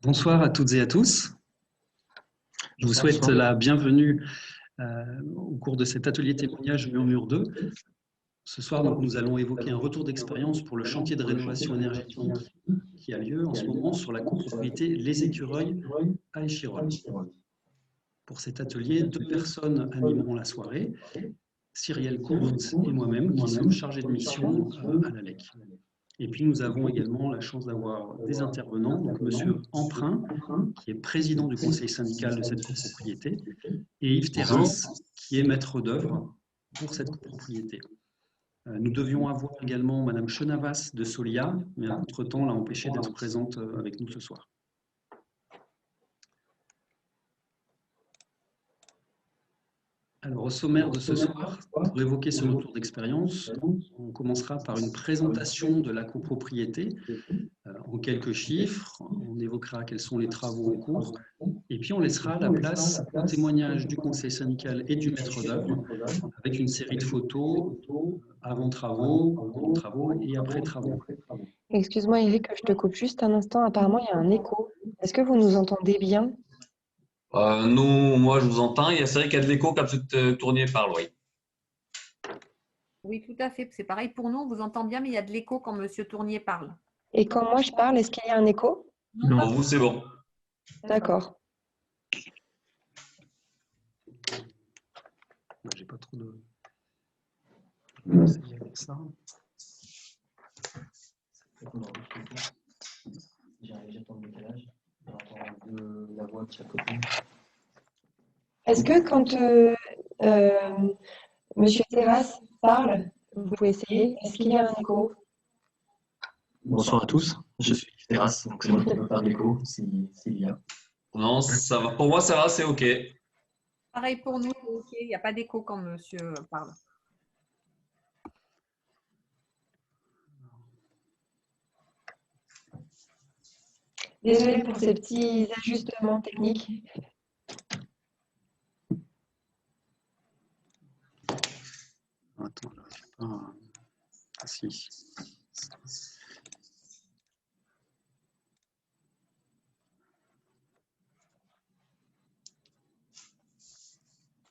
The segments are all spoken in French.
Bonsoir à toutes et à tous. Je vous souhaite la bienvenue au cours de cet atelier témoignage Murmure 2. Ce soir, nous allons évoquer un retour d'expérience pour le chantier de rénovation énergétique qui a lieu en ce moment sur la copropriété Les Écureuils à Échirolles. Pour cet atelier, 2 personnes animeront la soirée, Cyrielle Courte et moi-même, qui sommes chargés de mission à l'ALEC. Et puis, nous avons également la chance d'avoir des intervenants, donc Monsieur Emprunt, qui est président du conseil syndical de cette copropriété, et Yves Terrasse, qui est maître d'œuvre pour cette copropriété. Nous devions avoir également Madame Chenavas de Solia, mais un contretemps l'a empêchée d'être présente avec nous ce soir. Alors, au sommaire de ce soir, pour évoquer ce retour d'expérience, on commencera par une présentation de la copropriété en quelques chiffres. On évoquera quels sont les travaux en cours et puis on laissera la place au témoignage du conseil syndical et du maître d'œuvre avec une série de photos avant travaux, pendant travaux et après travaux. Excuse-moi Eric, je te coupe juste un instant. Apparemment, il y a un écho. Est-ce que vous nous entendez bien? Moi je vous entends. C'est vrai qu'il y a de l'écho quand M. Tournier parle, oui. Oui, tout à fait. C'est pareil pour nous, on vous entend bien, mais il y a de l'écho quand M. Tournier parle. Et quand moi je parle, est-ce qu'il y a un écho? Non. Pour vous, c'est bon. D'accord. J'ai pas trop de... Je vais essayer avec ça. Est-ce que quand Monsieur Terrasse parle, vous pouvez essayer? Est-ce qu'il y a un écho? Bonsoir à tous, je suis Yves Terrasse, donc c'est moi qui peux faire de l'écho s'il y a. Non, ça va. Pour moi, ça va, c'est OK. Pareil pour nous, c'est OK. Il n'y a pas d'écho quand monsieur parle. Désolée pour ces petits ajustements techniques. Attends, je sais pas. Ah si.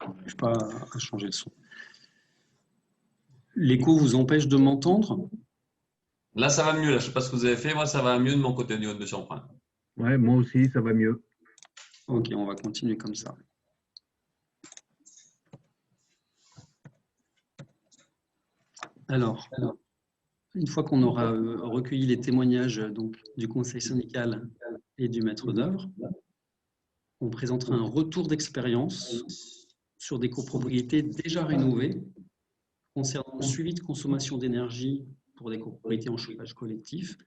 Je n'arrive pas à changer le son. L'écho vous empêche de m'entendre? Là, ça va mieux. Là. Je ne sais pas ce que vous avez fait. Moi, ça va mieux de mon côté, au niveau de M. Emprunt. Ouais, moi aussi, ça va mieux. Ok, on va continuer comme ça. Alors, une fois qu'on aura recueilli les témoignages donc, du conseil syndical et du maître d'œuvre, on présentera un retour d'expérience sur des copropriétés déjà rénovées concernant le suivi de consommation d'énergie pour des copropriétés en chauffage collectif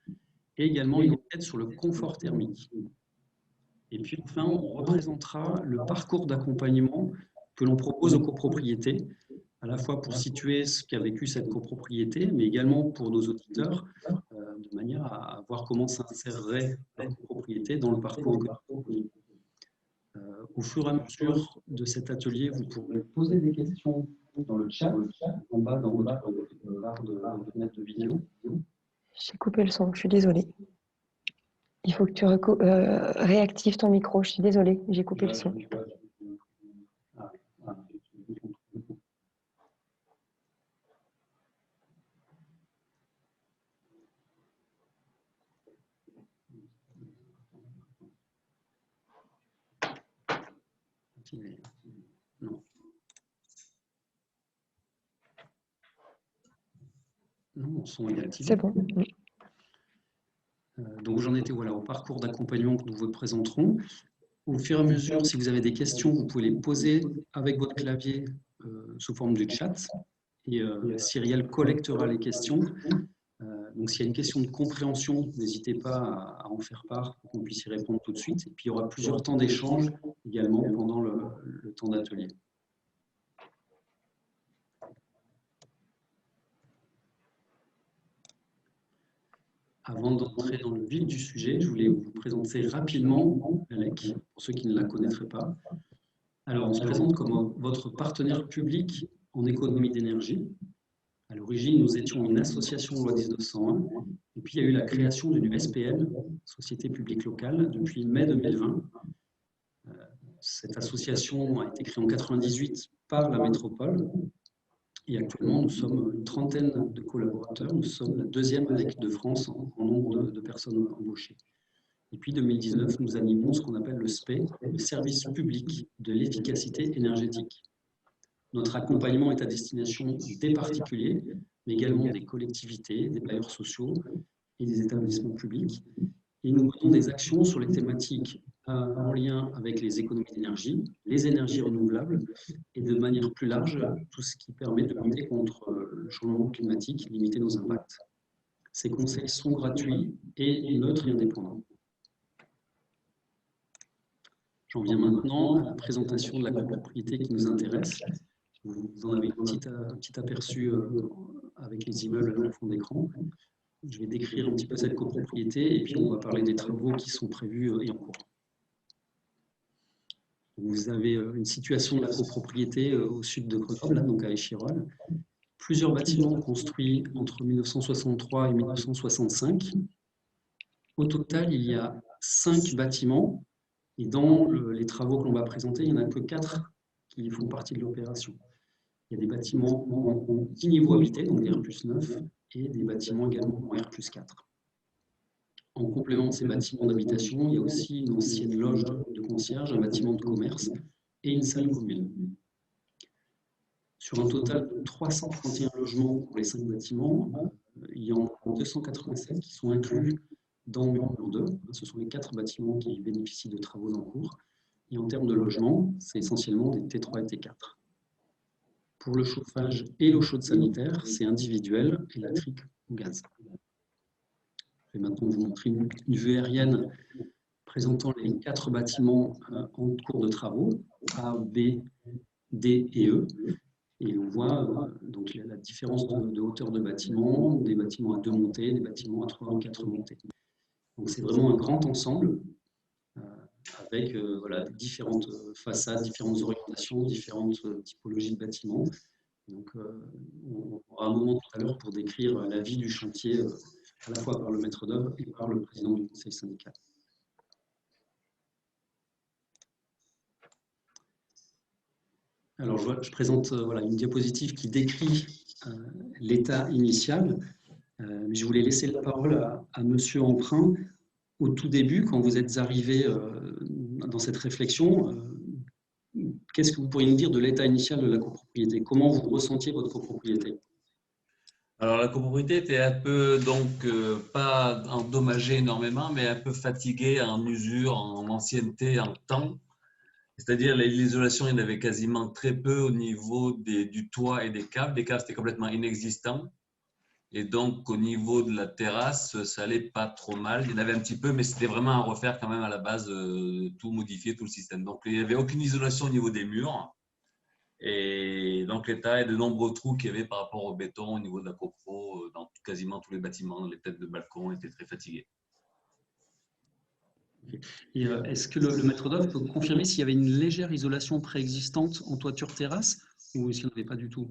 et également une enquête sur le confort thermique. Et puis enfin, on représentera le parcours d'accompagnement que l'on propose aux copropriétés, à la fois pour situer ce qu'a vécu cette copropriété, mais également pour nos auditeurs, de manière à voir comment s'insérerait la copropriété dans le parcours que nous proposons. Au fur et à mesure de cet atelier, vous pourrez poser des questions dans le chat, en bas dans votre barre de fenêtre de vidéo. J'ai coupé le son, je suis désolée. Il faut que tu réactives ton micro, je suis désolée, j'ai coupé le son. Non. Non, mon son est activé. C'est bon. Donc j'en étais voilà, au parcours d'accompagnement que nous vous présenterons. Au fur et à mesure, si vous avez des questions, vous pouvez les poser avec votre clavier sous forme de chat. Et Cyrielle collectera les questions. Donc s'il y a une question de compréhension, n'hésitez pas à en faire part pour qu'on puisse y répondre tout de suite. Et puis il y aura plusieurs temps d'échange également pendant le temps d'atelier. Avant d'entrer dans le vif du sujet, je voulais vous présenter rapidement l'ALEC, pour ceux qui ne la connaîtraient pas. Alors, on se présente comme votre partenaire public en économie d'énergie. À l'origine, nous étions une association loi 1901, et puis, il y a eu la création d'une SPL, Société publique locale, depuis mai 2020. Cette association a été créée en 1998 par la métropole. Et actuellement, nous sommes une trentaine de collaborateurs. Nous sommes la deuxième ANEC de France en nombre de personnes embauchées. Et puis, 2019, nous animons ce qu'on appelle le SPE, le service public de l'efficacité énergétique. Notre accompagnement est à destination des particuliers, mais également des collectivités, des bailleurs sociaux et des établissements publics. Et nous menons des actions sur les thématiques en lien avec les économies d'énergie, les énergies renouvelables et de manière plus large, tout ce qui permet de lutter contre le changement climatique, limiter nos impacts. Ces conseils sont gratuits et neutres et indépendants. J'en viens maintenant à la présentation de la copropriété qui nous intéresse. Vous en avez un petit aperçu avec les immeubles là au fond d'écran. Je vais décrire un petit peu cette copropriété et puis on va parler des travaux qui sont prévus et en cours. Vous avez une situation de la copropriété au sud de Grenoble, là, donc à Échirolles. Plusieurs bâtiments construits entre 1963 et 1965. Au total, il y a 5 bâtiments et dans les travaux que l'on va présenter, il n'y en a que 4 qui font partie de l'opération. Il y a des bâtiments en 10 niveaux habités, donc des R+9, et des bâtiments également en R+4. En complément de ces bâtiments d'habitation, il y a aussi une ancienne loge de concierge, un bâtiment de commerce et une salle commune. Sur un total de 331 logements pour les 5 bâtiments, il y en a 287 qui sont inclus dans Murmure 2. Ce sont les 4 bâtiments qui bénéficient de travaux en cours. Et en termes de logement, c'est essentiellement des T3 et T4. Pour le chauffage et l'eau chaude sanitaire, c'est individuel, électrique ou gaz. Je vais maintenant vous montrer une vue aérienne présentant les 4 bâtiments en cours de travaux, A, B, D et E. Et on voit donc la différence de hauteur de bâtiments, des bâtiments à 2 montées, des bâtiments à 3 ou 4 montées. Donc c'est vraiment un grand ensemble avec voilà, différentes façades, différentes orientations, différentes typologies de bâtiments. Donc on aura un moment tout à l'heure pour décrire la vie du chantier à la fois par le maître d'œuvre et par le président du conseil syndical. Alors, je présente voilà, une diapositive qui décrit l'état initial. Mais je voulais laisser la parole à Monsieur Emprunt. Au tout début, quand vous êtes arrivé dans cette réflexion, qu'est-ce que vous pourriez nous dire de l'état initial de la copropriété? Comment vous ressentiez votre copropriété? Alors, la copropriété était un peu, donc, pas endommagée énormément, mais un peu fatiguée en usure, en ancienneté, en temps. C'est-à-dire, l'isolation, il y en avait quasiment très peu au niveau du toit et des caves. Les caves, c'était complètement inexistant. Et donc, au niveau de la terrasse, ça allait pas trop mal. Il y en avait un petit peu, mais c'était vraiment à refaire quand même à la base, tout modifier, tout le système. Donc, il n'y avait aucune isolation au niveau des murs. Et donc, l'état et de nombreux trous qu'il y avait par rapport au béton au niveau de la copro, dans quasiment tous les bâtiments, dans les têtes de balcon, étaient très fatigués. Est-ce que le maître d'œuvre peut confirmer s'il y avait une légère isolation préexistante en toiture terrasse ou s'il n'y en avait pas du tout?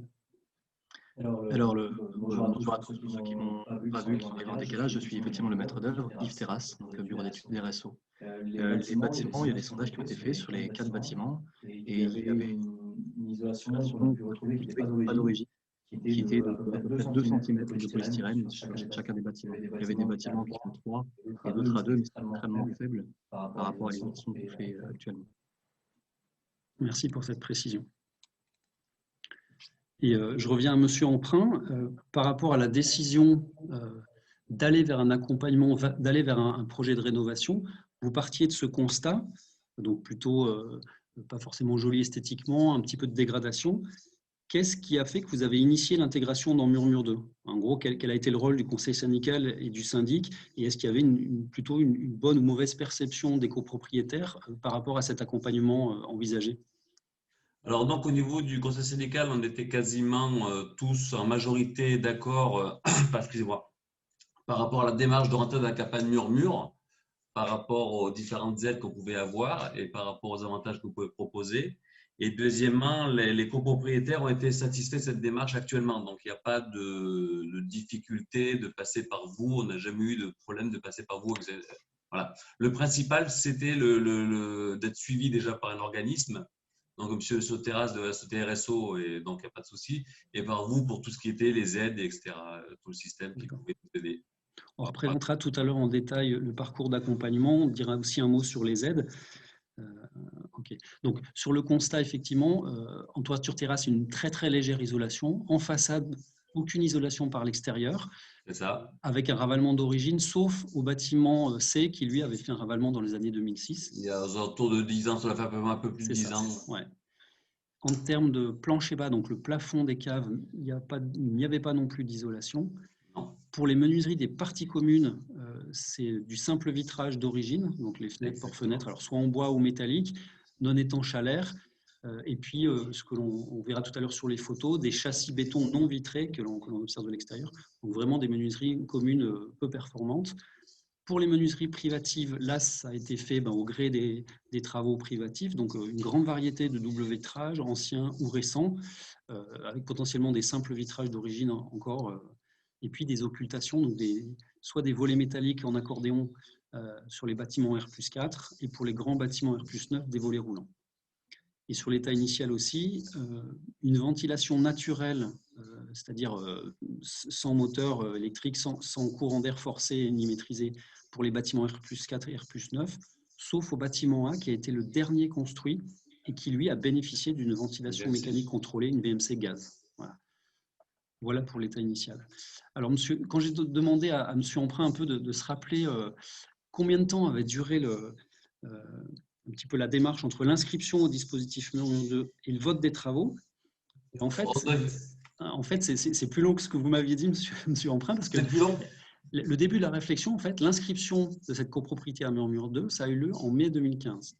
Alors, bonjour à tous ceux qui m'ont pas vu, qui sont arrivés en décalage. Je suis effectivement le maître d'œuvre, Yves Terrasse, donc bureau d'études des RSO. Les bâtiments, il y a des sondages qui ont été faits sur les 4 bâtiments et il y avait une isolation qu'on a pu retrouver qui n'était pas d'origine, qui était d'à peu près 2 cm de polystyrène sur chacun des bâtiments. Il y avait des bâtiments qui sont 3 et d'autres à 2, mais c'est extrêmement faible par rapport à l'isolation qu'on fait actuellement. Merci pour cette précision. Et je reviens à Monsieur Emprunt. Par rapport à la décision d'aller vers un accompagnement, d'aller vers un projet de rénovation, vous partiez de ce constat, donc plutôt pas forcément joli esthétiquement, un petit peu de dégradation. Qu'est-ce qui a fait que vous avez initié l'intégration dans Murmure 2? En gros, quel a été le rôle du conseil syndical et du syndic? Et est-ce qu'il y avait plutôt une bonne ou mauvaise perception des copropriétaires par rapport à cet accompagnement envisagé? Alors, donc, au niveau du conseil syndical, on était quasiment tous en majorité d'accord, excusez-moi, par rapport à la démarche de rentrer dans la campagne Murmure, par rapport aux différentes aides qu'on pouvait avoir et par rapport aux avantages que vous pouvez proposer. Et deuxièmement, les copropriétaires ont été satisfaits de cette démarche actuellement. Donc, il n'y a pas de difficulté de passer par vous. On n'a jamais eu de problème de passer par vous. Voilà. Le principal, c'était d'être suivi déjà par un organisme. Donc, M. Soteras de la société RSO, et donc il n'y a pas de souci. Et par vous pour tout ce qui était les aides, etc. Tout le système qui pouvait nous aider. On représentera tout à l'heure en détail le parcours d'accompagnement. On dira aussi un mot sur les aides. Ok. Donc, sur le constat, effectivement, en toiture terrasse, une très très légère isolation. En façade, aucune isolation par l'extérieur. C'est ça. Avec un ravalement d'origine, sauf au bâtiment C qui, lui, avait fait un ravalement dans les années 2006. Il y a autour de 10 ans, ça fait un peu plus de 10 ans. Ouais. En termes de plancher bas, donc le plafond des caves, il n'y avait pas non plus d'isolation. Pour les menuiseries des parties communes, c'est du simple vitrage d'origine, donc les fenêtres, portes-fenêtres, alors soit en bois ou métallique, non étanche à l'air. Et puis, ce que l'on verra tout à l'heure sur les photos, des châssis béton non vitrés que l'on observe de l'extérieur. Donc vraiment des menuiseries communes peu performantes. Pour les menuiseries privatives, là, ça a été fait au gré des travaux privatifs, donc une grande variété de double vitrage, anciens ou récents, avec potentiellement des simples vitrages d'origine encore, et puis des occultations, donc soit des volets métalliques en accordéon sur les bâtiments R+4, et pour les grands bâtiments R+9, des volets roulants. Et sur l'état initial aussi, une ventilation naturelle, c'est-à-dire sans moteur électrique, sans courant d'air forcé ni maîtrisé pour les bâtiments R+4 et R+9, sauf au bâtiment A qui a été le dernier construit et qui, lui, a bénéficié d'une ventilation mécanique contrôlée, une VMC gaz. Voilà pour l'état initial. Alors, monsieur, quand j'ai demandé à M. Emprunt un peu de se rappeler combien de temps avait duré un petit peu la démarche entre l'inscription au dispositif numéro 2 et le vote des travaux, en fait, c'est plus long que ce que vous m'aviez dit, monsieur Emprunt, parce que le début de la réflexion, en fait, l'inscription de cette copropriété à Murmure 2, ça a eu lieu en mai 2015.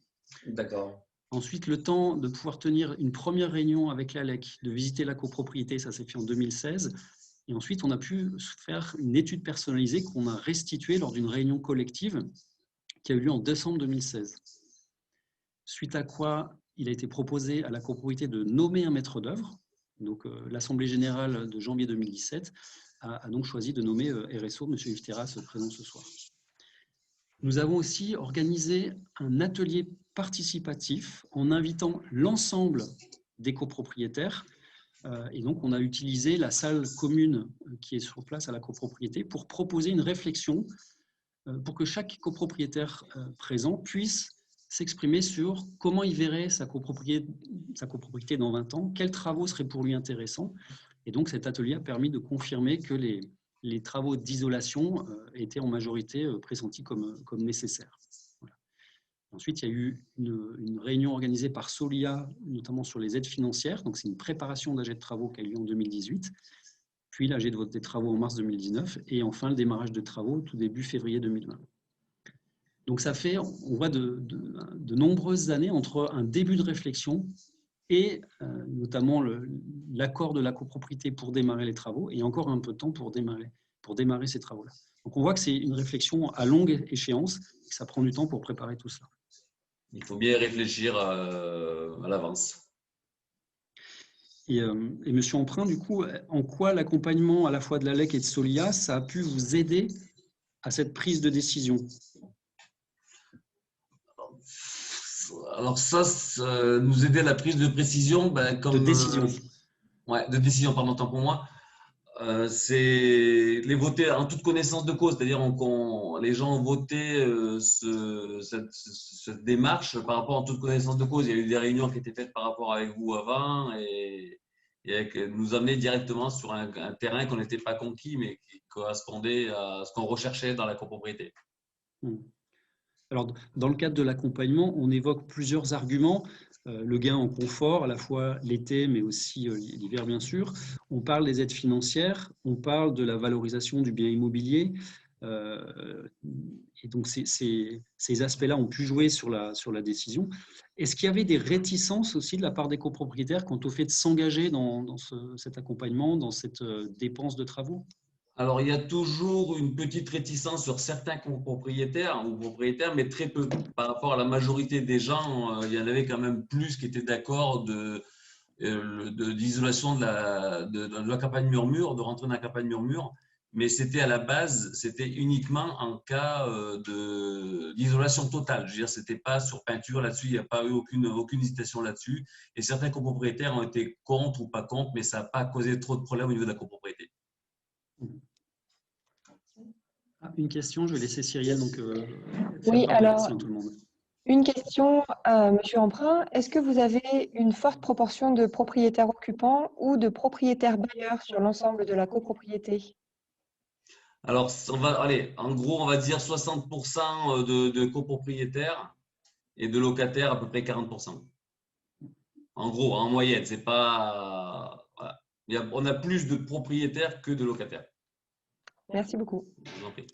D'accord. Ensuite, le temps de pouvoir tenir une première réunion avec l'ALEC, de visiter la copropriété, ça s'est fait en 2016. Et ensuite, on a pu faire une étude personnalisée qu'on a restituée lors d'une réunion collective qui a eu lieu en décembre 2016. Suite à quoi, il a été proposé à la copropriété de nommer un maître d'œuvre. Donc, l'Assemblée générale de janvier 2017 a donc choisi de nommer RSO, M. Yves Terrasse, présent ce soir. Nous avons aussi organisé un atelier participatif en invitant l'ensemble des copropriétaires. Et donc, on a utilisé la salle commune qui est sur place à la copropriété pour proposer une réflexion pour que chaque copropriétaire présent puisse s'exprimer sur comment il verrait sa copropriété dans 20 ans, quels travaux seraient pour lui intéressants. Et donc, cet atelier a permis de confirmer que les travaux d'isolation étaient en majorité pressentis comme nécessaires. Voilà. Ensuite, il y a eu une réunion organisée par Solia, notamment sur les aides financières. Donc, c'est une préparation d'AG de travaux qui a eu lieu en 2018, puis l'AG de vote des travaux en mars 2019, et enfin le démarrage de travaux tout début février 2020. Donc, ça fait, on voit de nombreuses années entre un début de réflexion et notamment l'accord de la copropriété pour démarrer les travaux, et encore un peu de temps pour démarrer ces travaux-là. Donc, on voit que c'est une réflexion à longue échéance, et que ça prend du temps pour préparer tout cela. Il faut bien réfléchir à l'avance. Et M. Emprunt, du coup, en quoi l'accompagnement à la fois de l'ALEC et de Solia, ça a pu vous aider à cette prise de décision? Alors ça nous aider à la prise de précision, comme de décision. De décision, pardon, tant pour moi. C'est les voter en toute connaissance de cause, c'est-à-dire les gens ont voté cette démarche par rapport en toute connaissance de cause. Il y a eu des réunions qui étaient faites par rapport avec vous avant et nous amener directement sur un terrain qu'on n'était pas conquis, mais qui correspondait à ce qu'on recherchait dans la copropriété. Alors, dans le cadre de l'accompagnement, on évoque plusieurs arguments. Le gain en confort, à la fois l'été, mais aussi l'hiver, bien sûr. On parle des aides financières, on parle de la valorisation du bien immobilier. Et donc, ces aspects-là ont pu jouer sur la décision. Est-ce qu'il y avait des réticences aussi de la part des copropriétaires quant au fait de s'engager dans cet accompagnement, dans cette dépense de travaux? Alors, il y a toujours une petite réticence sur certains copropriétaires ou propriétaires, mais très peu. Par rapport à la majorité des gens, il y en avait quand même plus qui étaient d'accord d'isolation de la campagne murmure, de rentrer dans la campagne murmure. Mais c'était à la base, c'était uniquement en cas d'isolation totale. Je veux dire, c'était pas sur peinture là-dessus, il n'y a pas eu aucune hésitation là-dessus. Et certains copropriétaires ont été contre ou pas contre, mais ça n'a pas causé trop de problèmes au niveau de la copropriété. Une question, je vais laisser Cyrielle donc, Oui, faire part de la alors, question à tout le monde. une question, Monsieur Emprunt. Est-ce que vous avez une forte proportion de propriétaires occupants ou de propriétaires bailleurs sur l'ensemble de la copropriété? Alors, en gros, on va dire 60% de copropriétaires et de locataires à peu près 40%. En gros, en moyenne, c'est pas. Voilà. On a plus de propriétaires que de locataires. Merci beaucoup. Je vous en prie.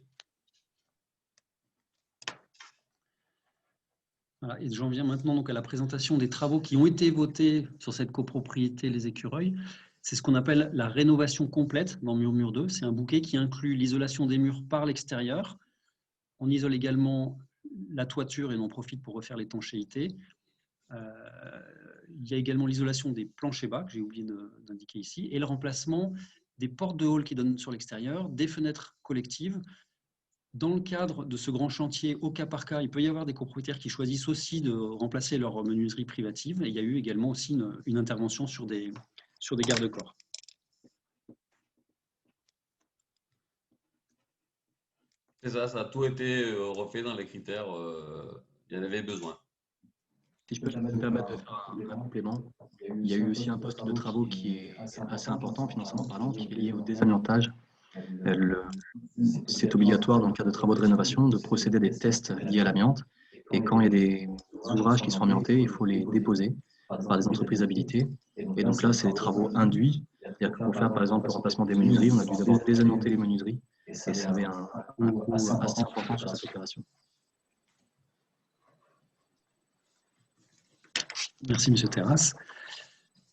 Voilà, et j'en viens maintenant donc à la présentation des travaux qui ont été votés sur cette copropriété Les Écureuils. C'est ce qu'on appelle la rénovation complète dans Murmure 2. C'est un bouquet qui inclut l'isolation des murs par l'extérieur. On isole également la toiture et on en profite pour refaire l'étanchéité. Il y a également l'isolation des planchers bas, que j'ai oublié d'indiquer ici, et le remplacement des portes de hall qui donnent sur l'extérieur, des fenêtres collectives. Dans le cadre de ce grand chantier, au cas par cas, il peut y avoir des copropriétaires qui choisissent aussi de remplacer leur menuiserie privative. Et il y a eu également aussi une intervention sur des garde-corps. C'est ça, ça a tout été refait dans les critères. Il y en avait besoin. Si je peux me permettre de faire un complément, il y a eu aussi un poste de travaux qui est assez important, financièrement parlant, qui est lié au désamiantage. C'est obligatoire dans le cadre de travaux de rénovation de procéder à des tests liés à l'amiante. Et quand il y a des ouvrages qui sont amiantés, il faut les déposer par des entreprises habilitées. Et donc là, c'est des travaux induits. C'est-à-dire que pour faire, par exemple, le remplacement des menuiseries, on a dû d'abord désamianter les menuiseries. Et ça avait un coût assez important sur cette opération. Merci, M. Terrasse.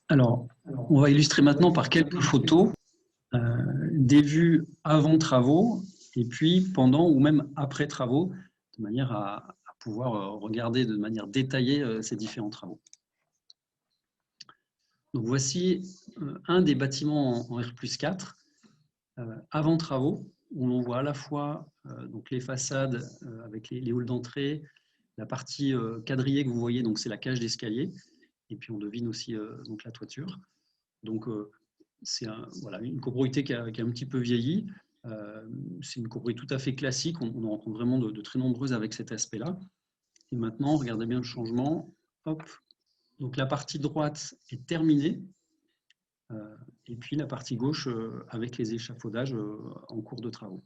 Alors, on va illustrer maintenant par quelques photos des vues avant travaux et puis pendant ou même après travaux, de manière à pouvoir regarder de manière détaillée ces différents travaux. Donc, voici un des bâtiments en R+4 avant travaux, où l'on voit à la fois donc les façades avec les halls d'entrée, la partie quadrillée que vous voyez, donc c'est la cage d'escalier, et puis on devine aussi donc la toiture. Donc c'est voilà, une copropriété qui a un petit peu vieilli. C'est une copropriété tout à fait classique. On en rencontre vraiment de très nombreuses avec cet aspect-là. Et maintenant, regardez bien le changement. Hop. Donc la partie droite est terminée. Et puis la partie gauche avec les échafaudages en cours de travaux.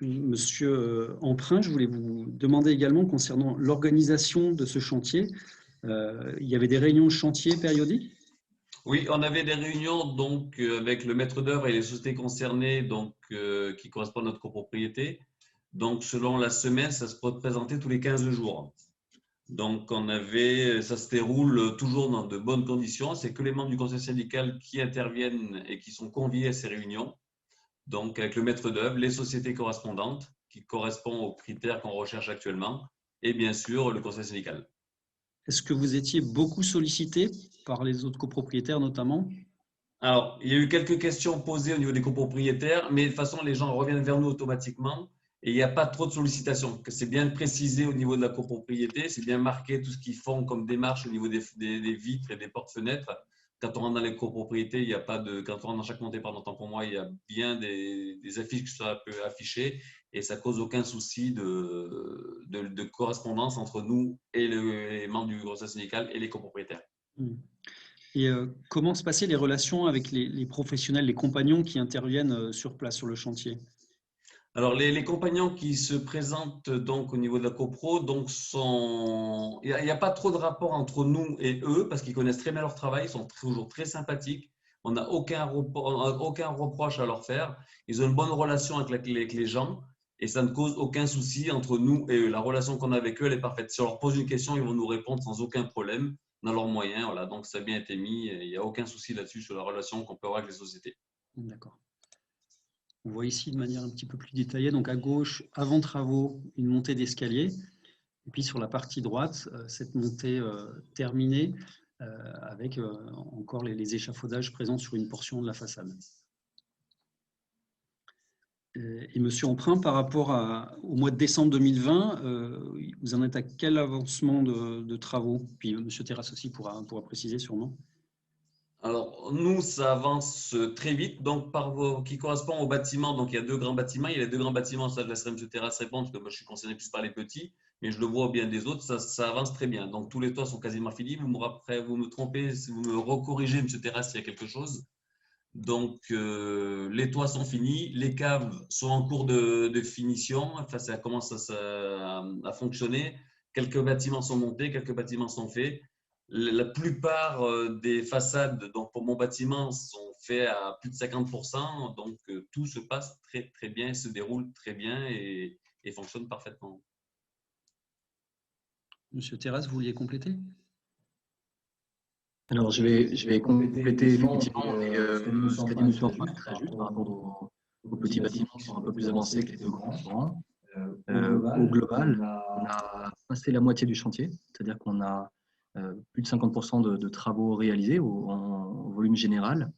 Monsieur Emprunt, je voulais vous demander également concernant l'organisation de ce chantier. Il y avait des réunions de chantier périodiques? Oui, on avait des réunions donc avec le maître d'œuvre et les sociétés concernées donc, qui correspondent à notre copropriété. Donc, selon la semaine, ça se présentait tous les 15 jours. Donc, ça se déroule toujours dans de bonnes conditions. C'est que les membres du conseil syndical qui interviennent et qui sont conviés à ces réunions. Donc, avec le maître d'œuvre, les sociétés correspondantes qui correspondent aux critères qu'on recherche actuellement et bien sûr le conseil syndical. Est-ce que vous étiez beaucoup sollicité par les autres copropriétaires notamment? Alors, il y a eu quelques questions posées au niveau des copropriétaires, mais de toute façon, les gens reviennent vers nous automatiquement et il n'y a pas trop de sollicitations. C'est bien précisé au niveau de la copropriété, c'est bien marqué tout ce qu'ils font comme démarche au niveau des vitres et des portes-fenêtres. Quand on rentre dans les copropriétés, il n'y a pas de. Quand on rentre dans chaque montée, pardon, pour moi, il y a bien des affiches qui sont affichées et ça cause aucun souci de correspondance entre nous et les membres du conseil syndical et les copropriétaires. Et comment se passaient les relations avec les professionnels, les compagnons qui interviennent sur place sur le chantier? Alors, les compagnons qui se présentent donc au niveau de la copro, donc il n'y a pas trop de rapport entre nous et eux parce qu'ils connaissent très bien leur travail, ils sont toujours très sympathiques. On n'a aucun reproche à leur faire. Ils ont une bonne relation avec les gens et ça ne cause aucun souci entre nous et eux. La relation qu'on a avec eux, elle est parfaite. Si on leur pose une question, ils vont nous répondre sans aucun problème. dans leurs moyens. Voilà, donc ça a bien été mis. Il n'y a aucun souci là-dessus sur la relation qu'on peut avoir avec les sociétés. D'accord. On voit ici de manière un petit peu plus détaillée, donc à gauche, avant travaux, une montée d'escalier. Et puis sur la partie droite, cette montée terminée avec encore les échafaudages présents sur une portion de la façade. Et Monsieur Emprunt, par rapport au mois de décembre 2020, vous en êtes à quel avancement de travaux? Puis Monsieur Terrasse aussi pourra préciser sûrement. Alors, nous, ça avance très vite, donc qui correspond au bâtiment. Donc, il y a deux grands bâtiments. Il y a les deux grands bâtiments, ça je laisserai M. Terrasse répondre, parce que moi, je suis concerné plus par les petits, mais je le vois au bien des autres, ça avance très bien. Donc, tous les toits sont quasiment finis. Vous me trompez, si vous me recorrigez, M. Terrasse, s'il y a quelque chose. Donc, les toits sont finis, les caves sont en cours de finition, enfin, ça commence à fonctionner. Quelques bâtiments sont montés, quelques bâtiments sont faits. La plupart des façades, donc pour mon bâtiment, sont faits à plus de 50%. Donc, tout se passe très, très bien, se déroule très bien et fonctionne parfaitement. Monsieur Terrasse, vous vouliez compléter? Alors, je vais compléter effectivement, mais ce qu'a dit M. Emprunt est très juste par rapport aux petits bâtiments qui sont un peu plus avancés que les deux grands. Au global, on a passé la moitié du chantier, c'est-à-dire qu'on a plus de 50% de travaux réalisés en volume général.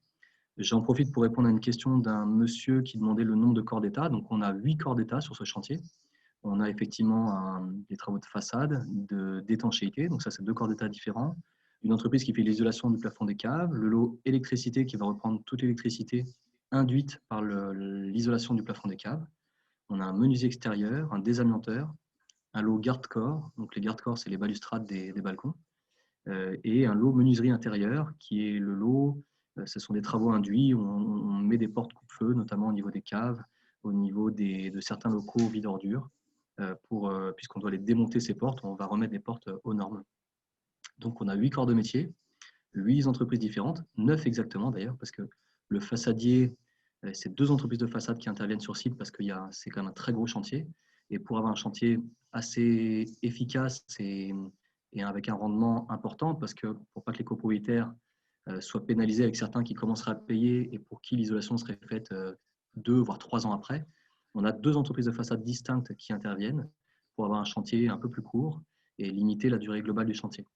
J'en profite pour répondre à une question d'un monsieur qui demandait le nombre de corps d'état. Donc, on a 8 corps d'état sur ce chantier. On a effectivement des travaux de façade, d'étanchéité, donc ça, c'est 2 corps d'état différents. Une entreprise qui fait l'isolation du plafond des caves, le lot électricité qui va reprendre toute l'électricité induite par l'isolation du plafond des caves. On a un menuisier extérieur, un désamianteur, un lot garde-corps, donc les garde-corps, c'est les balustrades des balcons, et un lot menuiserie intérieure qui est le lot, ce sont des travaux induits, on met des portes coupe-feu, notamment au niveau des caves, au niveau de certains locaux vides ordures, puisqu'on doit les démonter ces portes, on va remettre des portes aux normes. Donc, on a 8 corps de métier, 8 entreprises différentes, 9 exactement d'ailleurs, parce que le façadier, c'est 2 entreprises de façade qui interviennent sur site parce que c'est quand même un très gros chantier. Et pour avoir un chantier assez efficace et avec un rendement important, parce que pour pas que les copropriétaires soient pénalisés avec certains qui commenceraient à payer et pour qui l'isolation serait faite 2 voire 3 ans après, on a 2 entreprises de façade distinctes qui interviennent pour avoir un chantier un peu plus court et limiter la durée globale du chantier.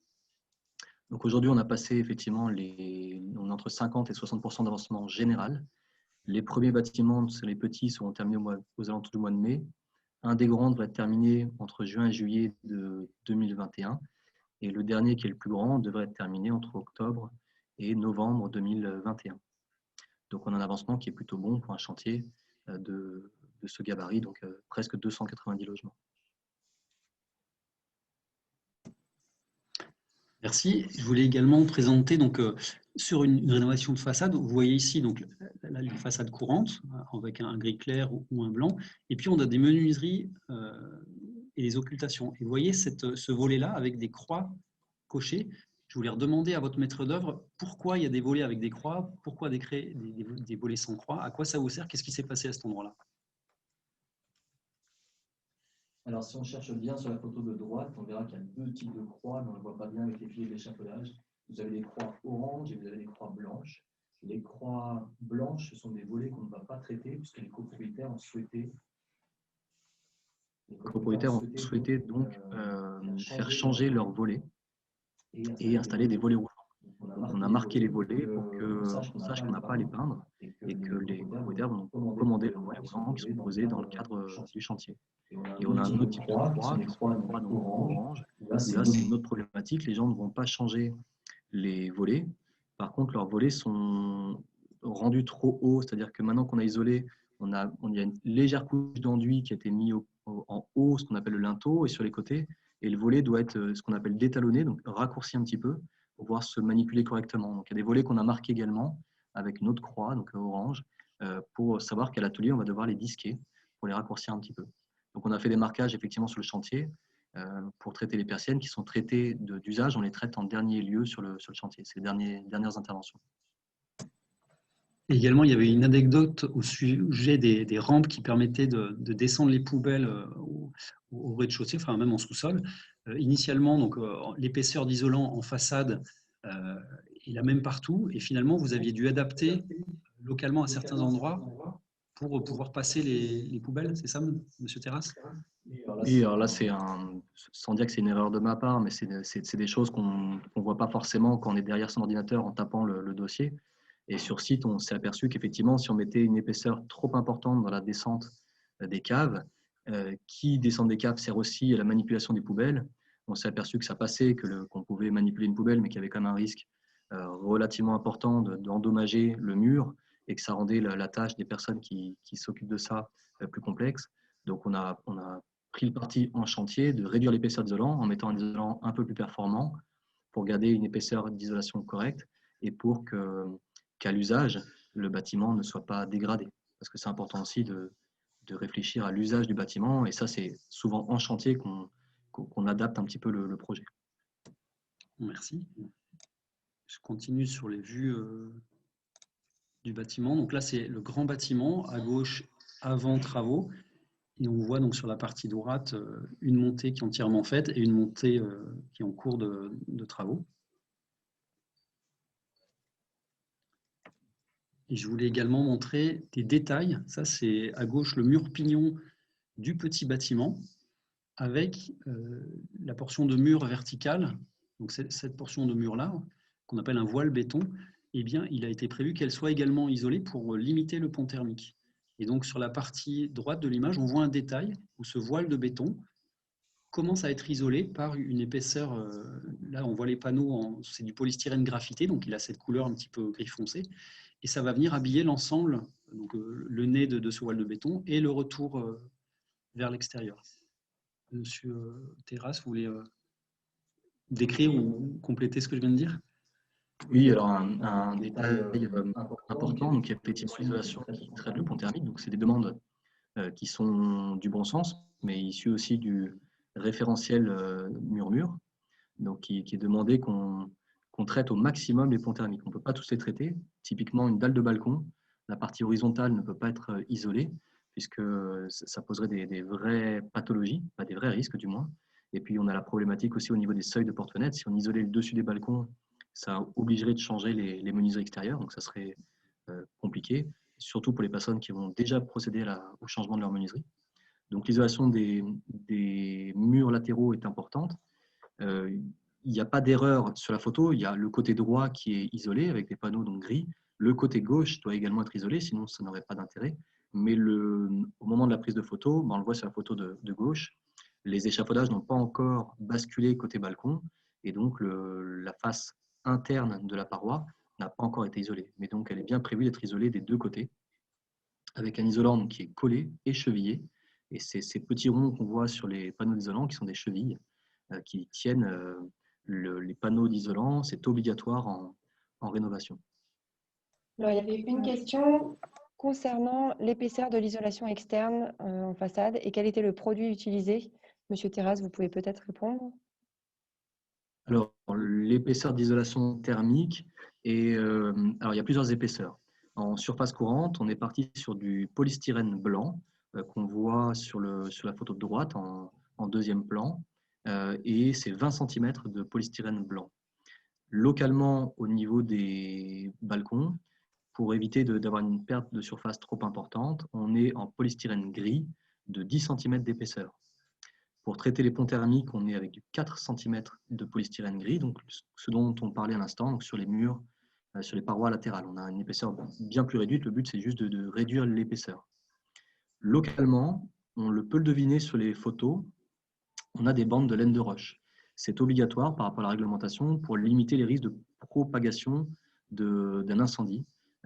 Donc aujourd'hui, on a passé effectivement on est entre 50 et 60% d'avancement général. Les premiers bâtiments, les petits, seront terminés aux alentours du mois de mai. Un des grands devrait être terminé entre juin et juillet de 2021. Et le dernier, qui est le plus grand, devrait être terminé entre octobre et novembre 2021. Donc on a un avancement qui est plutôt bon pour un chantier de ce gabarit, donc presque 290 logements. Merci. Je voulais également présenter donc, sur une rénovation de façade, vous voyez ici donc, les façades courantes avec un gris clair ou un blanc, et puis on a des menuiseries et des occultations. Et vous voyez ce volet-là avec des croix cochées. Je voulais redemander à votre maître d'œuvre pourquoi il y a des volets avec des croix, pourquoi des volets sans croix, à quoi ça vous sert, qu'est-ce qui s'est passé à cet endroit-là? Alors, si on cherche bien sur la photo de droite, on verra qu'il y a 2 types de croix, mais on ne le voit pas bien avec les filets d'échafaudage. Vous avez des croix oranges et vous avez des croix blanches. Les croix blanches, ce sont des volets qu'on ne va pas traiter puisque les copropriétaires ont souhaité donc faire changer leurs volets et installer des volets roulants. Donc, on a marqué les volets pour qu'on sache qu'on n'a pas à les peindre et que les copropriétaires vont commander leurs volets roulants qui sont posés dans le cadre du chantier. Et on a un autre type de croix, qui sont les croix orange. Là, c'est une autre problématique. Les gens ne vont pas changer les volets. Par contre, leurs volets sont rendus trop hauts. C'est-à-dire que maintenant qu'on a isolé, il y a une légère couche d'enduit qui a été mise en haut, ce qu'on appelle le linteau, et sur les côtés. Et le volet doit être ce qu'on appelle détalonné, donc raccourci un petit peu, pour pouvoir se manipuler correctement. Donc, il y a des volets qu'on a marqués également avec une autre croix, donc orange, pour savoir qu'à l'atelier, on va devoir les disquer pour les raccourcir un petit peu. Donc, on a fait des marquages effectivement sur le chantier pour traiter les persiennes qui sont traitées d'usage. On les traite en dernier lieu sur le chantier. C'est les dernières interventions. Et également, il y avait une anecdote au sujet des rampes qui permettaient de descendre les poubelles au rez-de-chaussée, enfin même en sous-sol. initialement, donc l'épaisseur d'isolant en façade est la même partout, et finalement, vous aviez dû adapter localement à certains endroits pour pouvoir passer les poubelles, c'est ça, Monsieur Terrasse? Oui, alors là, sans dire que c'est une erreur de ma part, mais c'est des choses qu'on ne voit pas forcément quand on est derrière son ordinateur en tapant le dossier. Et sur site, on s'est aperçu qu'effectivement, si on mettait une épaisseur trop importante dans la descente des caves, qui descend des caves sert aussi à la manipulation des poubelles. On s'est aperçu que ça passait, qu'on pouvait manipuler une poubelle, mais qu'il y avait quand même un risque relativement important d'endommager le mur et que ça rendait la tâche des personnes qui s'occupent de ça plus complexe. Donc, on a pris le parti en chantier de réduire l'épaisseur d'isolant en mettant un isolant un peu plus performant pour garder une épaisseur d'isolation correcte et pour qu'à l'usage, le bâtiment ne soit pas dégradé. Parce que c'est important aussi de réfléchir à l'usage du bâtiment. Et ça, c'est souvent en chantier qu'on adapte un petit peu le projet. Merci. Je continue sur les vues du bâtiment. Donc là, c'est le grand bâtiment, à gauche, avant travaux. Et on voit donc sur la partie droite une montée qui est entièrement faite et une montée qui est en cours de travaux. Et je voulais également montrer des détails. Ça, c'est à gauche le mur pignon du petit bâtiment avec la portion de mur verticale. Donc cette portion de mur-là, qu'on appelle un voile béton, eh bien, il a été prévu qu'elle soit également isolée pour limiter le pont thermique. Et donc, sur la partie droite de l'image, on voit un détail où ce voile de béton commence à être isolé par une épaisseur. Là, on voit les panneaux, c'est du polystyrène graphité, donc il a cette couleur un petit peu gris foncé. Et ça va venir habiller l'ensemble, donc le nez de ce voile de béton et le retour vers l'extérieur. Monsieur Terrasse, vous voulez décrire ou compléter ce que je viens de dire? Oui, alors un détail important, donc il y a effectivement l'isolation qui traite le pont thermique, donc c'est des demandes qui sont du bon sens, mais issues aussi du référentiel mur-mur, donc qui est demandé qu'on traite au maximum les ponts thermiques. On ne peut pas tous les traiter. Typiquement, une dalle de balcon, la partie horizontale ne peut pas être isolée, puisque ça poserait des vraies pathologies, pas des vrais risques du moins. Et puis, on a la problématique aussi au niveau des seuils de porte-fenêtres. Si on isolait le dessus des balcons, ça obligerait de changer les menuiseries extérieures, donc ça serait compliqué, surtout pour les personnes qui vont déjà procéder au changement de leur menuiserie. Donc l'isolation des murs latéraux est importante. Il n'y a pas d'erreur sur la photo, il y a le côté droit qui est isolé avec des panneaux donc gris. Le côté gauche doit également être isolé, sinon ça n'aurait pas d'intérêt. Mais au moment de la prise de photo, on le voit sur la photo de gauche, les échafaudages n'ont pas encore basculé côté balcon, et donc la face interne de la paroi n'a pas encore été isolée. Mais donc elle est bien prévue d'être isolée des deux côtés, avec un isolant qui est collé et chevillé. Et c'est ces petits ronds qu'on voit sur les panneaux d'isolant qui sont des chevilles qui tiennent les panneaux d'isolant. C'est obligatoire en rénovation. Alors, il y avait une question concernant l'épaisseur de l'isolation externe en façade et quel était le produit utilisé. Monsieur Terrasse, vous pouvez peut-être répondre. Alors, l'épaisseur d'isolation thermique, alors il y a plusieurs épaisseurs. En surface courante, on est parti sur du polystyrène blanc qu'on voit sur la photo de droite en deuxième plan, et c'est 20 cm de polystyrène blanc. Localement, au niveau des balcons, pour éviter d'avoir une perte de surface trop importante, on est en polystyrène gris de 10 cm d'épaisseur. Pour traiter les ponts thermiques, on est avec du 4 cm de polystyrène gris, donc ce dont on parlait à l'instant, sur les murs, sur les parois latérales. On a une épaisseur bien plus réduite, le but c'est juste de réduire l'épaisseur. Localement, on peut le deviner sur les photos, on a des bandes de laine de roche. C'est obligatoire par rapport à la réglementation pour limiter les risques de propagation d'un incendie,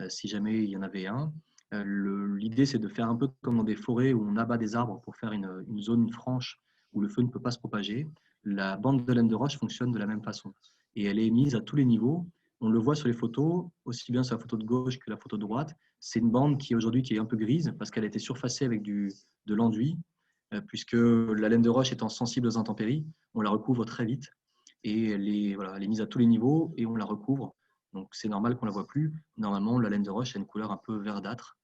si jamais il y en avait un. L'idée c'est de faire un peu comme dans des forêts où on abat des arbres pour faire une zone franche où le feu ne peut pas se propager. La bande de laine de roche fonctionne de la même façon. Et elle est émise à tous les niveaux. On le voit sur les photos, aussi bien sur la photo de gauche que la photo de droite. C'est une bande qui aujourd'hui est un peu grise parce qu'elle a été surfacée avec de l'enduit, puisque la laine de roche étant sensible aux intempéries, on la recouvre très vite. Et elle est mise à tous les niveaux et on la recouvre. Donc c'est normal qu'on ne la voit plus. Normalement, la laine de roche a une couleur un peu verdâtre.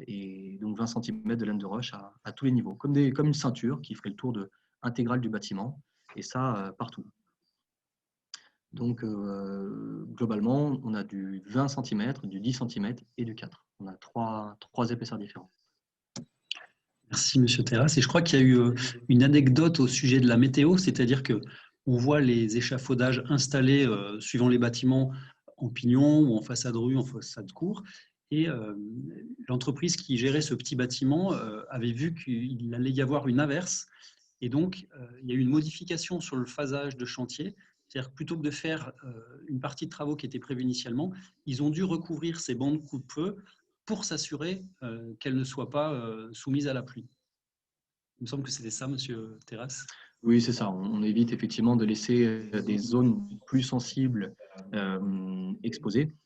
Et donc 20 cm de laine de roche à tous les niveaux, comme une ceinture qui ferait le tour intégrale du bâtiment. et ça partout. Donc, globalement, on a du 20 cm, du 10 cm et du 4. On a trois épaisseurs différentes. Merci, Monsieur Terrasse. Et je crois qu'il y a eu une anecdote au sujet de la météo, c'est-à-dire qu'on voit les échafaudages installés suivant les bâtiments en pignon ou en façade rue, en façade cour. Et l'entreprise qui gérait ce petit bâtiment avait vu qu'il allait y avoir une averse. Et donc, il y a eu une modification sur le phasage de chantier. C'est-à-dire que plutôt que de faire une partie de travaux qui était prévue initialement, ils ont dû recouvrir ces bancs de coupe-feu pour s'assurer qu'elles ne soient pas soumises à la pluie. Il me semble que c'était ça, Monsieur Terrasse. Oui, c'est ça. On évite effectivement de laisser des zones plus sensibles exposées.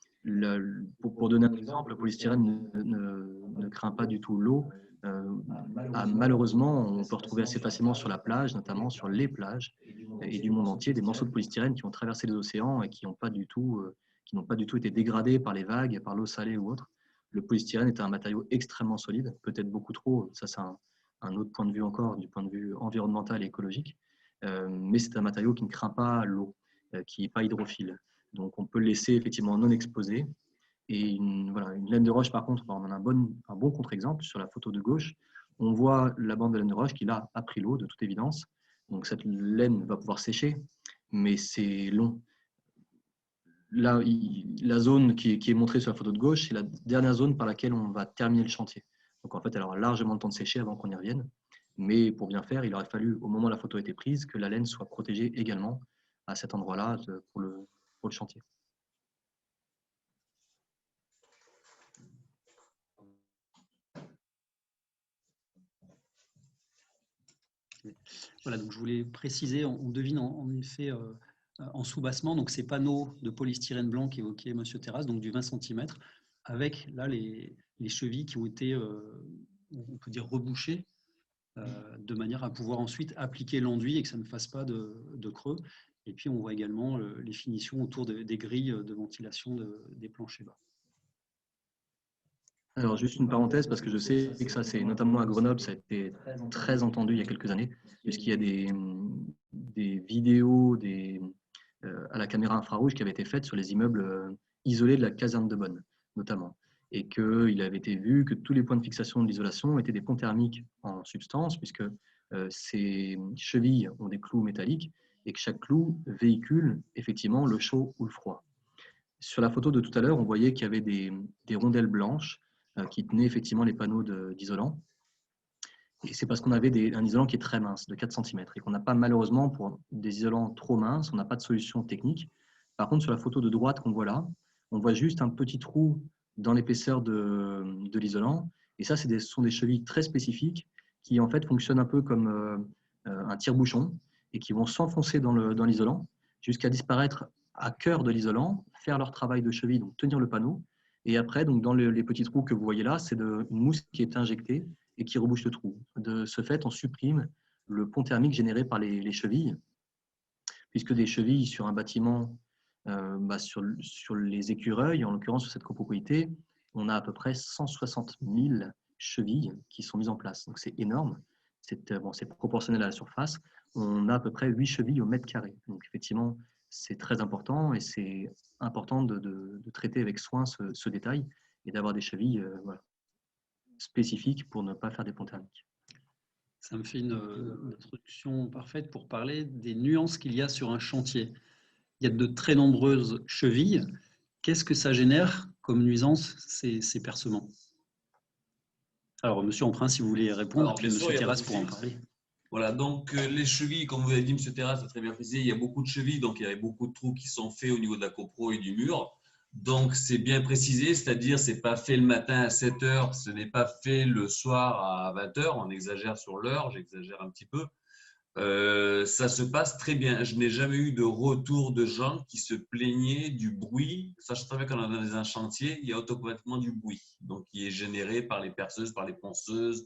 Pour donner un exemple, le polystyrène ne craint pas du tout l'eau. Malheureusement, on peut retrouver assez facilement sur la plage, notamment sur les plages et du monde entier, des morceaux de polystyrène qui ont traversé les océans et qui n'ont pas du tout été dégradés par les vagues, par l'eau salée ou autre. Le polystyrène est un matériau extrêmement solide, peut-être beaucoup trop. Ça, c'est un autre point de vue encore, du point de vue environnemental et écologique. Mais c'est un matériau qui ne craint pas l'eau, qui n'est pas hydrophile. Donc, on peut le laisser effectivement non exposé. Et une laine de roche, par contre, on en a un bon contre-exemple. Sur la photo de gauche, on voit la bande de laine de roche qui, là, a pris l'eau, de toute évidence. Donc, cette laine va pouvoir sécher, mais c'est long. Là, la zone qui est montrée sur la photo de gauche, c'est la dernière zone par laquelle on va terminer le chantier. Donc, en fait, elle aura largement le temps de sécher avant qu'on y revienne. Mais pour bien faire, il aurait fallu, au moment où la photo a été prise, que la laine soit protégée également à cet endroit-là pour le chantier. Voilà, donc je voulais préciser, on devine en effet en soubassement, donc ces panneaux de polystyrène blanc qu'évoquait M. Terrasse, donc du 20 cm, avec là les chevilles qui ont été, on peut dire, rebouchées, de manière à pouvoir ensuite appliquer l'enduit et que ça ne fasse pas de creux. Et puis on voit également les finitions autour des grilles de ventilation des planchers bas. Alors, juste une parenthèse, parce que je sais que ça, c'est notamment à Grenoble, ça a été très entendu il y a quelques années, puisqu'il y a des vidéos à la caméra infrarouge qui avaient été faites sur les immeubles isolés de la caserne de Bonne, notamment. Et qu'il avait été vu que tous les points de fixation de l'isolation étaient des ponts thermiques en substance, puisque ces chevilles ont des clous métalliques et que chaque clou véhicule effectivement le chaud ou le froid. Sur la photo de tout à l'heure, on voyait qu'il y avait des rondelles blanches qui tenaient effectivement les panneaux d'isolant. Et c'est parce qu'on avait un isolant qui est très mince, de 4 cm, et qu'on n'a pas, malheureusement, pour des isolants trop minces, on n'a pas de solution technique. Par contre, sur la photo de droite qu'on voit là, on voit juste un petit trou dans l'épaisseur de l'isolant. Et ça, ce sont des chevilles très spécifiques qui, en fait, fonctionnent un peu comme un tire-bouchon et qui vont s'enfoncer dans l'isolant jusqu'à disparaître à cœur de l'isolant, faire leur travail de cheville, donc tenir le panneau. Et après, donc, dans les petits trous que vous voyez là, c'est une mousse qui est injectée et qui rebouche le trou. De ce fait, on supprime le pont thermique généré par les chevilles, puisque des chevilles sur un bâtiment, sur les écureuils, en l'occurrence sur cette copropriété, on a à peu près 160 000 chevilles qui sont mises en place. Donc c'est énorme, c'est proportionnel à la surface. On a à peu près 8 chevilles au mètre carré. Donc effectivement, c'est très important et c'est important de traiter avec soin ce détail et d'avoir des chevilles spécifiques pour ne pas faire des ponts thermiques. Ça me fait une introduction parfaite pour parler des nuances qu'il y a sur un chantier. Il y a de très nombreuses chevilles. Qu'est-ce que ça génère comme nuisance, ces percements? Alors, Monsieur Emprunt, si vous voulez répondre, puis Monsieur Terrasse pour en parler. Voilà, donc les chevilles, comme vous avez dit, M. Terrasse a très bien précisé, il y a beaucoup de chevilles, donc il y a beaucoup de trous qui sont faits au niveau de la copro et du mur. Donc c'est bien précisé, c'est-à-dire c'est pas fait le matin à 7 h, ce n'est pas fait le soir à 20 h, on exagère sur l'heure, j'exagère un petit peu. Ça se passe très bien. Je n'ai jamais eu de retour de gens qui se plaignaient du bruit. Sachant très bien qu'on est dans un chantier, il y a automatiquement du bruit, donc qui est généré par les perceuses, par les ponceuses,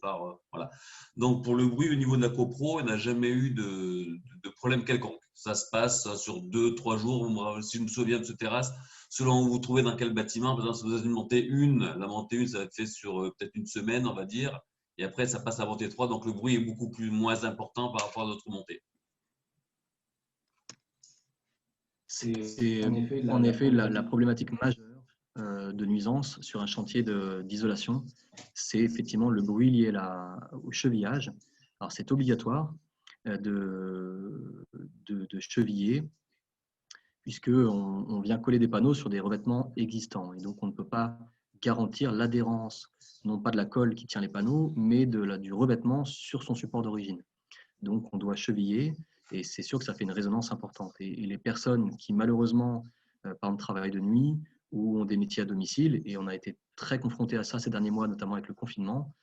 voilà. Donc pour le bruit au niveau de la copro, il n'a jamais eu de problème quelconque. Ça se passe sur 2-3 jours. Si je me souviens de ce terrasse, selon où vous vous trouvez dans quel bâtiment, par exemple, si vous avez une montée 1, la montée 1, ça va être fait sur peut-être une semaine, on va dire. Et après, ça passe à montée 3, donc le bruit est moins important par rapport à d'autres montées. C'est en effet la problématique majeure de nuisance sur un chantier d'isolation. C'est effectivement le bruit lié au chevillage. Alors, c'est obligatoire de cheviller, puisqu'on vient coller des panneaux sur des revêtements existants. Et donc, on ne peut pas garantir l'adhérence, non pas de la colle qui tient les panneaux, mais du revêtement sur son support d'origine. Donc, on doit cheviller, et c'est sûr que ça fait une résonance importante. Et les personnes qui, malheureusement, par exemple, travaillent de nuit ou ont des métiers à domicile, et on a été très confrontés à ça ces derniers mois, notamment avec le confinement,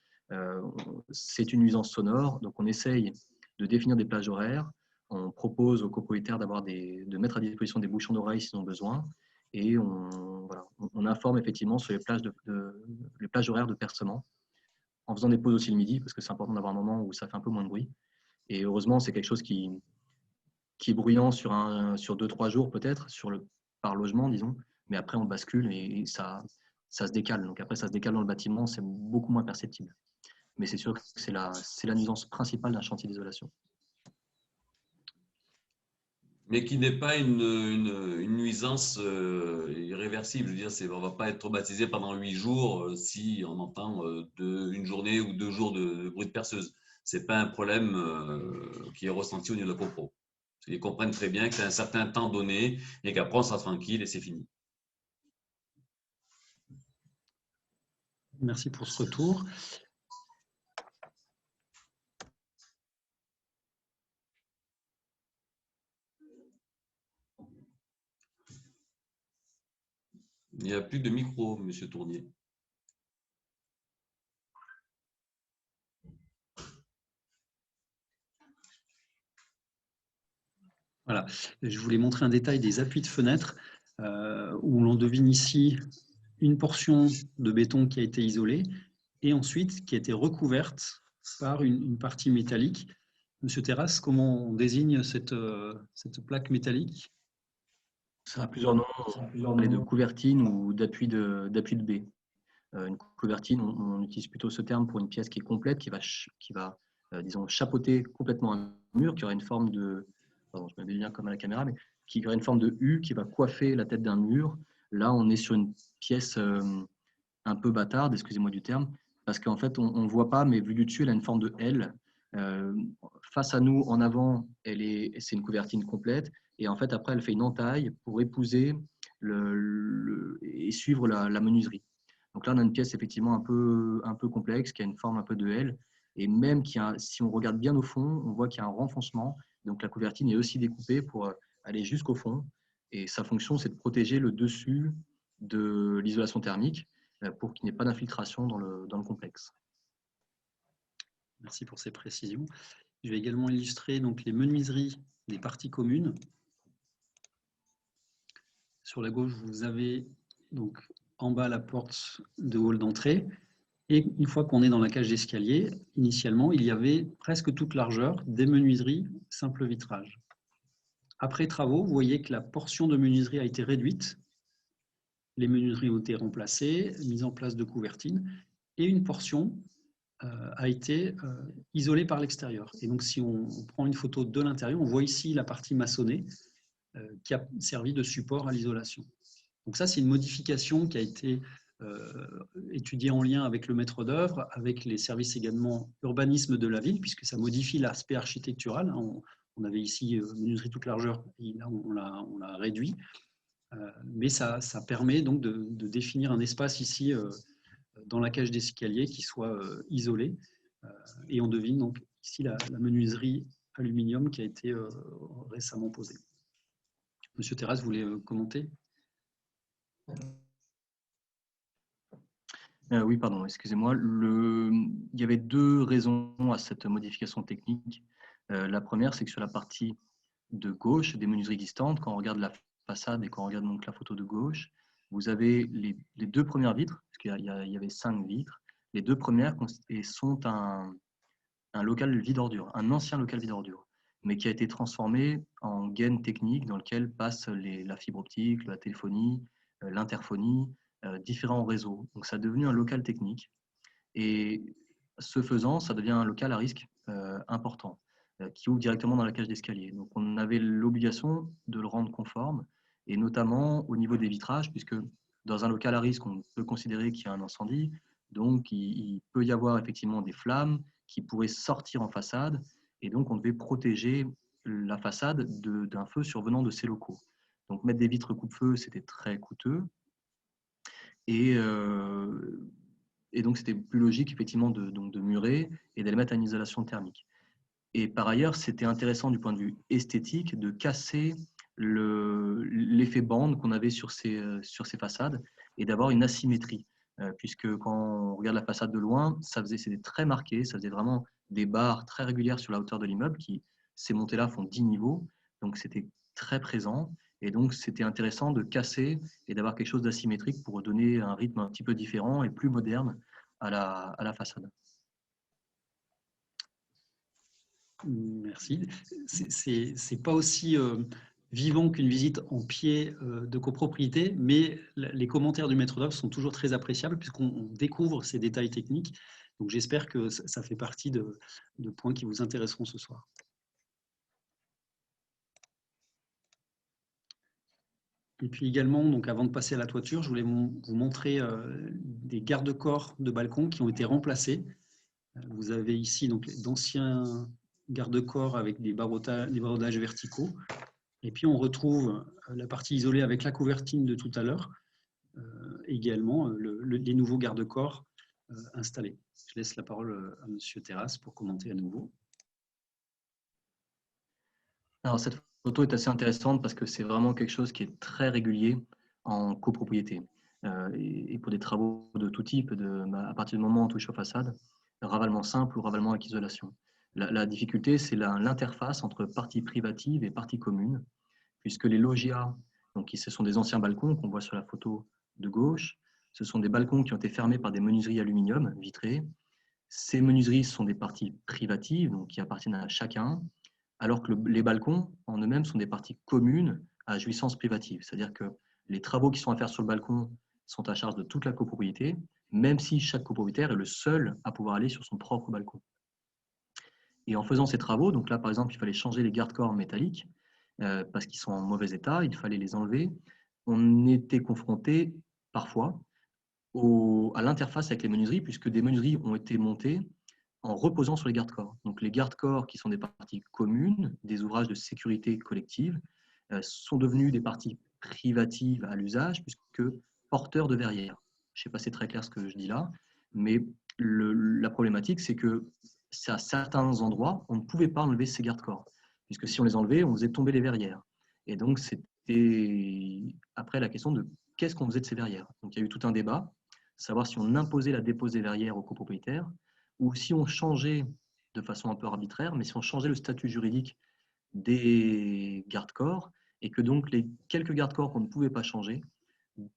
c'est une nuisance sonore. Donc, on essaye de définir des plages horaires. On propose aux copropriétaires de mettre à disposition des bouchons d'oreilles s'ils ont besoin. Et on informe effectivement sur les plages horaires de percement, en faisant des pauses aussi le midi, parce que c'est important d'avoir un moment où ça fait un peu moins de bruit. Et heureusement, c'est quelque chose qui est bruyant sur 2-3 jours peut-être, par logement, disons. Mais après, on bascule et ça se décale. Donc après, ça se décale dans le bâtiment, c'est beaucoup moins perceptible. Mais c'est sûr que c'est la nuisance principale d'un chantier d'isolation. Mais qui n'est pas une nuisance irréversible. Je veux dire, on ne va pas être traumatisé pendant 8 jours si on entend une journée ou 2 jours de bruit de perceuse. Ce n'est pas un problème qui est ressenti au niveau de la copro. Ils comprennent très bien que c'est un certain temps donné et qu'après on sera tranquille et c'est fini. Merci pour ce retour. Il n'y a plus de micro, Monsieur Tournier. Voilà, je voulais montrer un détail des appuis de fenêtre où l'on devine ici une portion de béton qui a été isolée et ensuite qui a été recouverte par une partie métallique. Monsieur Terrasse, comment on désigne cette plaque métallique? Ça a plusieurs noms. On parlait de couvertine ou d'appui de baie. Une couvertine, on utilise plutôt ce terme pour une pièce qui est complète, qui va disons, chapeauter complètement un mur, qui aurait une forme de, pardon, je me mets bien comme à la caméra, mais qui aurait une forme de U qui va coiffer la tête d'un mur. Là, on est sur une pièce un peu bâtarde, excusez-moi du terme, parce qu'en fait, on ne voit pas, mais vu du dessus, elle a une forme de L. Face à nous, en avant, c'est une couvertine complète, et en fait, après, elle fait une entaille pour épouser et suivre la menuiserie. Donc là, on a une pièce effectivement un peu complexe, qui a une forme un peu de L, et même si on regarde bien au fond, on voit qu'il y a un renfoncement. Donc la couvertine est aussi découpée pour aller jusqu'au fond, et sa fonction, c'est de protéger le dessus de l'isolation thermique pour qu'il n'y ait pas d'infiltration dans le complexe. Merci pour ces précisions. Je vais également illustrer donc, les menuiseries des parties communes. Sur la gauche, vous avez donc, en bas la porte de hall d'entrée. Et une fois qu'on est dans la cage d'escalier, initialement, il y avait presque toute largeur des menuiseries simple vitrage. Après travaux, vous voyez que la portion de menuiserie a été réduite. Les menuiseries ont été remplacées, mise en place de couvertines, et une portion a été isolée par l'extérieur. Et donc, si on prend une photo de l'intérieur, on voit ici la partie maçonnée qui a servi de support à l'isolation. Donc ça, c'est une modification qui a été étudiée en lien avec le maître d'œuvre, avec les services également urbanisme de la ville, puisque ça modifie l'aspect architectural. On avait ici menuiserie toute largeur, et là on l'a réduit. Mais ça permet donc de définir un espace ici dans la cage d'escalier qui soit isolé. Et on devine donc ici la menuiserie aluminium qui a été récemment posée. Monsieur Terrasse, vous voulez commenter? Oui, pardon, excusez-moi. Il y avait 2 raisons à cette modification technique. La première, c'est que sur la partie de gauche des menuiseries existantes, quand on regarde la façade et quand on regarde donc la photo de gauche, vous avez les 2 premières vitres, parce qu'il y avait 5 vitres. Les 2 premières sont un local vide-ordure, un ancien local vide-ordure, mais qui a été transformé en gaine technique dans lequel passe la fibre optique, la téléphonie, l'interphonie, différents réseaux. Donc ça a devenu un local technique. Et ce faisant, ça devient un local à risque important qui ouvre directement dans la cage d'escalier. Donc on avait l'obligation de le rendre conforme et notamment au niveau des vitrages, puisque dans un local à risque, on peut considérer qu'il y a un incendie, donc il peut y avoir effectivement des flammes qui pourraient sortir en façade, et donc on devait protéger la façade d'un feu survenant de ces locaux. Donc mettre des vitres coupe-feu, c'était très coûteux, et donc c'était plus logique effectivement de murer et d'aller mettre en isolation thermique. Et par ailleurs, c'était intéressant du point de vue esthétique de casser l'effet bande qu'on avait sur ces façades et d'avoir une asymétrie. Puisque quand on regarde la façade de loin, c'était très marqué, ça faisait vraiment des barres très régulières sur la hauteur de l'immeuble qui, ces montées-là, font 10 niveaux. Donc c'était très présent. Et donc c'était intéressant de casser et d'avoir quelque chose d'asymétrique pour donner un rythme un petit peu différent et plus moderne à la façade. Merci. C'est pas aussi vivant qu'une visite en pied de copropriété, mais les commentaires du maître d'œuvre sont toujours très appréciables puisqu'on découvre ces détails techniques. Donc j'espère que ça fait partie de points qui vous intéresseront ce soir. Et puis également, donc avant de passer à la toiture, je voulais vous montrer des garde-corps de balcon qui ont été remplacés. Vous avez ici donc d'anciens garde-corps avec des baraudages verticaux. Et puis on retrouve la partie isolée avec la couvertine de tout à l'heure, également les nouveaux garde-corps installés. Je laisse la parole à Monsieur Terrasse pour commenter à nouveau. Alors cette photo est assez intéressante parce que c'est vraiment quelque chose qui est très régulier en copropriété. Et pour des travaux de tout type, à partir du moment où on touche aux façades, ravalement simple ou ravalement avec isolation. La difficulté, c'est l'interface entre partie privative et partie commune, puisque les loggias, donc ce sont des anciens balcons qu'on voit sur la photo de gauche, ce sont des balcons qui ont été fermés par des menuiseries aluminium vitrées. Ces menuiseries sont des parties privatives, donc qui appartiennent à chacun, alors que les balcons en eux-mêmes sont des parties communes à jouissance privative. C'est-à-dire que les travaux qui sont à faire sur le balcon sont à charge de toute la copropriété, même si chaque copropriétaire est le seul à pouvoir aller sur son propre balcon. Et en faisant ces travaux, donc là par exemple, il fallait changer les garde-corps métalliques parce qu'ils sont en mauvais état, il fallait les enlever. On était confronté parfois à l'interface avec les menuiseries, puisque des menuiseries ont été montées en reposant sur les garde-corps. Donc les garde-corps qui sont des parties communes, des ouvrages de sécurité collective, sont devenus des parties privatives à l'usage, puisque porteurs de verrières. Je ne sais pas si c'est très clair ce que je dis là, mais la problématique, c'est que à certains endroits, on ne pouvait pas enlever ces garde-corps, puisque si on les enlevait, on faisait tomber les verrières. Et donc, c'était après la question de qu'est-ce qu'on faisait de ces verrières. Donc, il y a eu tout un débat, savoir si on imposait la dépose des verrières aux copropriétaires ou si on changeait de façon un peu arbitraire, mais si on changeait le statut juridique des garde-corps et que donc les quelques garde-corps qu'on ne pouvait pas changer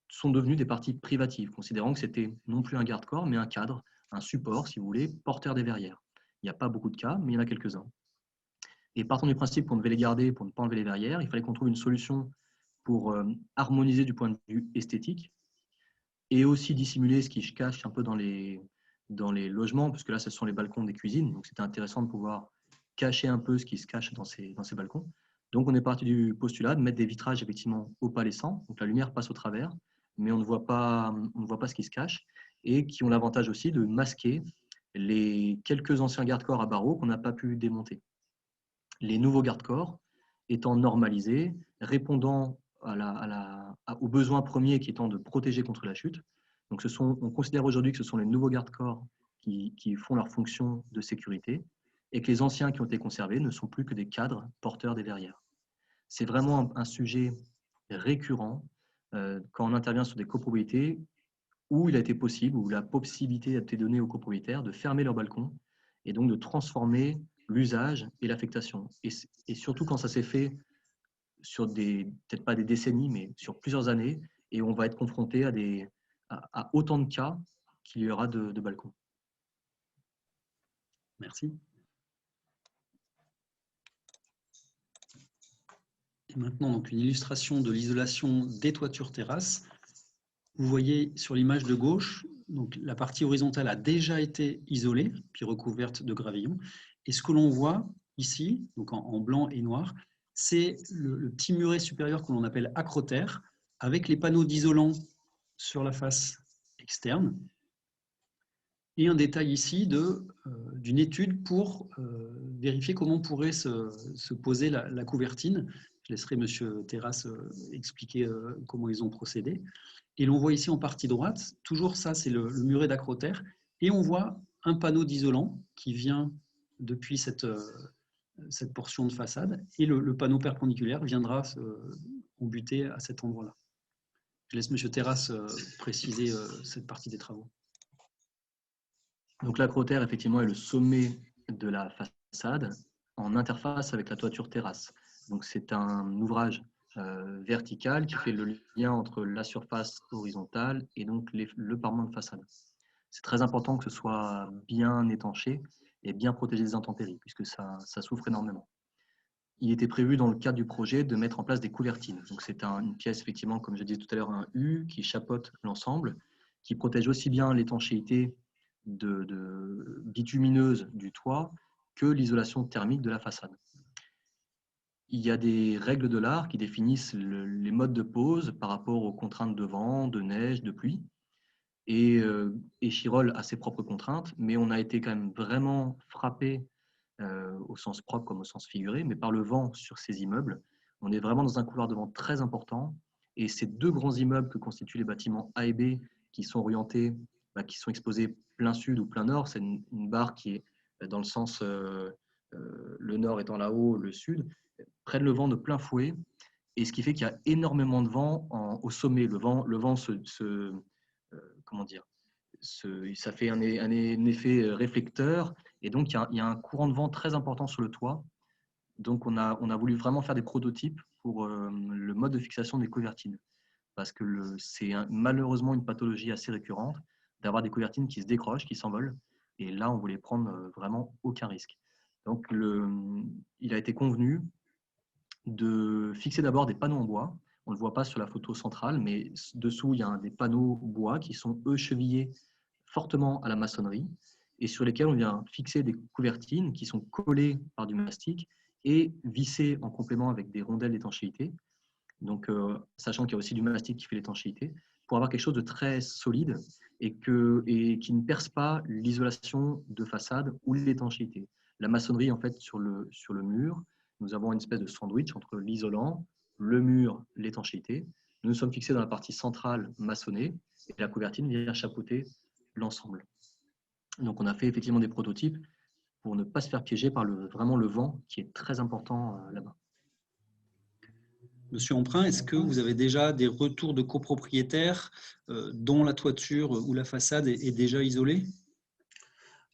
sont devenus des parties privatives, considérant que c'était non plus un garde-corps, mais un cadre, un support, si vous voulez, porteur des verrières. Il n'y a pas beaucoup de cas, mais il y en a quelques-uns. Et partant du principe qu'on devait les garder pour ne pas enlever les verrières, il fallait qu'on trouve une solution pour harmoniser du point de vue esthétique et aussi dissimuler ce qui se cache un peu dans les logements, parce que là, ce sont les balcons des cuisines, donc c'était intéressant de pouvoir cacher un peu ce qui se cache dans ces balcons. Donc, on est parti du postulat de mettre des vitrages effectivement opalescents, donc la lumière passe au travers, mais on ne voit pas ce qui se cache, et qui ont l'avantage aussi de masquer les quelques anciens garde-corps à barreaux qu'on n'a pas pu démonter. Les nouveaux garde-corps étant normalisés, répondant aux besoins premiers qui étant de protéger contre la chute. Donc, on considère aujourd'hui que ce sont les nouveaux garde-corps qui font leur fonction de sécurité et que les anciens qui ont été conservés ne sont plus que des cadres porteurs des verrières. C'est vraiment un sujet récurrent quand on intervient sur des copropriétés où il a été possible, où la possibilité a été donnée aux copropriétaires de fermer leur balcon et donc de transformer l'usage et l'affectation. Et surtout quand ça s'est fait sur peut-être pas des décennies, mais sur plusieurs années, et on va être confronté à autant de cas qu'il y aura de balcons. Merci. Et maintenant, donc, une illustration de l'isolation des toitures terrasses. Vous voyez sur l'image de gauche, donc, la partie horizontale a déjà été isolée, puis recouverte de gravillons. Et ce que l'on voit ici, donc en blanc et noir, c'est le petit muret supérieur que l'on appelle acrotère, avec les panneaux d'isolant sur la face externe. Et un détail ici d'une étude pour vérifier comment pourrait se poser la couvertine. Je laisserai M. Terrasse expliquer comment ils ont procédé. Et l'on voit ici en partie droite, toujours ça, c'est le muret d'acrotère. Et on voit un panneau d'isolant qui vient depuis cette portion de façade. Et le panneau perpendiculaire viendra embuter à cet endroit-là. Je laisse M. Terrasse préciser cette partie des travaux. Donc l'acrotère, effectivement, est le sommet de la façade en interface avec la toiture terrasse. Donc c'est un ouvrage vertical qui fait le lien entre la surface horizontale et donc le parement de façade. C'est très important que ce soit bien étanché et bien protégé des intempéries, puisque ça souffre énormément. Il était prévu dans le cadre du projet de mettre en place des couvertines. Donc c'est une pièce, effectivement, comme je disais tout à l'heure, un U qui chapeaute l'ensemble, qui protège aussi bien l'étanchéité bitumineuse du toit que l'isolation thermique de la façade. Il y a des règles de l'art qui définissent les modes de pose par rapport aux contraintes de vent, de neige, de pluie. Et Chirol a ses propres contraintes, mais on a été quand même vraiment frappé au sens propre comme au sens figuré, mais par le vent sur ces immeubles. On est vraiment dans un couloir de vent très important. Et ces deux grands immeubles que constituent les bâtiments A et B, qui sont orientés, qui sont exposés plein sud ou plein nord, c'est une barre qui est dans le sens le nord étant là-haut, le sud, prennent le vent de plein fouet. Et ce qui fait qu'il y a énormément de vent au sommet. Le vent comment dire, ça fait un effet réflecteur. Et donc, il y a un courant de vent très important sur le toit. Donc, on a voulu vraiment faire des prototypes pour le mode de fixation des couvertines. Parce que c'est malheureusement une pathologie assez récurrente d'avoir des couvertines qui se décrochent, qui s'envolent. Et là, on voulait prendre vraiment aucun risque. Donc, il a été convenu de fixer d'abord des panneaux en bois. On ne le voit pas sur la photo centrale, mais dessous, il y a des panneaux bois qui sont, eux, chevillés fortement à la maçonnerie et sur lesquels on vient fixer des couvertines qui sont collées par du mastic et vissées en complément avec des rondelles d'étanchéité. Donc, sachant qu'il y a aussi du mastic qui fait l'étanchéité, pour avoir quelque chose de très solide et qui ne perce pas l'isolation de façade ou l'étanchéité. La maçonnerie, en fait, sur le mur, nous avons une espèce de sandwich entre l'isolant, le mur, l'étanchéité. Nous nous sommes fixés dans la partie centrale maçonnée et la couvertine vient chapeauter l'ensemble. Donc, on a fait effectivement des prototypes pour ne pas se faire piéger par vraiment le vent qui est très important là-bas. Monsieur Emprunt, est-ce que vous avez déjà des retours de copropriétaires dont la toiture ou la façade est déjà isolée?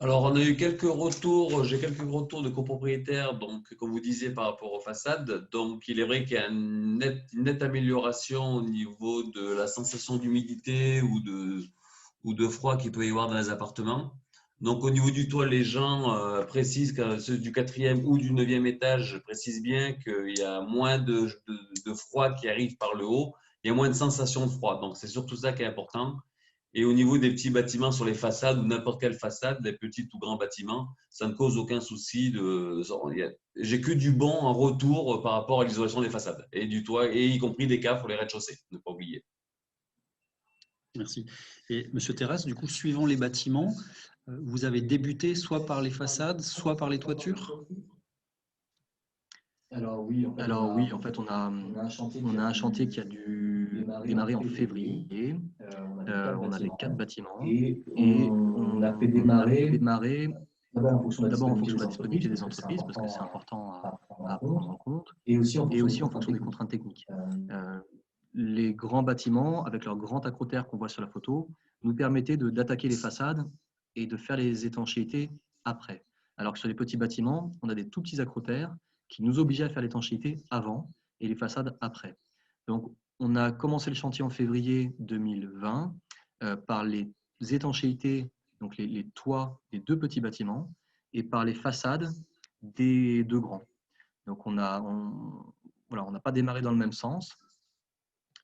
Alors, on a eu quelques retours, j'ai quelques retours de copropriétaires, donc, comme vous disiez, par rapport aux façades. Donc, il est vrai qu'il y a une nette amélioration au niveau de la sensation d'humidité ou de froid qu'il peut y avoir dans les appartements. Donc, au niveau du toit, les gens précisent, que ceux du 4e ou du 9e étage précisent bien qu'il y a moins de froid qui arrive par le haut, il y a moins de sensation de froid. Donc, c'est surtout ça qui est important. Et au niveau des petits bâtiments sur les façades ou n'importe quelle façade, des petits ou grands bâtiments, ça ne cause aucun souci. J'ai que du bon en retour par rapport à l'isolation des façades et du toit, et y compris des caves pour les rez-de-chaussée, ne pas oublier. Merci. Et Monsieur Terrasse, du coup, suivant les bâtiments, vous avez débuté soit par les façades, soit par les toitures? Alors oui, en fait, on a un chantier qui a dû démarrer en février. On avait 4 bâtiments et on a fait démarrer d'abord en fonction de la disponibilité des entreprises, parce que c'est important à prendre en compte, et aussi en fonction des contraintes techniques. Les grands bâtiments, avec leur grand acrotère qu'on voit sur la photo, nous permettaient d'attaquer les façades et de faire les étanchéités après. Alors que sur les petits bâtiments, on a des tout petits acrotères qui nous obligeaient à faire l'étanchéité avant et les façades après. Donc, on a commencé le chantier en février 2020 par les étanchéités, donc les toits des 2 petits bâtiments, et par les façades des 2 grands. Donc, on n'a pas démarré dans le même sens.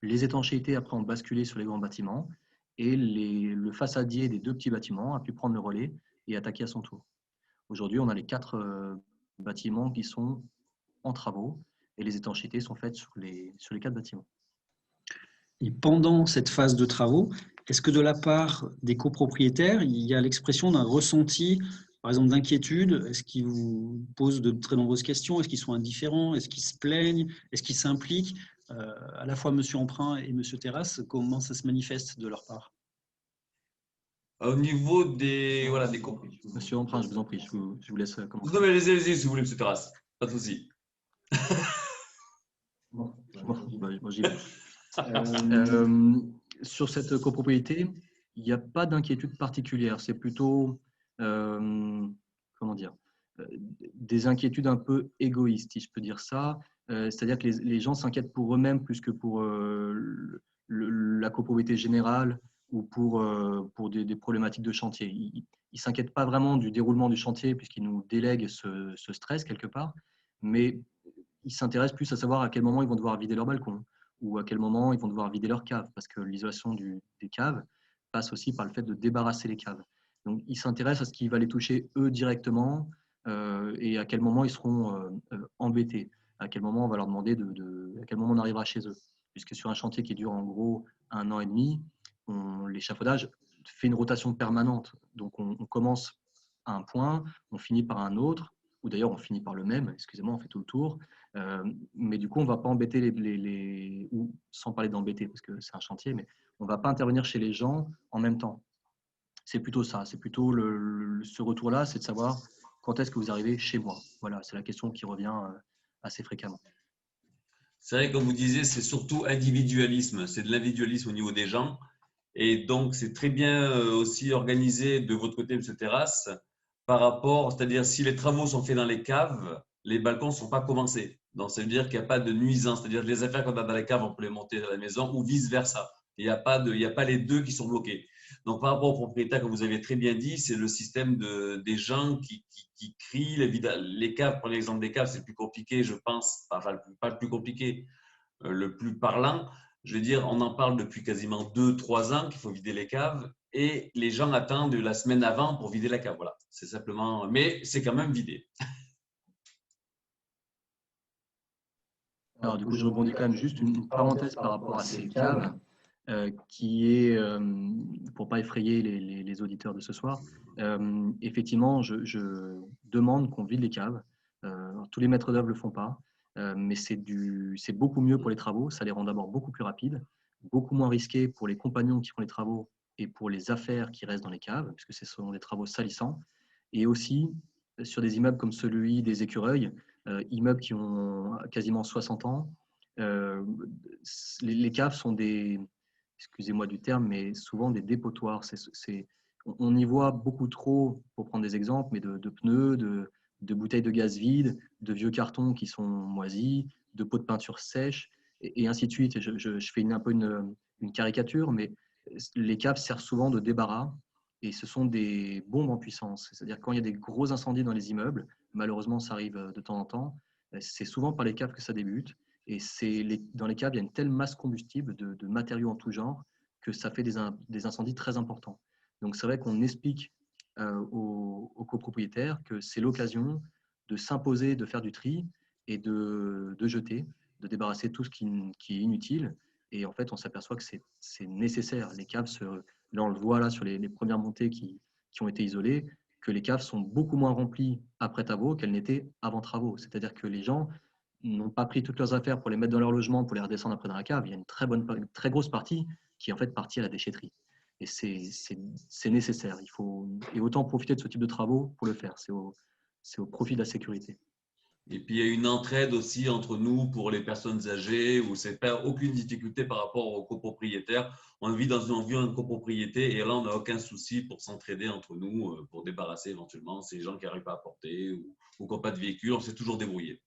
Les étanchéités, après, ont basculé sur les grands bâtiments et le façadier des 2 petits bâtiments a pu prendre le relais et attaquer à son tour. Aujourd'hui, on a les 4 bâtiments qui sont en travaux et les étanchéités sont faites sur les 4 bâtiments. Et pendant cette phase de travaux, est-ce que de la part des copropriétaires, il y a l'expression d'un ressenti, par exemple d'inquiétude? Est-ce qu'ils vous posent de très nombreuses questions? Est-ce qu'ils sont indifférents? Est-ce qu'ils se plaignent? Est-ce qu'ils s'impliquent? À la fois M. Emprunt et M. Terrasse, comment ça se manifeste de leur part? Au niveau des Monsieur Emprunt, je vous en prie, je vous laisse commencer. Non, mais allez-y, si vous voulez, M. Terrasse. Pas de souci. Moi, j'y vais. Sur cette copropriété, il n'y a pas d'inquiétude particulière. C'est plutôt, comment dire, des inquiétudes un peu égoïstes, si je peux dire ça. C'est-à-dire que les gens s'inquiètent pour eux-mêmes plus que pour la copropriété générale ou pour des problématiques de chantier. Ils ne s'inquiètent pas vraiment du déroulement du chantier puisqu'ils nous délèguent ce stress quelque part, mais ils s'intéressent plus à savoir à quel moment ils vont devoir vider leur balcon ou à quel moment ils vont devoir vider leur cave, parce que l'isolation des caves passe aussi par le fait de débarrasser les caves. Donc, ils s'intéressent à ce qui va les toucher eux directement et à quel moment ils seront embêtés, à quel moment on va leur demander à quel moment on arrivera chez eux. Puisque sur un chantier qui dure en gros 1 an et demi, l'échafaudage fait une rotation permanente. Donc, on commence à un point, on finit par un autre, ou d'ailleurs on finit par le même, excusez-moi, on fait tout le tour. Mais du coup, on ne va pas embêter ou sans parler d'embêter, parce que c'est un chantier, mais on ne va pas intervenir chez les gens en même temps. C'est plutôt ça, c'est plutôt ce retour-là, c'est de savoir quand est-ce que vous arrivez chez moi. Voilà, c'est la question qui revient assez fréquemment. C'est vrai, comme vous disiez, c'est surtout individualisme. C'est de l'individualisme au niveau des gens. Et donc, c'est très bien aussi organisé de votre côté, M. Terrasse, par rapport, c'est-à-dire si les travaux sont faits dans les caves, les balcons ne sont pas commencés. Donc, ça veut dire qu'il n'y a pas de nuisance. C'est-à-dire les affaires qu'on a dans les caves, on peut les monter à la maison ou vice-versa. Il n'y a pas les deux qui sont bloqués. Donc, par rapport aux propriétaires, comme vous avez très bien dit, c'est le système des gens qui crient. Les caves, pour l'exemple des caves, c'est plus compliqué, je pense. Enfin, pas le plus compliqué, le plus parlant. Je veux dire, on en parle depuis quasiment 2-3 ans qu'il faut vider les caves et les gens attendent la semaine avant pour vider la cave. Voilà, c'est simplement, mais c'est quand même vidé. Alors, du coup, je rebondis quand même juste une parenthèse par rapport à ces caves, qui est, pour ne pas effrayer les auditeurs de ce soir, effectivement, je demande qu'on vide les caves. Tous les maîtres d'œuvre ne le font pas, mais c'est beaucoup mieux pour les travaux. Ça les rend d'abord beaucoup plus rapides, beaucoup moins risqués pour les compagnons qui font les travaux et pour les affaires qui restent dans les caves, puisque ce sont des travaux salissants. Et aussi, sur des immeubles comme celui des Écureuils, immeubles qui ont quasiment 60 ans, les caves sont excusez-moi du terme, mais souvent des dépotoirs. On y voit beaucoup trop, pour prendre des exemples, mais de pneus, de bouteilles de gaz vides, de vieux cartons qui sont moisis, de pots de peinture sèches, et ainsi de suite. Je fais un peu une caricature, mais les caves servent souvent de débarras, et ce sont des bombes en puissance. C'est-à-dire quand il y a des gros incendies dans les immeubles, malheureusement ça arrive de temps en temps, c'est souvent par les caves que ça débute. Et dans les caves, il y a une telle masse combustible de matériaux en tout genre que ça fait des incendies très importants. Donc c'est vrai qu'on explique aux copropriétaires que c'est l'occasion de s'imposer, de faire du tri et de jeter, de débarrasser tout ce qui est inutile. Et en fait, on s'aperçoit que c'est nécessaire. Les caves, là on le voit là, sur les premières montées qui ont été isolées, que les caves sont beaucoup moins remplies après travaux qu'elles n'étaient avant travaux. C'est-à-dire que les gens n'ont pas pris toutes leurs affaires pour les mettre dans leur logement, pour les redescendre après dans la cave. Il y a une très grosse partie qui est en fait partie à la déchetterie. Et c'est nécessaire. Et autant profiter de ce type de travaux pour le faire. C'est au profit de la sécurité. Et puis, il y a une entraide aussi entre nous pour les personnes âgées où c'est pas aucune difficulté par rapport aux copropriétaires. On vit dans une copropriété et là, on n'a aucun souci pour s'entraider entre nous, pour débarrasser éventuellement ces gens qui n'arrivent pas à porter ou qui n'ont pas de véhicule. On s'est toujours débrouillé.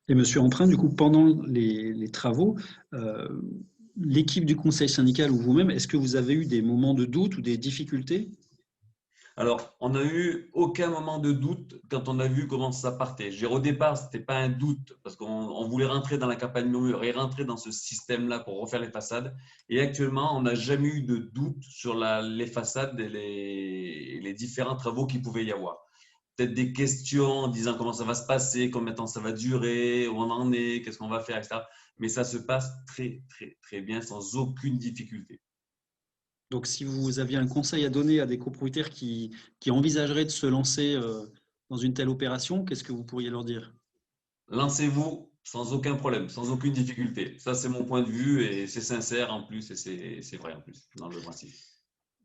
Et M. Emprunt, du coup, pendant les travaux, l'équipe du conseil syndical ou vous-même, est-ce que vous avez eu des moments de doute ou des difficultés? Alors, on n'a eu aucun moment de doute quand on a vu comment ça partait. Au départ, ce n'était pas un doute parce qu'on voulait rentrer dans la campagne murmure et rentrer dans ce système-là pour refaire les façades. Et actuellement, on n'a jamais eu de doute sur les façades et les différents travaux qu'il pouvait y avoir. peut-être des questions en disant comment ça va se passer, combien de temps ça va durer, où on en est, qu'est-ce qu'on va faire, etc. Mais ça se passe très, très, très bien, sans aucune difficulté. Donc, si vous aviez un conseil à donner à des copropriétaires qui envisageraient de se lancer dans une telle opération, qu'est-ce que vous pourriez leur dire? Lancez-vous sans aucun problème, sans aucune difficulté. Ça, c'est mon point de vue et c'est sincère en plus et c'est vrai en plus dans le principe.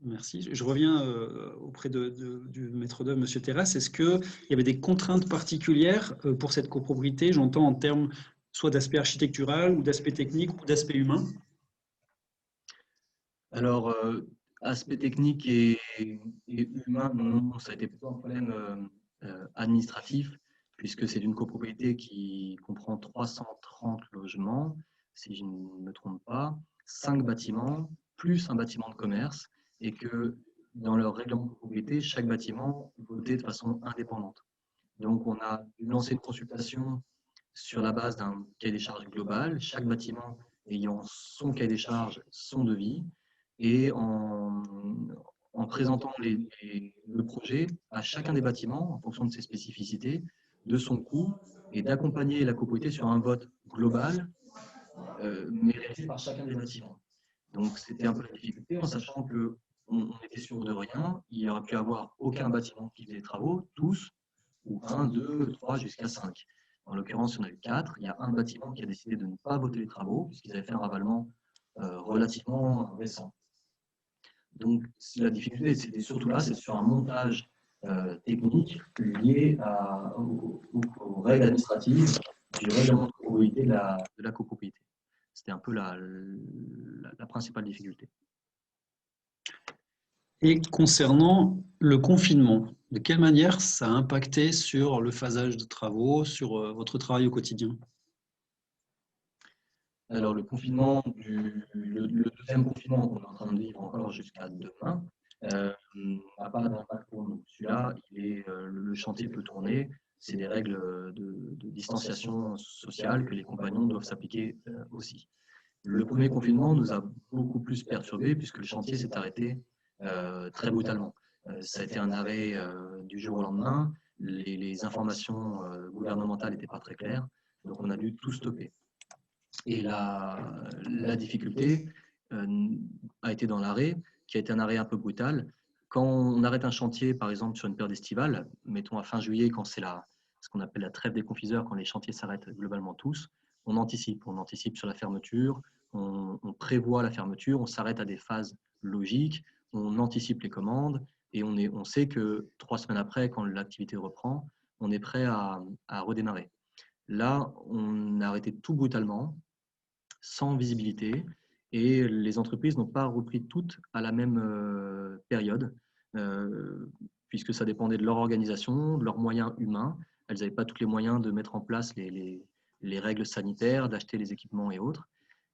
Merci. Je reviens auprès du maître d'œuvre, M. Terrasse. Est-ce qu'il y avait des contraintes particulières pour cette copropriété? J'entends en termes soit d'aspect architectural ou d'aspect technique ou d'aspect humain. Alors, aspect technique et humain, non, ça a été plutôt un problème administratif, puisque c'est une copropriété qui comprend 330 logements, si je ne me trompe pas, 5 bâtiments, plus un bâtiment de commerce, et que dans leur règlement de copropriété, chaque bâtiment votait de façon indépendante. Donc, on a lancé une consultation sur la base d'un cahier des charges global, chaque bâtiment ayant son cahier des charges, son devis, et en présentant le projet à chacun des bâtiments en fonction de ses spécificités, de son coût, et d'accompagner la copropriété sur un vote global, mais réalisé par chacun des bâtiments. Donc c'était un peu la difficulté, en sachant qu'on était sûr de rien, il n'y aurait pu avoir aucun bâtiment qui faisait des travaux, tous, ou 1, 2, 3, jusqu'à 5. En l'occurrence, il y en a eu 4. Il y a un bâtiment qui a décidé de ne pas voter les travaux, puisqu'ils avaient fait un ravalement relativement récent. Donc, la difficulté, c'était surtout là, c'est sur un montage technique lié aux règles administratives du règlement de copropriété de la copropriété. C'était un peu la principale difficulté. Et concernant le confinement, de quelle manière ça a impacté sur le phasage de travaux, sur votre travail au quotidien? Alors, le confinement, le deuxième confinement qu'on est en train de vivre encore jusqu'à demain, n'a pas d'impact pour nous. Celui-là, le chantier peut tourner. C'est des règles de distanciation sociale que les compagnons doivent s'appliquer aussi. Le premier confinement nous a beaucoup plus perturbés puisque le chantier s'est arrêté très brutalement. Ça a été un arrêt du jour au lendemain. Les informations gouvernementales n'étaient pas très claires, donc on a dû tout stopper. Et la difficulté a été dans l'arrêt, qui a été un arrêt un peu brutal. Quand on arrête un chantier, par exemple sur une période estivale, mettons à fin juillet, quand c'est ce qu'on appelle la trêve des confiseurs, quand les chantiers s'arrêtent globalement tous, on anticipe sur la fermeture, on prévoit la fermeture, on s'arrête à des phases logiques, on anticipe les commandes et on sait que 3 semaines après, quand l'activité reprend, on est prêt à redémarrer. Là, on a arrêté tout brutalement, sans visibilité, et les entreprises n'ont pas repris toutes à la même période, puisque ça dépendait de leur organisation, de leurs moyens humains. Elles n'avaient pas tous les moyens de mettre en place les règles sanitaires, d'acheter les équipements et autres.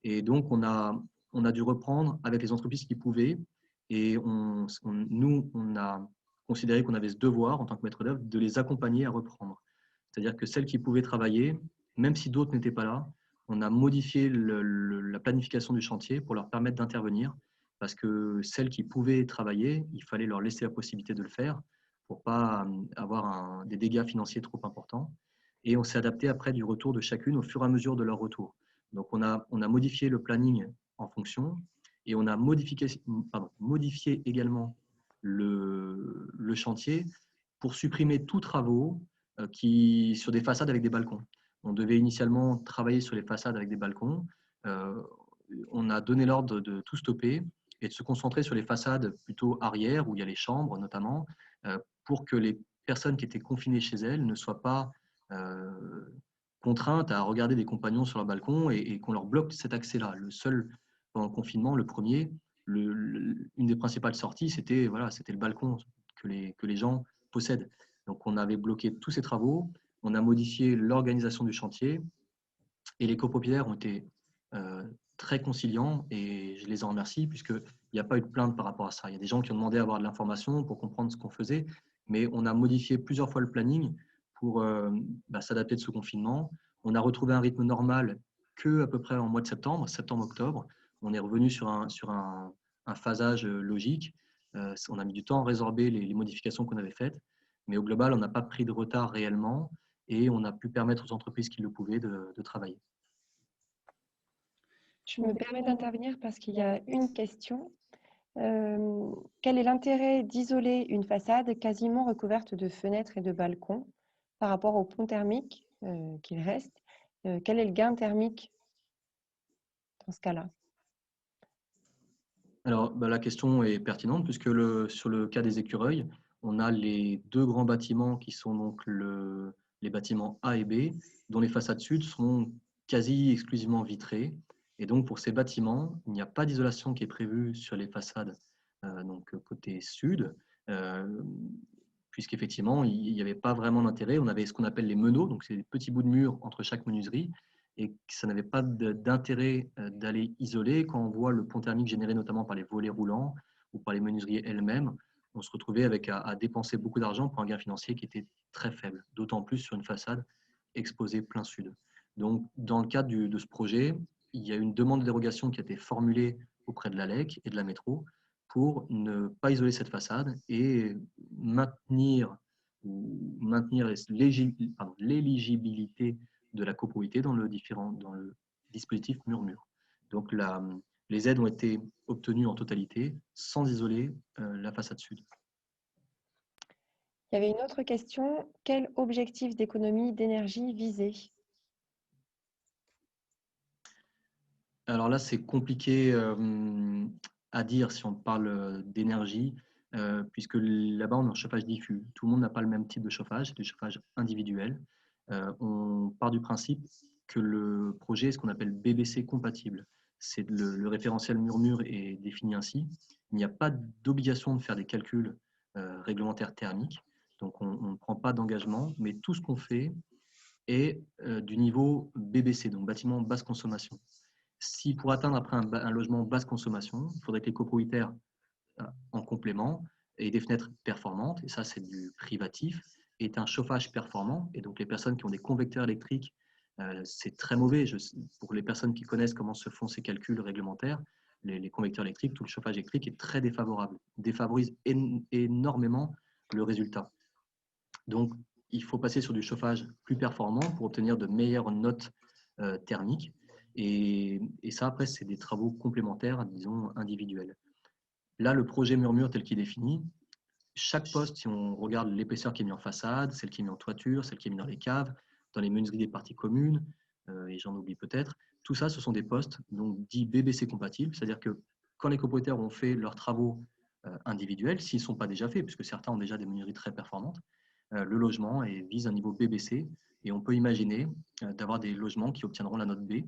Et donc, on a dû reprendre avec les entreprises qui pouvaient, et nous, on a considéré qu'on avait ce devoir, en tant que maître d'œuvre, de les accompagner à reprendre. C'est-à-dire que celles qui pouvaient travailler, même si d'autres n'étaient pas là, on a modifié la planification du chantier pour leur permettre d'intervenir, parce que celles qui pouvaient travailler, il fallait leur laisser la possibilité de le faire pour ne pas avoir des dégâts financiers trop importants. Et on s'est adapté après du retour de chacune au fur et à mesure de leur retour. Donc on a modifié le planning en fonction, et on a modifié également le chantier pour supprimer tous travaux sur des façades avec des balcons. On devait initialement travailler sur les façades avec des balcons. On a donné l'ordre de tout stopper et de se concentrer sur les façades plutôt arrière, où il y a les chambres notamment, pour que les personnes qui étaient confinées chez elles ne soient pas contraintes à regarder des compagnons sur leur balcon et qu'on leur bloque cet accès-là. Le seul, pendant le confinement, le premier, une des principales sorties, c'était le balcon que les gens possèdent. Donc on avait bloqué tous ces travaux. On a modifié l'organisation du chantier et les copropriétaires ont été très conciliants et je les en remercie puisqu'il n'y a pas eu de plainte par rapport à ça. Il y a des gens qui ont demandé à avoir de l'information pour comprendre ce qu'on faisait, mais on a modifié plusieurs fois le planning pour s'adapter de ce confinement. On a retrouvé un rythme normal qu'à peu près en mois de septembre-octobre. On est revenu sur un phasage logique. On a mis du temps à résorber les modifications qu'on avait faites. Mais au global, on n'a pas pris de retard réellement et on a pu permettre aux entreprises qui le pouvaient de travailler. Je me permets d'intervenir parce qu'il y a une question. Quel est l'intérêt d'isoler une façade quasiment recouverte de fenêtres et de balcons par rapport au pont thermique qu'il reste? Quel est le gain thermique dans ce cas-là? Alors, la question est pertinente puisque sur le cas des écureuils, on a les deux grands bâtiments qui sont donc les bâtiments A et B, dont les façades sud sont quasi exclusivement vitrées. Et donc, pour ces bâtiments, il n'y a pas d'isolation qui est prévue sur les façades donc côté sud, puisqu'effectivement, il n'y avait pas vraiment d'intérêt. On avait ce qu'on appelle les meneaux, donc c'est des petits bouts de mur entre chaque menuiserie, et ça n'avait pas d'intérêt d'aller isoler. Quand on voit le pont thermique généré notamment par les volets roulants ou par les menuiseries elles-mêmes, on se retrouvait avec à dépenser beaucoup d'argent pour un gain financier qui était très faible, d'autant plus sur une façade exposée plein sud. Donc, dans le cadre de ce projet, il y a une demande de dérogation qui a été formulée auprès de l'ALEC et de la métro pour ne pas isoler cette façade et maintenir l'éligibilité de la copropriété dans le dispositif mur-mur. Donc, les aides ont été obtenues en totalité sans isoler la façade sud. Il y avait une autre question. Quel objectif d'économie d'énergie visé? Alors là, c'est compliqué à dire si on parle d'énergie, puisque là-bas, on a un chauffage diffus. Tout le monde n'a pas le même type de chauffage, c'est du chauffage individuel. On part du principe que le projet est ce qu'on appelle BBC compatible. C'est le référentiel mur-mur est défini ainsi. Il n'y a pas d'obligation de faire des calculs réglementaires thermiques, donc on ne prend pas d'engagement, mais tout ce qu'on fait est du niveau BBC, donc bâtiment basse consommation. Si pour atteindre après un logement basse consommation, il faudrait que les copropriétaires en complément aient des fenêtres performantes, et ça c'est du privatif, et un chauffage performant, et donc les personnes qui ont des convecteurs électriques, c'est très mauvais. Pour les personnes qui connaissent comment se font ces calculs réglementaires, les convecteurs électriques, tout le chauffage électrique est très défavorable, défavorise énormément le résultat. Donc il faut passer sur du chauffage plus performant pour obtenir de meilleures notes thermiques. Et ça, après, c'est des travaux complémentaires, disons, individuels. Là, le projet mur-mur tel qu'il est défini, chaque poste, si on regarde l'épaisseur qui est mise en façade, celle qui est mise en toiture, celle qui est mise dans les caves, dans les menuiseries des parties communes, et j'en oublie peut-être, tout ça, ce sont des postes donc, dits BBC compatibles, c'est-à-dire que quand les copropriétaires ont fait leurs travaux individuels, s'ils ne sont pas déjà faits, puisque certains ont déjà des menuiseries très performantes, le logement vise un niveau BBC, et on peut imaginer d'avoir des logements qui obtiendront la note B,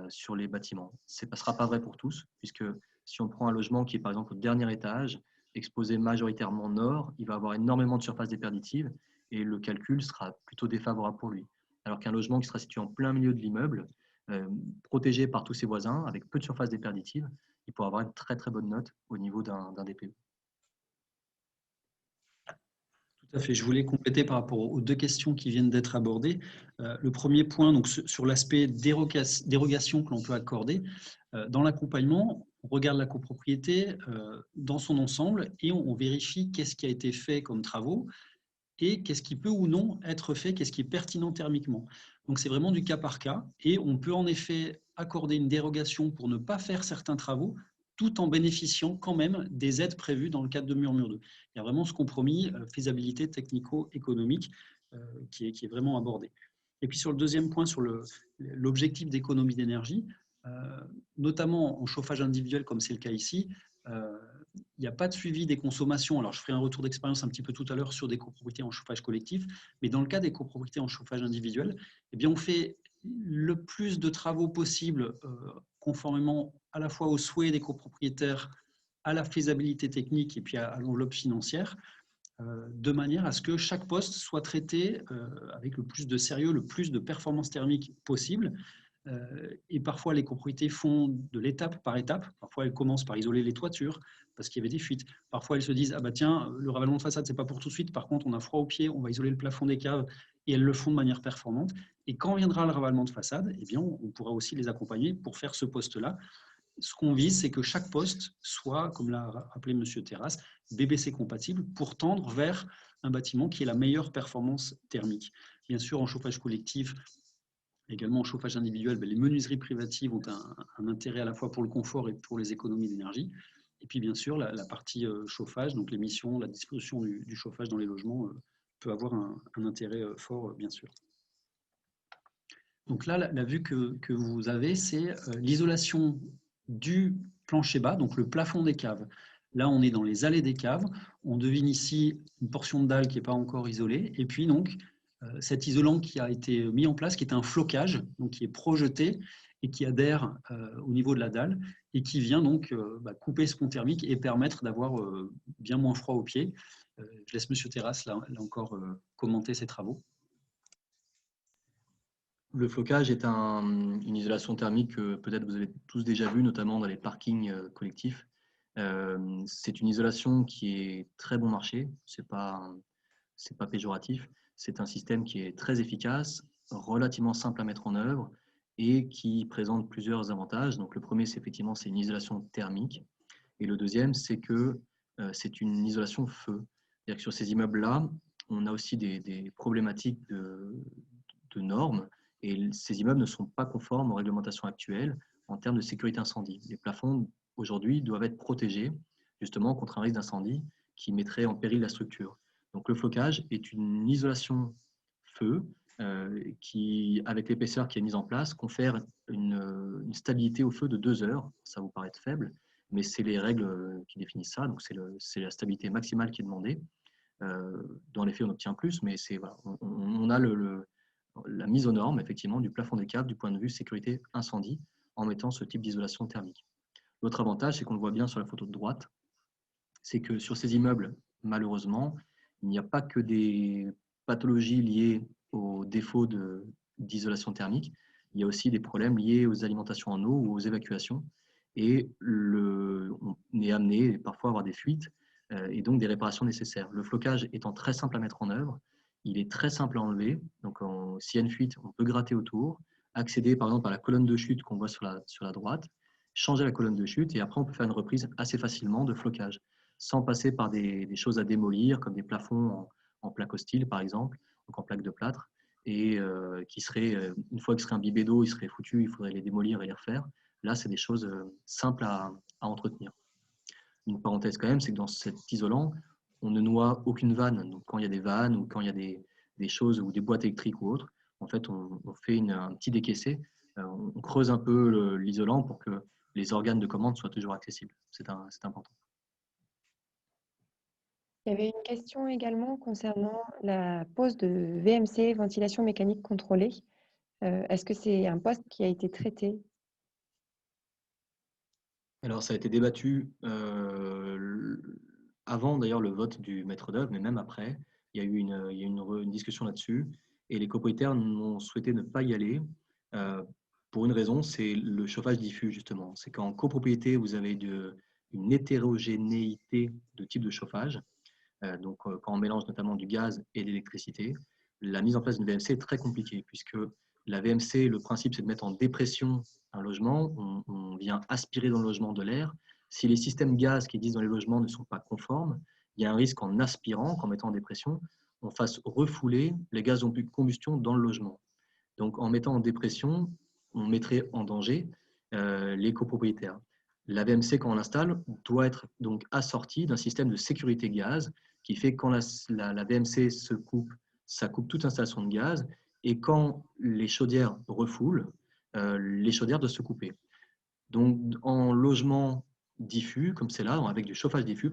sur les bâtiments. Ce ne sera pas vrai pour tous, puisque si on prend un logement qui est par exemple au dernier étage, exposé majoritairement nord, il va avoir énormément de surface déperditive et le calcul sera plutôt défavorable pour lui. Alors qu'un logement qui sera situé en plein milieu de l'immeuble, protégé par tous ses voisins, avec peu de surface déperditive, il pourra avoir une très très bonne note au niveau d'un DPE. Tout à fait. Je voulais compléter par rapport aux deux questions qui viennent d'être abordées. Le premier point, donc, sur l'aspect dérogation que l'on peut accorder. Dans l'accompagnement, on regarde la copropriété dans son ensemble et on vérifie qu'est-ce qui a été fait comme travaux et qu'est-ce qui peut ou non être fait, qu'est-ce qui est pertinent thermiquement. Donc, c'est vraiment du cas par cas et on peut en effet accorder une dérogation pour ne pas faire certains travaux tout en bénéficiant quand même des aides prévues dans le cadre de Murmure 2. Il y a vraiment ce compromis faisabilité technico-économique qui est vraiment abordé. Et puis sur le deuxième point, sur l'objectif d'économie d'énergie, notamment en chauffage individuel comme c'est le cas ici, il n'y a pas de suivi des consommations. Alors je ferai un retour d'expérience un petit peu tout à l'heure sur des copropriétés en chauffage collectif, mais dans le cas des copropriétés en chauffage individuel, eh bien on fait le plus de travaux possible conformément à la fois aux souhaits des copropriétaires, à la faisabilité technique et puis à l'enveloppe financière, de manière à ce que chaque poste soit traité avec le plus de sérieux, le plus de performance thermique possible. Et parfois, les copropriétés font de l'étape par étape. Parfois, elles commencent par isoler les toitures parce qu'il y avait des fuites. Parfois, elles se disent « Ah bah tiens, le ravalement de façade, ce n'est pas pour tout de suite. Par contre, on a froid aux pieds, on va isoler le plafond des caves. » Et elles le font de manière performante. Et quand viendra le ravalement de façade, eh bien, on pourra aussi les accompagner pour faire ce poste-là. ce qu'on vise, c'est que chaque poste soit, comme l'a rappelé M. Terrasse, BBC compatible pour tendre vers un bâtiment qui ait la meilleure performance thermique. Bien sûr, en chauffage collectif, également en chauffage individuel, les menuiseries privatives ont un intérêt à la fois pour le confort et pour les économies d'énergie. Et puis, bien sûr, la partie chauffage, donc l'émission, la disposition du chauffage dans les logements peut avoir un intérêt fort, bien sûr. Donc là, la vue que vous avez, c'est l'isolation du plancher bas, donc le plafond des caves. Là, on est dans les allées des caves. On devine ici une portion de dalle qui n'est pas encore isolée. Et puis, donc, cet isolant qui a été mis en place, qui est un flocage, donc qui est projeté et qui adhère au niveau de la dalle et qui vient donc couper ce pont thermique et permettre d'avoir bien moins froid aux pieds. Je laisse M. Terrasse, là encore, commenter ces travaux. Le flocage est une isolation thermique que peut-être vous avez tous déjà vu, notamment dans les parkings collectifs. C'est une isolation qui est très bon marché, c'est pas péjoratif. C'est un système qui est très efficace, relativement simple à mettre en œuvre et qui présente plusieurs avantages. Donc le premier, c'est effectivement une isolation thermique. Et le deuxième, c'est que c'est une isolation feu. C'est-à-dire que sur ces immeubles-là, on a aussi des problématiques de normes. Et ces immeubles ne sont pas conformes aux réglementations actuelles en termes de sécurité incendie. Les plafonds, aujourd'hui, doivent être protégés justement contre un risque d'incendie qui mettrait en péril la structure. Donc le flocage est une isolation feu qui, avec l'épaisseur qui est mise en place, confère une stabilité au feu de 2 heures. Ça vous paraît faible, mais c'est les règles qui définissent ça. Donc c'est la stabilité maximale qui est demandée. Dans les faits, on obtient plus, mais voilà, on a la mise aux normes, effectivement, du plafond des caves du point de vue sécurité incendie en mettant ce type d'isolation thermique. L'autre avantage, c'est qu'on le voit bien sur la photo de droite, c'est que sur ces immeubles, malheureusement, il n'y a pas que des pathologies liées au défaut d'isolation thermique, il y a aussi des problèmes liés aux alimentations en eau ou aux évacuations, et on est amené parfois à avoir des fuites et donc des réparations nécessaires. Le flocage étant très simple à mettre en œuvre, il est très simple à enlever. Donc, s'il y a une fuite, on peut gratter autour, accéder par exemple à la colonne de chute qu'on voit sur la droite, changer la colonne de chute et après on peut faire une reprise assez facilement de flocage, sans passer par des choses à démolir comme des plafonds en plaque au style par exemple, donc en plaque de plâtre, et qui seraient, une fois qu'ils seraient imbibés d'eau, ils seraient foutus, il faudrait les démolir et les refaire. Là, c'est des choses simples à entretenir. Une parenthèse quand même, c'est que dans cet isolant, on ne noie aucune vanne. Donc quand il y a des vannes ou quand il y a des choses ou des boîtes électriques ou autres, en fait, on fait un petit décaissé. On creuse un peu l'isolant pour que les organes de commande soient toujours accessibles. C'est important. Il y avait une question également concernant la pose de VMC, ventilation mécanique contrôlée. Est-ce que c'est un poste qui a été traité? Alors, ça a été débattu avant d'ailleurs le vote du maître d'œuvre, mais même après, il y a eu une discussion là-dessus. Et les copropriétaires ont souhaité ne pas y aller pour une raison, c'est le chauffage diffus, justement. C'est qu'en copropriété, vous avez une hétérogénéité de type de chauffage. Donc, quand on mélange notamment du gaz et de l'électricité, la mise en place d'une VMC est très compliquée, puisque la VMC, le principe, c'est de mettre en dépression un logement. On vient aspirer dans le logement de l'air. Si les systèmes gaz qui existent dans les logements ne sont pas conformes, il y a un risque en aspirant, qu'en mettant en dépression, on fasse refouler les gaz de combustion dans le logement. Donc, en mettant en dépression, on mettrait en danger les copropriétaires. La VMC, quand on l'installe, doit être donc assortie d'un système de sécurité gaz qui fait que quand la VMC se coupe, ça coupe toute installation de gaz. Et quand les chaudières refoulent, les chaudières doivent se couper. Donc, en logement diffus, comme c'est là, avec du chauffage diffus,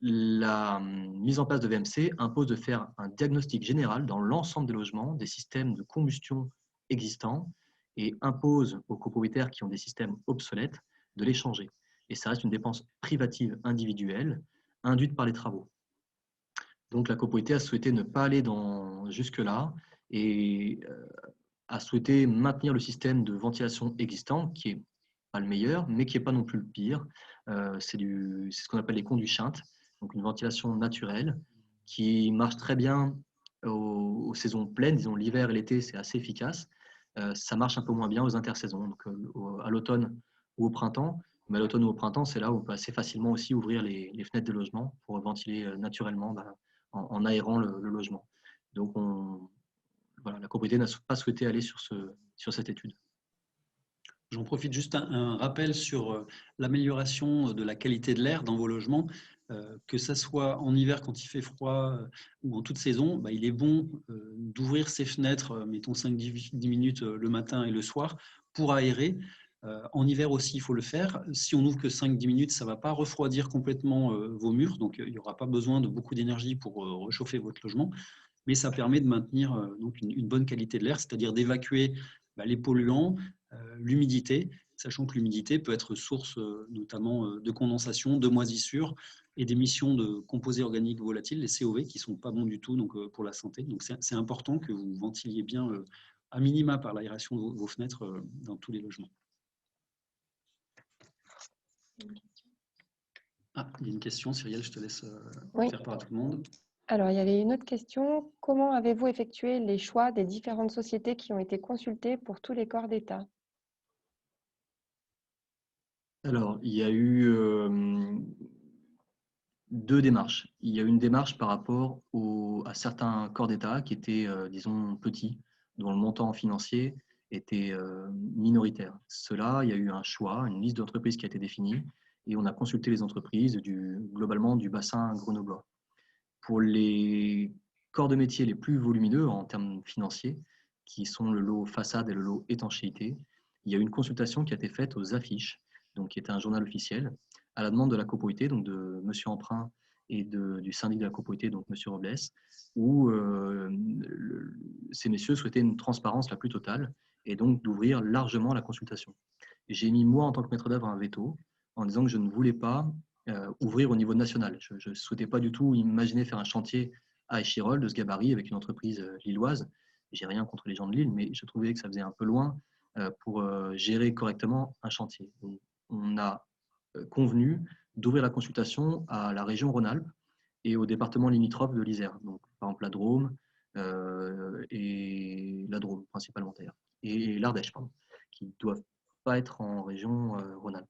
la mise en place de VMC impose de faire un diagnostic général dans l'ensemble des logements, des systèmes de combustion existants, et impose aux copropriétaires qui ont des systèmes obsolètes de les changer. Et ça reste une dépense privative individuelle induite par les travaux. Donc la copropriété a souhaité ne pas aller jusque-là et a souhaité maintenir le système de ventilation existant, qui n'est pas le meilleur, mais qui n'est pas non plus le pire. C'est ce qu'on appelle les conduits Schint, donc une ventilation naturelle qui marche très bien aux saisons pleines, disons l'hiver et l'été, c'est assez efficace. Ça marche un peu moins bien aux intersaisons. Donc, à l'automne, ou au printemps. Mais à l'automne ou au printemps, c'est là où on peut assez facilement aussi ouvrir les fenêtres de logement pour ventiler naturellement en aérant le logement. Donc, voilà, la copropriété n'a pas souhaité aller sur cette étude. J'en profite juste un rappel sur l'amélioration de la qualité de l'air dans vos logements. Que ça soit en hiver quand il fait froid ou en toute saison, il est bon d'ouvrir ses fenêtres, mettons 5-10 minutes le matin et le soir, pour aérer. En hiver aussi, il faut le faire. Si on ouvre que 5-10 minutes, ça ne va pas refroidir complètement vos murs, donc il n'y aura pas besoin de beaucoup d'énergie pour réchauffer votre logement, mais ça permet de maintenir donc une bonne qualité de l'air, c'est-à-dire d'évacuer les polluants, l'humidité, sachant que l'humidité peut être source notamment de condensation, de moisissures et d'émissions de composés organiques volatiles, les COV, qui ne sont pas bons du tout donc, pour la santé. Donc c'est important que vous ventiliez bien à minima par l'aération de vos fenêtres dans tous les logements. Ah, il y a une question, Cyrielle, je te laisse faire part à tout le monde. Alors, il y avait une autre question. Comment avez-vous effectué les choix des différentes sociétés qui ont été consultées pour tous les corps d'État? Alors, il y a eu 2 démarches. Il y a eu une démarche par rapport à certains corps d'État qui étaient, disons, petits, dont le montant financier était minoritaire. Cela, il y a eu un choix, une liste d'entreprises qui a été définie, et on a consulté les entreprises globalement du bassin grenoblois. Pour les corps de métier les plus volumineux en termes financiers, qui sont le lot façade et le lot étanchéité, il y a eu une consultation qui a été faite aux affiches, donc qui était un journal officiel, à la demande de la copropriété, donc de M. Emprunt et du syndic de la copropriété, donc M. Robles, où ces messieurs souhaitaient une transparence la plus totale et donc d'ouvrir largement la consultation. J'ai mis, moi, en tant que maître d'œuvre, un veto en disant que je ne voulais pas ouvrir au niveau national. Je ne souhaitais pas du tout imaginer faire un chantier à Échirolles de ce gabarit avec une entreprise lilloise. J'ai rien contre les gens de Lille, mais je trouvais que ça faisait un peu loin pour gérer correctement un chantier. Donc, on a convenu d'ouvrir la consultation à la région Rhône-Alpes et au département limitrophe de l'Isère, donc par exemple la Drôme et la Drôme principalement d'ailleurs, et l'Ardèche, pardon, qui ne doivent pas être en région Rhône-Alpes.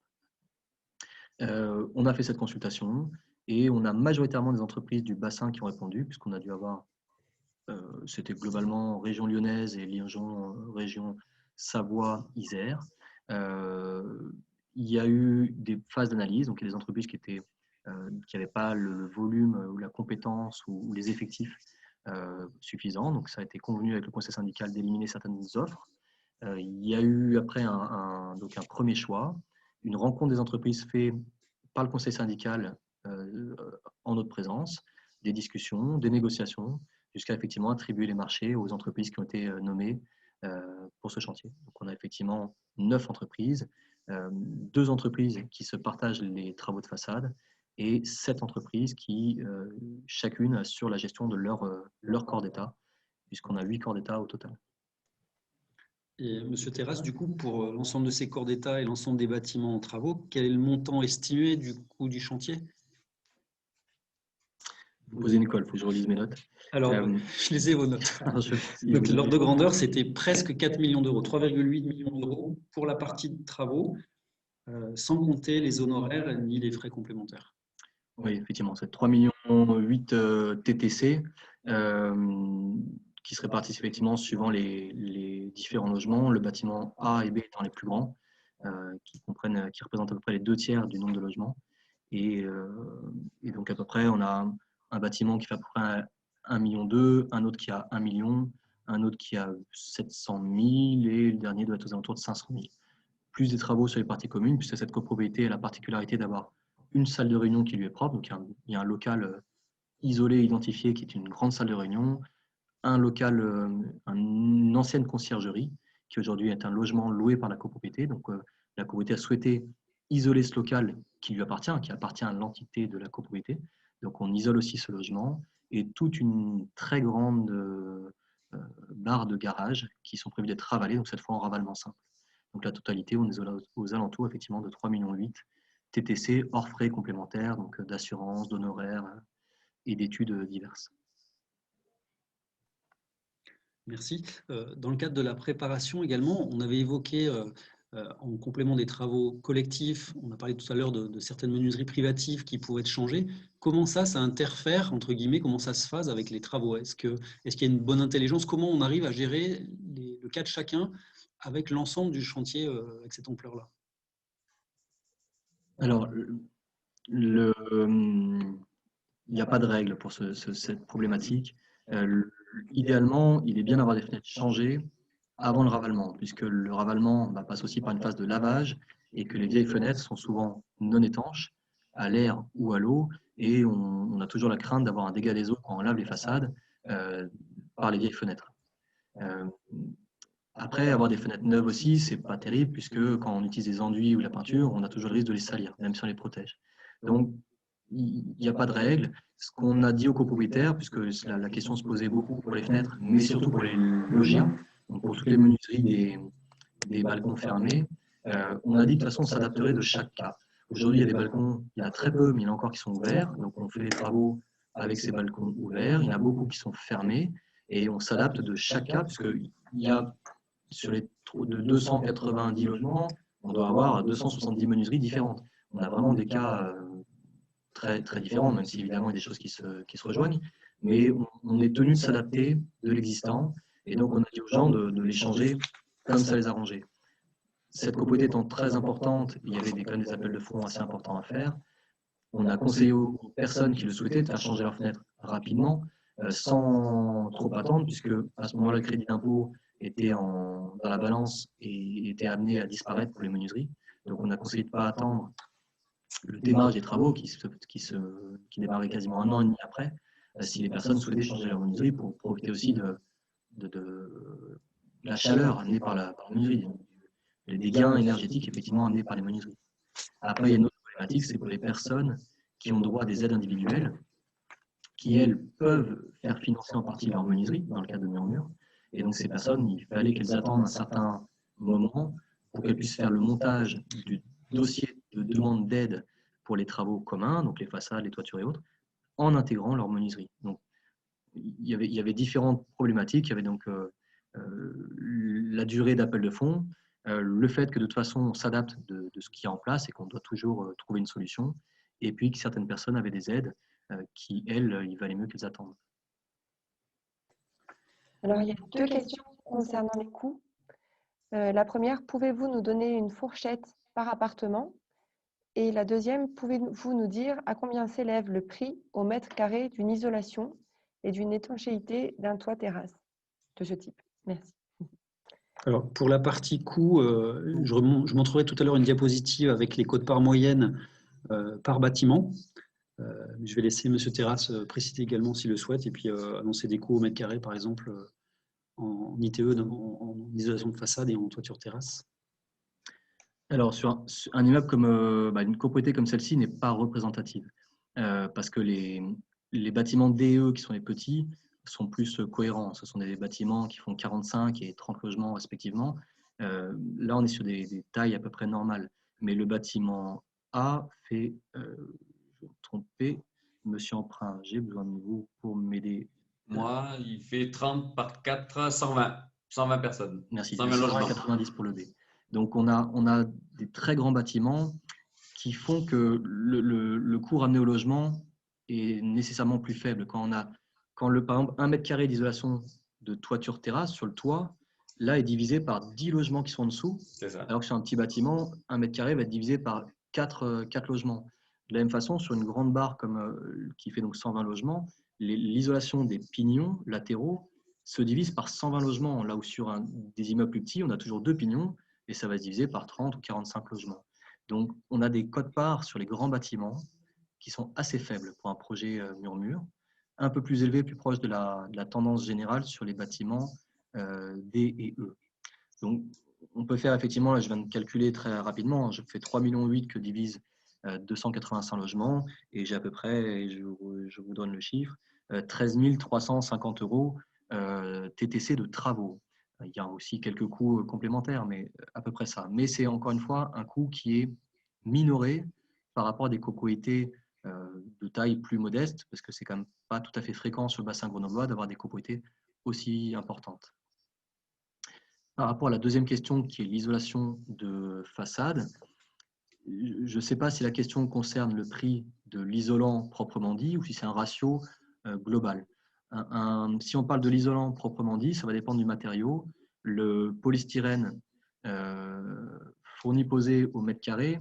On a fait cette consultation et on a majoritairement des entreprises du bassin qui ont répondu, puisqu'on a dû avoir, c'était globalement région lyonnaise et région Savoie-Isère. Il y a eu des phases d'analyse, donc il y a des entreprises qui n'avaient pas le volume ou la compétence ou les effectifs suffisants. Donc ça a été convenu avec le conseil syndical d'éliminer certaines offres. Il y a eu après donc un premier choix, une rencontre des entreprises faite par le conseil syndical en notre présence, des discussions, des négociations, jusqu'à effectivement attribuer les marchés aux entreprises qui ont été nommées pour ce chantier. Donc on a effectivement 9 entreprises, 2 entreprises qui se partagent les travaux de façade et 7 entreprises qui chacune assurent la gestion de leur corps d'État, puisqu'on a 8 corps d'État au total. Et Monsieur Terrasse, du coup, pour l'ensemble de ces corps d'État et l'ensemble des bâtiments en travaux, quel est le montant estimé du coût du chantier? Vous posez une colle, il faut que je relise mes notes. Alors, je les ai vos notes. Donc, l'ordre de grandeur, c'était presque 4 millions d'euros, 3,8 millions d'euros pour la partie de travaux, sans compter les honoraires ni les frais complémentaires. Oui, effectivement, c'est 3,8 millions TTC qui se répartissent effectivement suivant les différents logements. Le bâtiment A et B étant les plus grands, qui représentent à peu près les 2/3 du nombre de logements. Et donc, à peu près, on a un bâtiment qui fait à peu près 1,2 million, un autre qui a 1 million, un autre qui a 700 000 et le dernier doit être aux alentours de 500 000. Plus des travaux sur les parties communes, puisque cette copropriété a la particularité d'avoir une salle de réunion qui lui est propre. Donc, il y a un local isolé, identifié, qui est une grande salle de réunion, un local, une ancienne conciergerie, qui aujourd'hui est un logement loué par la copropriété. Donc, la copropriété a souhaité isoler ce local qui lui appartient, qui appartient à l'entité de la copropriété. Donc, on isole aussi ce logement et toute une très grande barre de garage qui sont prévues d'être ravalées, donc cette fois en ravalement simple. Donc, la totalité, on est aux alentours effectivement de 3,8 millions TTC hors frais complémentaires, donc d'assurance, d'honoraires et d'études diverses. Merci. Dans le cadre de la préparation également, on avait évoqué en complément des travaux collectifs. On a parlé tout à l'heure de certaines menuiseries privatives qui pourraient être changées. Comment ça interfère, entre guillemets, comment ça se phase avec les travaux? Est-ce qu'il y a une bonne intelligence? Comment on arrive à gérer le cas de chacun avec l'ensemble du chantier avec cette ampleur-là? Alors, il n'y a pas de règle pour cette problématique. Idéalement, il est bien d'avoir des fenêtres changées avant le ravalement, puisque le ravalement passe aussi par une phase de lavage et que les vieilles fenêtres sont souvent non étanches à l'air ou à l'eau, et on a toujours la crainte d'avoir un dégât des eaux quand on lave les façades par les vieilles fenêtres. Après, avoir des fenêtres neuves aussi, c'est pas terrible, puisque quand on utilise des enduits ou la peinture, on a toujours le risque de les salir, même si on les protège. Donc, il n'y a pas de règle. Ce qu'on a dit aux copropriétaires, puisque la question se posait beaucoup pour les fenêtres, mais surtout pour les loggias, donc pour toutes les menuiseries des balcons fermés, on a dit que de toute façon, on s'adapterait de chaque cas. Aujourd'hui, il y a des balcons, il y en a très peu, mais il y en a encore qui sont ouverts. Donc, on fait les travaux avec ces balcons ouverts. Il y en a beaucoup qui sont fermés et on s'adapte de chaque cas, puisqu'il y a sur les de 290 logements, on doit avoir 270 menuiseries différentes. On a vraiment des cas très, très différents, même si évidemment il y a des choses qui se rejoignent, mais on est tenu de s'adapter de l'existant, et donc on a dit aux gens de les changer comme ça les arrangeait. Cette copropriété étant très importante, il y avait quand même des appels de fonds assez importants à faire. On a conseillé aux personnes qui le souhaitaient de faire changer leurs fenêtres rapidement, sans trop attendre, puisque à ce moment-là, le crédit d'impôt était dans la balance et était amené à disparaître pour les menuiseries. Donc on a conseillé de ne pas attendre le démarrage des travaux qui démarrait quasiment 1 an et demi après, si les personnes souhaitaient changer leur menuiserie pour profiter aussi de la chaleur amenée par la menuiserie, des gains énergétiques effectivement amenés par les menuiseries. Après, il y a une autre problématique, c'est pour les personnes qui ont droit à des aides individuelles, qui elles peuvent faire financer en partie leur menuiserie dans le cadre de Murmure. Et donc ces personnes, il fallait qu'elles attendent un certain moment pour qu'elles puissent faire le montage du dossier de demande d'aide pour les travaux communs, donc les façades, les toitures et autres, en intégrant leur menuiserie. Donc il y avait différentes problématiques. Il y avait donc la durée d'appel de fonds, le fait que de toute façon on s'adapte de ce qui est en place et qu'on doit toujours trouver une solution, et puis que certaines personnes avaient des aides qui, elles, il valait mieux qu'elles attendent. Alors, il y a 2 questions concernant les coûts. La première, pouvez-vous nous donner une fourchette par appartement? Et la deuxième, pouvez-vous nous dire à combien s'élève le prix au mètre carré d'une isolation et d'une étanchéité d'un toit terrasse de ce type? Merci. Alors, pour la partie coût, je montrerai tout à l'heure une diapositive avec les quotes-parts moyennes par bâtiment. Je vais laisser M. Terrasse préciser également s'il le souhaite, et puis annoncer des coûts au mètre carré, par exemple, en ITE, en isolation de façade et en toiture terrasse. Alors, sur un immeuble comme une copropriété comme celle-ci n'est pas représentative, parce que les bâtiments DE, qui sont les petits, sont plus cohérents. Ce sont des bâtiments qui font 45 et 30 logements respectivement. Là, on est sur des tailles à peu près normales. Mais le bâtiment A fait, je vais me tromper, Monsieur Emprunt, j'ai besoin de vous pour m'aider. Moi, il fait 30 par 4, 120 personnes. Merci, 120 logements. 90 pour le B. Donc, on a des très grands bâtiments qui font que le coût ramené au logement est nécessairement plus faible. Par exemple, 1 mètre carré d'isolation de toiture terrasse sur le toit, là, est divisé par 10 logements qui sont en dessous. C'est ça. Alors que sur un petit bâtiment, 1 mètre carré va être divisé par 4 logements. De la même façon, sur une grande barre qui fait donc 120 logements, l'isolation des pignons latéraux se divise par 120 logements. Là où sur des immeubles plus petits, on a toujours 2 pignons et ça va se diviser par 30 ou 45 logements. Donc, on a des quotes-parts sur les grands bâtiments qui sont assez faibles pour un projet Murmure, un peu plus élevés, plus proche de la tendance générale sur les bâtiments D et E. Donc, on peut faire effectivement, là je viens de calculer très rapidement, je fais 3,8 millions que divise 285 logements et j'ai à peu près, je vous donne le chiffre, 13 350 € TTC de travaux. Il y a aussi quelques coûts complémentaires, mais à peu près ça. Mais c'est encore une fois un coût qui est minoré par rapport à des copropriétés de taille plus modeste, parce que c'est quand même pas tout à fait fréquent sur le bassin grenoblois d'avoir des copropriétés aussi importantes. Par rapport à la deuxième question qui est l'isolation de façade, je ne sais pas si la question concerne le prix de l'isolant proprement dit ou si c'est un ratio global. Si on parle de l'isolant proprement dit, ça va dépendre du matériau. Le polystyrène fourni posé au mètre carré,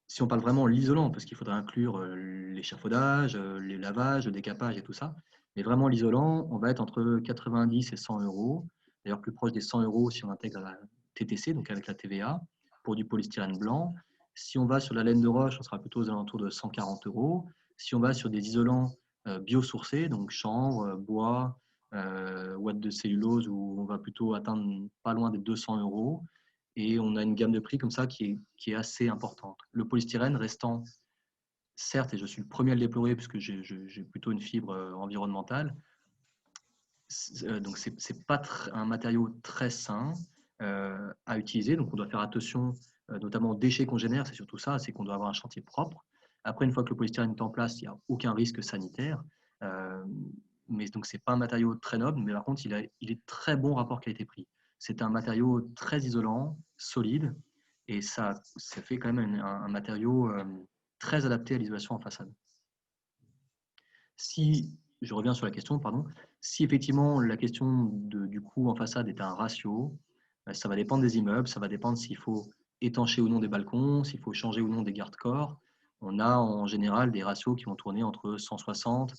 si on parle vraiment de l'isolant, parce qu'il faudrait inclure l'échafaudage, les lavages, le décapage et tout ça, mais vraiment l'isolant, on va être entre 90 et 100 euros, d'ailleurs plus proche des 100 euros si on intègre la TTC, donc avec la TVA, pour du polystyrène blanc. Si on va sur la laine de roche, on sera plutôt aux alentours de 140 euros. Si on va sur des isolants biosourcés, donc chanvre, bois, ouate de cellulose, où on va plutôt atteindre pas loin des 200 euros. Et on a une gamme de prix comme ça qui est assez importante. Le polystyrène restant, certes, et je suis le premier à le déplorer puisque j'ai plutôt une fibre environnementale, donc ce n'est pas un matériau très sain à utiliser, donc on doit faire attention notamment aux déchets qu'on génère, c'est surtout ça, c'est qu'on doit avoir un chantier propre. Après, une fois que le polystyrène est en place, il n'y a aucun risque sanitaire, mais donc ce n'est pas un matériau très noble, mais par contre, il est très bon rapport qualité-prix. C'est un matériau très isolant, solide, et ça fait quand même un matériau très adapté à l'isolation en façade. Si, je reviens sur la question, pardon, si effectivement la question du coût en façade est un ratio, ça va dépendre des immeubles, ça va dépendre s'il faut étancher ou non des balcons, s'il faut changer ou non des garde-corps. On a en général des ratios qui vont tourner entre 160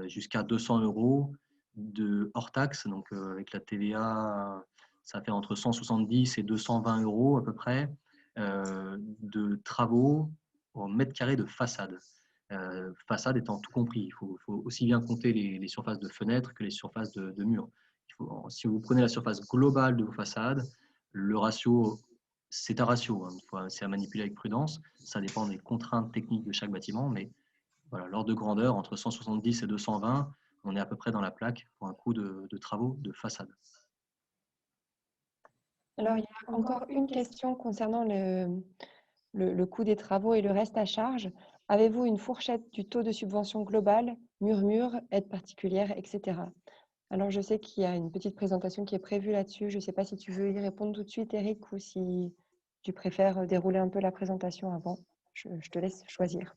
jusqu'à 200 euros de hors taxe. Donc avec la TVA, ça fait entre 170 et 220 euros à peu près de travaux au mètre carré de façade. Façade étant tout compris. Il faut aussi bien compter les surfaces de fenêtres que les surfaces de murs. Si vous prenez la surface globale de vos façades, le ratio, c'est un ratio, hein, c'est à manipuler avec prudence. Ça dépend des contraintes techniques de chaque bâtiment, mais voilà, l'ordre de grandeur, entre 170 et 220, on est à peu près dans la plaque pour un coût de travaux de façade. Alors, il y a encore une question concernant le coût des travaux et le reste à charge. Avez-vous une fourchette du taux de subvention globale, murmure, aide particulière, etc. Alors, je sais qu'il y a une petite présentation qui est prévue là-dessus. Je ne sais pas si tu veux y répondre tout de suite, Eric, ou si tu préfères dérouler un peu la présentation avant. Je te laisse choisir.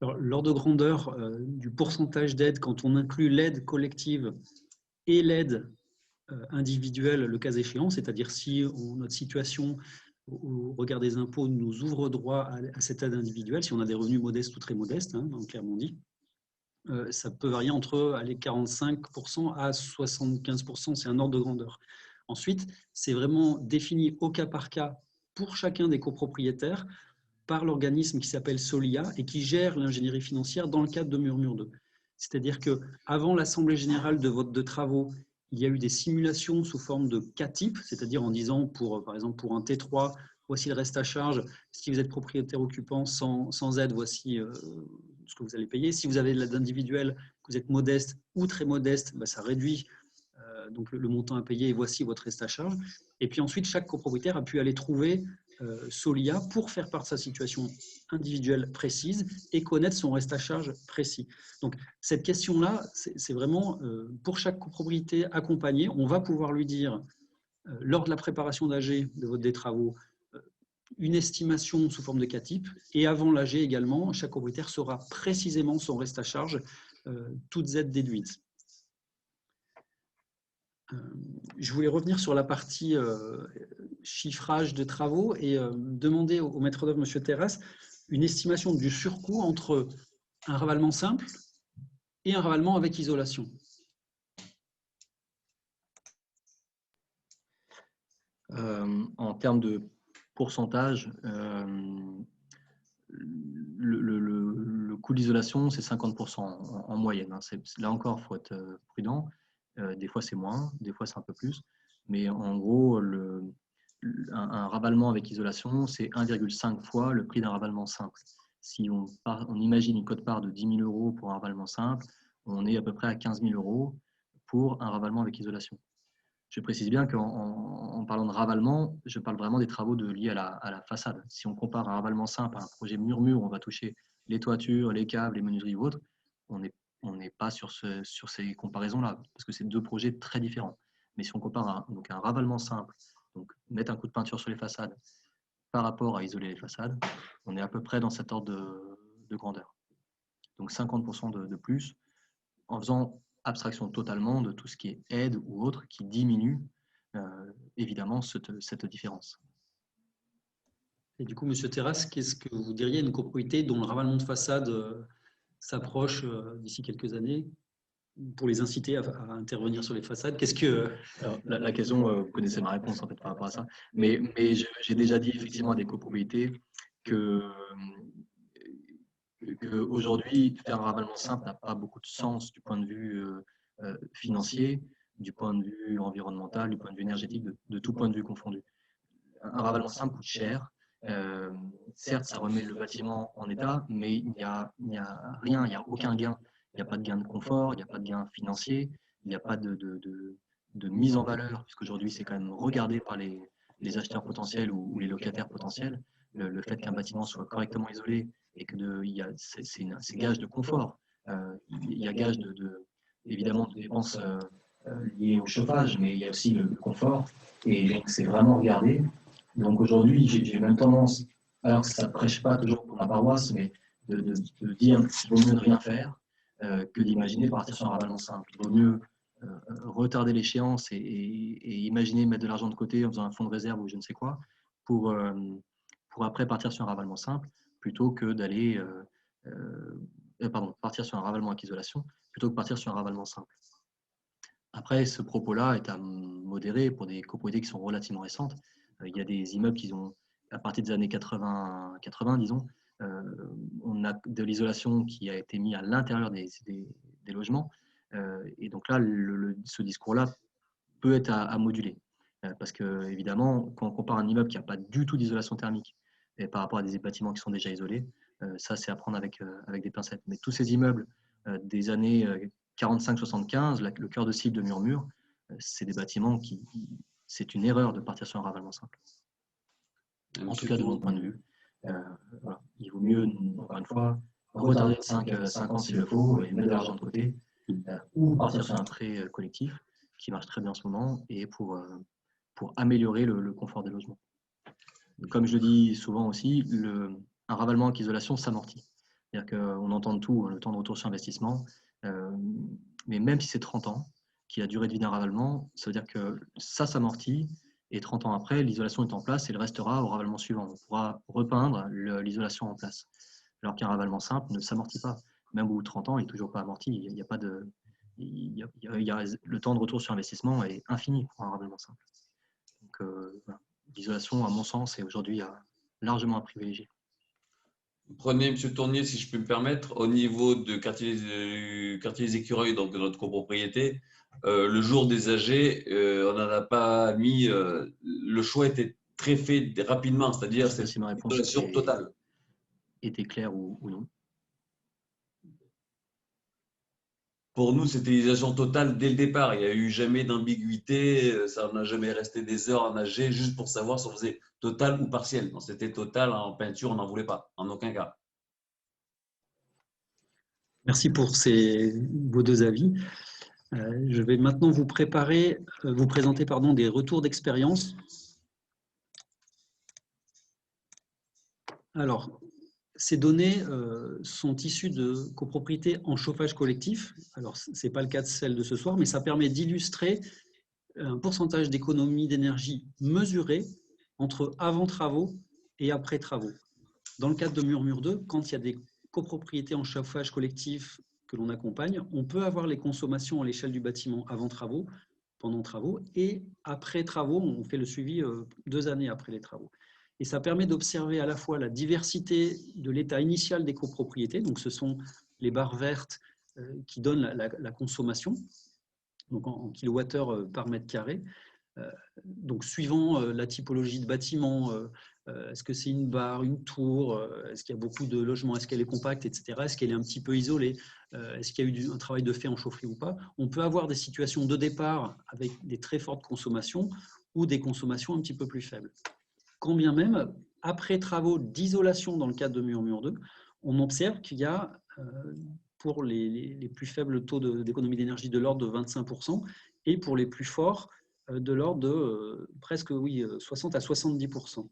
L'ordre de grandeur du pourcentage d'aide, quand on inclut l'aide collective et l'aide individuelle, le cas échéant, c'est-à-dire si notre situation au regard des impôts nous ouvre droit à cette aide individuelle, si on a des revenus modestes ou très modestes, hein, clairement dit, ça peut varier entre 45% à 75%, c'est un ordre de grandeur. Ensuite, c'est vraiment défini au cas par cas pour chacun des copropriétaires par l'organisme qui s'appelle Solia et qui gère l'ingénierie financière dans le cadre de Murmure 2. C'est-à-dire qu'avant l'Assemblée générale de vote de travaux, il y a eu des simulations sous forme de cas types, c'est-à-dire en disant, par exemple, pour un T3, voici le reste à charge. Si vous êtes propriétaire occupant sans aide, voici ce que vous allez payer. Si vous avez de l'aide individuelle, que vous êtes modeste ou très modeste, ça réduit donc le montant à payer et voici votre reste à charge. Et puis ensuite, chaque copropriétaire a pu aller trouver Solia pour faire part de sa situation individuelle précise et connaître son reste à charge précis. Donc cette question-là, c'est vraiment pour chaque copropriété accompagnée, on va pouvoir lui dire lors de la préparation d'AG de votre des travaux une estimation sous forme de cas type et avant l'AG également, chaque copropriétaire saura précisément son reste à charge, toutes aides déduites. Je voulais revenir sur la partie chiffrage de travaux et demander au maître d'œuvre, M. Terrasse, une estimation du surcoût entre un ravalement simple et un ravalement avec isolation. En termes de pourcentage, le coût d'isolation, c'est 50% en moyenne. Hein. Là encore, il faut être prudent. Des fois, c'est moins, des fois, c'est un peu plus. Mais en gros, un ravalement avec isolation, c'est 1,5 fois le prix d'un ravalement simple. Si on imagine une quote-part de 10 000 euros pour un ravalement simple, on est à peu près à 15 000 euros pour un ravalement avec isolation. Je précise bien qu'en parlant de ravalement, je parle vraiment des travaux liés à la façade. Si on compare un ravalement simple à un projet murmure, on va toucher les toitures, les câbles, les menuiseries ou autres, on n'est pas sur ces comparaisons-là, parce que c'est deux projets très différents. Mais si on compare donc un ravalement simple, donc mettre un coup de peinture sur les façades par rapport à isoler les façades, on est à peu près dans cet ordre de grandeur. Donc 50% de plus, en faisant abstraction totalement de tout ce qui est aide ou autre qui diminue évidemment cette différence. Et du coup, Monsieur Terrasse, qu'est-ce que vous diriez à une copropriété dont le ravalement de façade s'approche d'ici quelques années pour les inciter à intervenir sur les façades? Qu'est-ce que… Alors, la question, vous connaissez ma réponse en fait par rapport à ça, mais j'ai déjà dit effectivement à des copropriétés qu'aujourd'hui, faire un ravalement simple n'a pas beaucoup de sens du point de vue financier, du point de vue environnemental, du point de vue énergétique, de tout point de vue confondu. Un ravalement simple coûte cher. Certes, ça remet le bâtiment en état, mais il n'y a rien, il n'y a aucun gain. Il n'y a pas de gain de confort, il n'y a pas de gain financier, il n'y a pas de mise en valeur, puisqu'aujourd'hui, c'est quand même regardé par les acheteurs potentiels ou les locataires potentiels. Le fait qu'un bâtiment soit correctement isolé et que c'est gage de confort. Il y a gage évidemment de dépenses liées au chauffage, mais il y a aussi le confort. Et donc, c'est vraiment regardé. Donc aujourd'hui, j'ai même tendance, alors que ça ne prêche pas toujours pour ma paroisse, mais de dire qu'il vaut mieux ne rien faire que d'imaginer partir sur un ravalement simple. Il vaut mieux retarder l'échéance et imaginer mettre de l'argent de côté en faisant un fonds de réserve ou je ne sais quoi pour après partir sur un ravalement simple plutôt que d'aller partir sur un ravalement avec isolation plutôt que partir sur un ravalement simple. Après, ce propos-là est à modérer pour des copropriétés qui sont relativement récentes. Il y a des immeubles qui ont, à partir des années 80 disons, on a de l'isolation qui a été mise à l'intérieur des logements. Et donc là, ce discours-là peut être à moduler. Parce que, évidemment, quand on compare un immeuble qui n'a pas du tout d'isolation thermique et par rapport à des bâtiments qui sont déjà isolés, ça, c'est à prendre avec des pincettes. Mais tous ces immeubles des années 45-75, le cœur de cible de Murmure, c'est des bâtiments c'est une erreur de partir sur un ravalement simple. En tout cas, de mon point de vue. Voilà. Il vaut mieux, encore une fois, retarder de 5 ans s'il le faut et mettre de l'argent de côté, ou partir sur un prêt collectif qui marche très bien en ce moment et pour améliorer le confort des logements. Comme je le dis souvent aussi, un ravalement avec isolation s'amortit. C'est-à-dire qu'on entend de tout, le temps de retour sur investissement, mais même si c'est 30 ans, qui est la durée de vie d'un ravalement, ça veut dire que ça s'amortit et 30 ans après, l'isolation est en place et elle restera au ravalement suivant. On pourra repeindre l'isolation en place. Alors qu'un ravalement simple ne s'amortit pas. Même au bout de 30 ans, il n'est toujours pas amorti. Il n'y a pas de… le temps de retour sur investissement est infini pour un ravalement simple. Donc, voilà. L'isolation, à mon sens, est aujourd'hui largement à privilégier. Prenez, M. Tournier, si je peux me permettre, au niveau de quartier des Écureuils, donc de notre copropriété, le jour des AG, on n'en a pas mis. Le choix était très fait rapidement, c'est-à-dire c'est si ma réponse isolation totale. Était claire ou non? Pour nous, c'était l'isolation totale dès le départ. Il n'y a eu jamais d'ambiguïté. Ça n'a jamais resté des heures en AG juste pour savoir si on faisait total ou partiel. Non, c'était total en peinture, on n'en voulait pas, en aucun cas. Merci pour vos deux avis. Je vais maintenant vous présenter des retours d'expérience. Alors, ces données sont issues de copropriétés en chauffage collectif. Alors, ce n'est pas le cas de celle de ce soir, mais ça permet d'illustrer un pourcentage d'économie d'énergie mesuré entre avant travaux et après travaux. Dans le cadre de Murmure 2, quand il y a des copropriétés en chauffage collectif que l'on accompagne, on peut avoir les consommations à l'échelle du bâtiment avant travaux, pendant travaux, et après travaux, on fait le suivi 2 années après les travaux. Et ça permet d'observer à la fois la diversité de l'état initial des copropriétés, donc ce sont les barres vertes qui donnent la consommation, donc en kilowattheures par mètre carré. Donc suivant la typologie de bâtiment, est-ce que c'est une barre, une tour, est-ce qu'il y a beaucoup de logements, est-ce qu'elle est compacte, etc. Est-ce qu'elle est un petit peu isolée, est-ce qu'il y a eu un travail de fait en chaufferie ou pas. On peut avoir des situations de départ avec des très fortes consommations ou des consommations un petit peu plus faibles. Quand bien même, après travaux d'isolation dans le cadre de Murmure 2, on observe qu'il y a, pour les plus faibles taux d'économie d'énergie de l'ordre de 25%, et pour les plus forts, de l'ordre de presque 60 à 70%.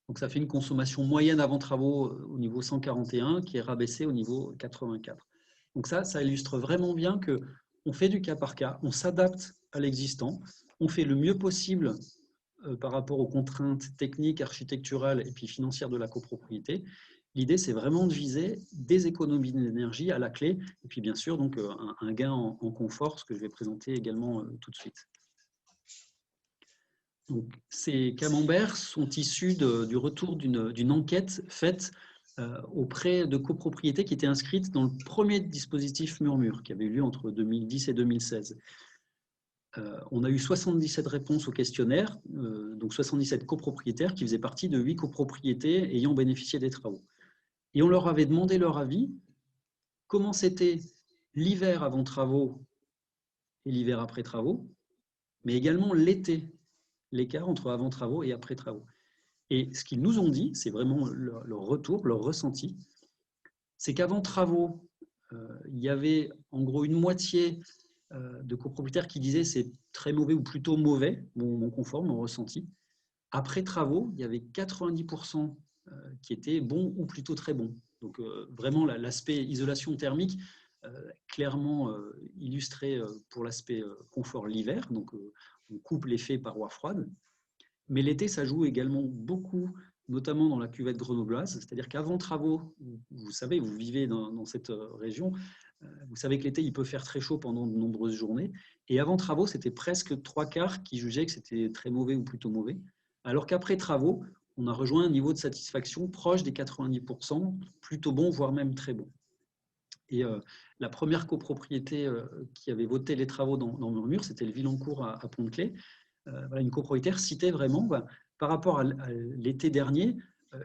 Donc ça fait une consommation moyenne avant travaux au niveau 141 qui est rabaissée au niveau 84. Donc ça illustre vraiment bien qu'on fait du cas par cas, on s'adapte à l'existant, on fait le mieux possible par rapport aux contraintes techniques, architecturales et puis financières de la copropriété. L'idée, c'est vraiment de viser des économies d'énergie à la clé et puis bien sûr donc, un gain en confort, ce que je vais présenter également tout de suite. Donc, ces camemberts sont issus du retour d'une enquête faite auprès de copropriétés qui étaient inscrites dans le premier dispositif Murmure, qui avait eu lieu entre 2010 et 2016. On a eu 77 réponses au questionnaire, donc 77 copropriétaires qui faisaient partie de 8 copropriétés ayant bénéficié des travaux. Et on leur avait demandé leur avis, comment c'était l'hiver avant travaux et l'hiver après travaux, mais également l'été, l'écart entre avant travaux et après travaux. Et ce qu'ils nous ont dit, c'est vraiment leur retour, leur ressenti, c'est qu'avant travaux, il y avait en gros une moitié de copropriétaires qui disaient c'est très mauvais ou plutôt mauvais, mon confort, mon ressenti. Après travaux, il y avait 90% qui étaient bons ou plutôt très bons. Donc vraiment l'aspect isolation thermique clairement illustré pour l'aspect confort l'hiver, donc on coupe l'effet parois froide. Mais l'été, ça joue également beaucoup, notamment dans la cuvette grenobloise, c'est-à-dire qu'avant travaux, vous savez, vous vivez dans cette région, vous savez que l'été, il peut faire très chaud pendant de nombreuses journées, et avant travaux, c'était presque 3/4 qui jugeaient que c'était très mauvais ou plutôt mauvais, alors qu'après travaux, on a rejoint un niveau de satisfaction proche des 90%, plutôt bon, voire même très bon. Et la première copropriété qui avait voté les travaux dans Murmure, c'était le Villancourt à Pont-de-Claix. Une copropriétaire citait vraiment, par rapport à l'été dernier,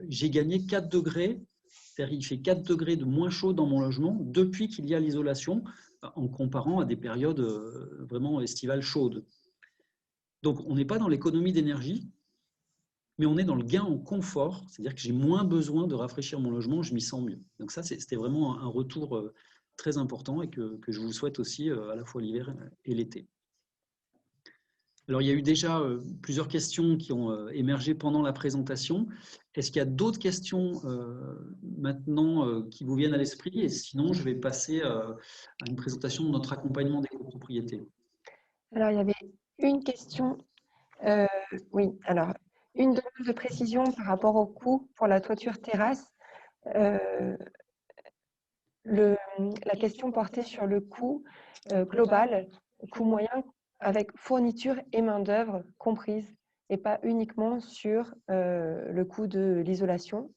j'ai gagné 4 degrés, c'est-à-dire il fait 4 degrés de moins chaud dans mon logement depuis qu'il y a l'isolation, en comparant à des périodes vraiment estivales chaudes. Donc on n'est pas dans l'économie d'énergie, mais on est dans le gain en confort, c'est-à-dire que j'ai moins besoin de rafraîchir mon logement, je m'y sens mieux. Donc ça, c'était vraiment un retour très important et que je vous souhaite aussi à la fois l'hiver et l'été. Alors, il y a eu déjà plusieurs questions qui ont émergé pendant la présentation. Est-ce qu'il y a d'autres questions maintenant qui vous viennent à l'esprit? Et sinon, je vais passer à une présentation de notre accompagnement des copropriétés. Alors, il y avait une question. Oui, alors, une demande de précision par rapport au coût pour la toiture terrasse. La question portait sur le coût global, coût moyen avec fourniture et main-d'œuvre comprises et pas uniquement sur le coût de l'isolation.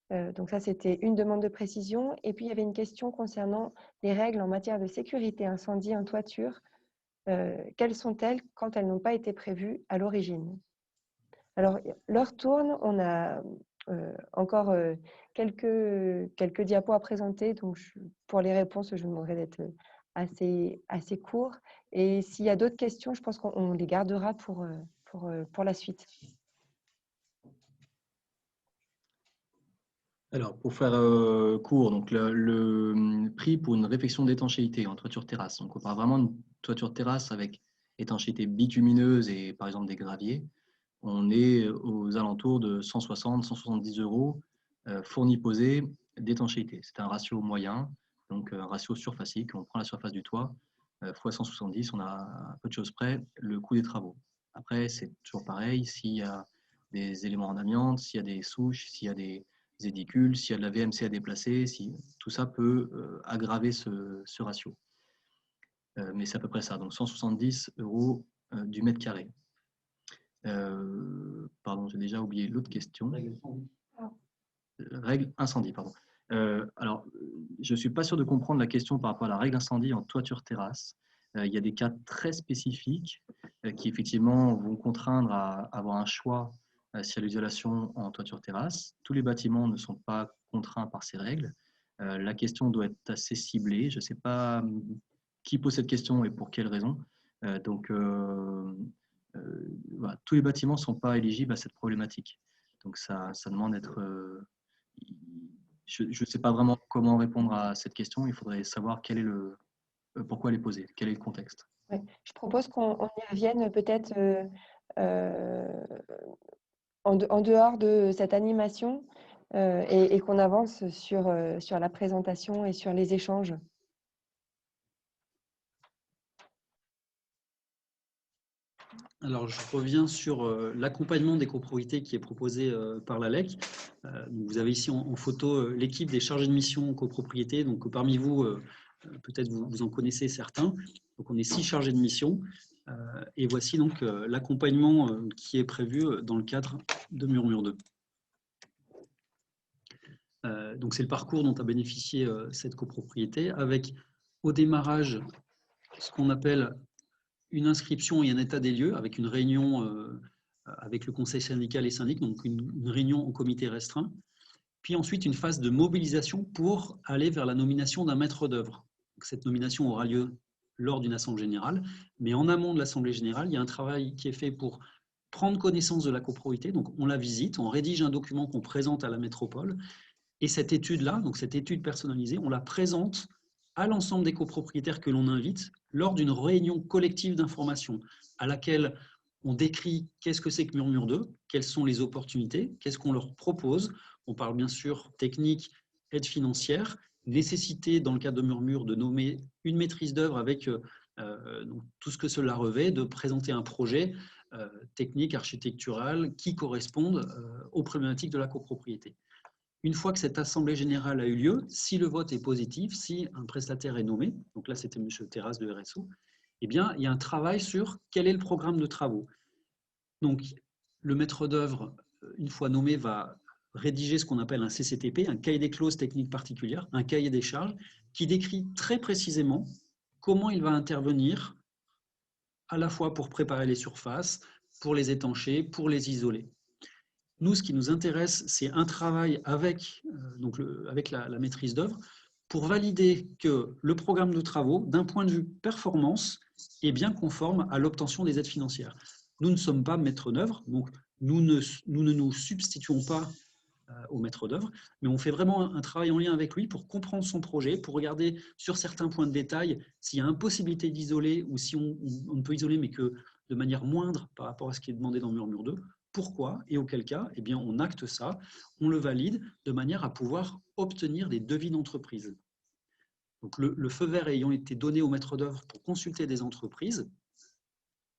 Donc ça, c'était une demande de précision. Et puis, il y avait une question concernant les règles en matière de sécurité incendie en toiture. Quelles sont-elles quand elles n'ont pas été prévues à l'origine? Alors, l'heure tourne, on a encore quelques diapos à présenter. Donc, pour les réponses, je vous demanderai d'être assez court. Et s'il y a d'autres questions, je pense qu'on les gardera pour la suite. Alors, pour faire court, donc le prix pour une réfection d'étanchéité en toiture terrasse. Donc, on parle vraiment d'une toiture terrasse avec étanchéité bitumineuse et par exemple des graviers. On est aux alentours de 160-170 € fournis posés d'étanchéité. C'est un ratio moyen, donc un ratio surfacique. On prend la surface du toit fois 170, on a à peu de choses près le coût des travaux. Après, c'est toujours pareil, s'il y a des éléments en amiante, s'il y a des souches, s'il y a des édicules, s'il y a de la VMC à déplacer, tout ça peut aggraver ce ratio. Mais c'est à peu près ça, donc 170 € du mètre carré. Pardon, j'ai déjà oublié l'autre question. Règle incendie, pardon. Alors, je ne suis pas sûr de comprendre la question par rapport à la règle incendie en toiture terrasse. Il y a des cas très spécifiques qui effectivement vont contraindre à avoir un choix s'il y a l'isolation en toiture terrasse. Tous les bâtiments ne sont pas contraints par ces règles. La question doit être assez ciblée. Je ne sais pas qui pose cette question et pour quelle raison. Voilà, tous les bâtiments ne sont pas éligibles à cette problématique. Donc, ça demande d'être... je ne sais pas vraiment comment répondre à cette question. Il faudrait savoir quel est pourquoi elle est posée, quel est le contexte. Ouais. Je propose qu'on y revienne peut-être en dehors de cette animation et qu'on avance sur la présentation et sur les échanges. Alors, je reviens sur l'accompagnement des copropriétés qui est proposé par l'ALEC. Vous avez ici en photo l'équipe des chargés de mission copropriété. Donc, parmi vous, peut-être vous en connaissez certains. Donc, on est 6 chargés de mission. Et voici donc l'accompagnement qui est prévu dans le cadre de Murmure 2. Donc, c'est le parcours dont a bénéficié cette copropriété avec, au démarrage, ce qu'on appelle une inscription et un état des lieux avec une réunion avec le conseil syndical et syndic, donc une réunion au comité restreint. Puis ensuite, une phase de mobilisation pour aller vers la nomination d'un maître d'œuvre. Cette nomination aura lieu lors d'une assemblée générale, mais en amont de l'assemblée générale, il y a un travail qui est fait pour prendre connaissance de la copropriété. Donc, on la visite, on rédige un document qu'on présente à la métropole. Et cette étude-là, donc cette étude personnalisée, on la présente à l'ensemble des copropriétaires que l'on invite lors d'une réunion collective d'information à laquelle on décrit qu'est-ce que c'est que Murmure 2, quelles sont les opportunités, qu'est-ce qu'on leur propose. On parle bien sûr technique, aide financière, nécessité dans le cadre de Murmure de nommer une maîtrise d'œuvre avec donc, tout ce que cela revêt, de présenter un projet technique, architectural qui corresponde aux problématiques de la copropriété. Une fois que cette assemblée générale a eu lieu, si le vote est positif, si un prestataire est nommé, donc là c'était M. Terrasse de RSO, eh bien, il y a un travail sur quel est le programme de travaux. Donc, le maître d'œuvre, une fois nommé, va rédiger ce qu'on appelle un CCTP, un cahier des clauses techniques particulières, un cahier des charges, qui décrit très précisément comment il va intervenir à la fois pour préparer les surfaces, pour les étancher, pour les isoler. Nous, ce qui nous intéresse, c'est un travail avec, avec la maîtrise d'œuvre pour valider que le programme de travaux, d'un point de vue performance, est bien conforme à l'obtention des aides financières. Nous ne sommes pas maîtres d'œuvre, donc nous ne nous substituons pas au maître d'œuvre, mais on fait vraiment un travail en lien avec lui pour comprendre son projet, pour regarder sur certains points de détail s'il y a impossibilité d'isoler ou si on ne peut isoler, mais que de manière moindre par rapport à ce qui est demandé dans Murmure 2. Pourquoi et auquel cas, eh bien, on acte ça, on le valide de manière à pouvoir obtenir des devis d'entreprise. Donc, le feu vert ayant été donné au maître d'œuvre pour consulter des entreprises,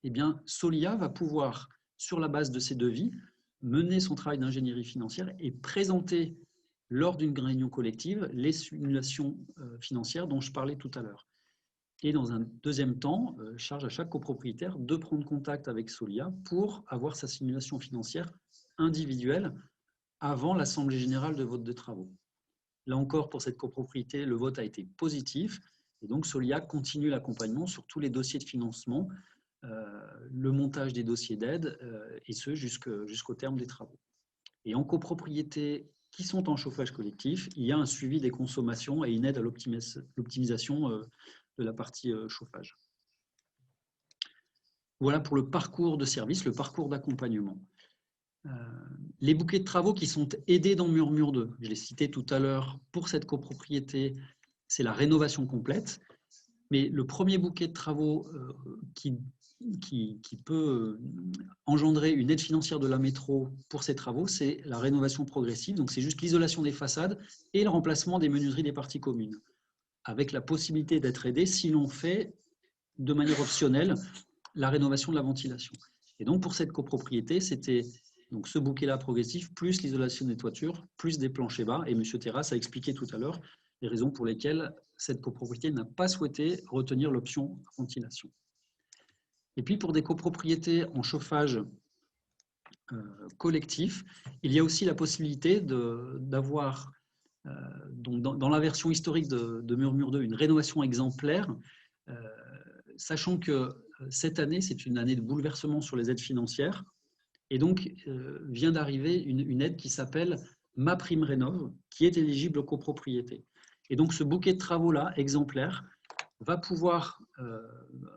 eh bien, Solia va pouvoir, sur la base de ces devis, mener son travail d'ingénierie financière et présenter lors d'une réunion collective les simulations financières dont je parlais tout à l'heure. Et dans un deuxième temps, charge à chaque copropriétaire de prendre contact avec Solia pour avoir sa simulation financière individuelle avant l'Assemblée générale de vote de travaux. Là encore, pour cette copropriété, le vote a été positif et donc Solia continue l'accompagnement sur tous les dossiers de financement, le montage des dossiers d'aide et ce jusqu'au terme des travaux. Et en copropriété qui sont en chauffage collectif, il y a un suivi des consommations et une aide à l'optimisation de la partie chauffage. Voilà pour le parcours de service, le parcours d'accompagnement. Les bouquets de travaux qui sont aidés dans Murmure 2, je l'ai cité tout à l'heure, pour cette copropriété, c'est la rénovation complète. Mais le premier bouquet de travaux qui peut engendrer une aide financière de la métro pour ces travaux, c'est la rénovation progressive. Donc, c'est juste l'isolation des façades et le remplacement des menuiseries des parties communes, avec la possibilité d'être aidé si l'on fait de manière optionnelle la rénovation de la ventilation. Et donc, pour cette copropriété, c'était donc ce bouquet-là progressif, plus l'isolation des toitures, plus des planchers bas. Et M. Terrasse a expliqué tout à l'heure les raisons pour lesquelles cette copropriété n'a pas souhaité retenir l'option ventilation. Et puis, pour des copropriétés en chauffage collectif, il y a aussi la possibilité d'avoir, dans la version historique de Murmure 2, une rénovation exemplaire, sachant que cette année, c'est une année de bouleversement sur les aides financières, et donc vient d'arriver une aide qui s'appelle MaPrimeRénov', qui est éligible aux copropriétés. Et donc, ce bouquet de travaux-là, exemplaire, va pouvoir,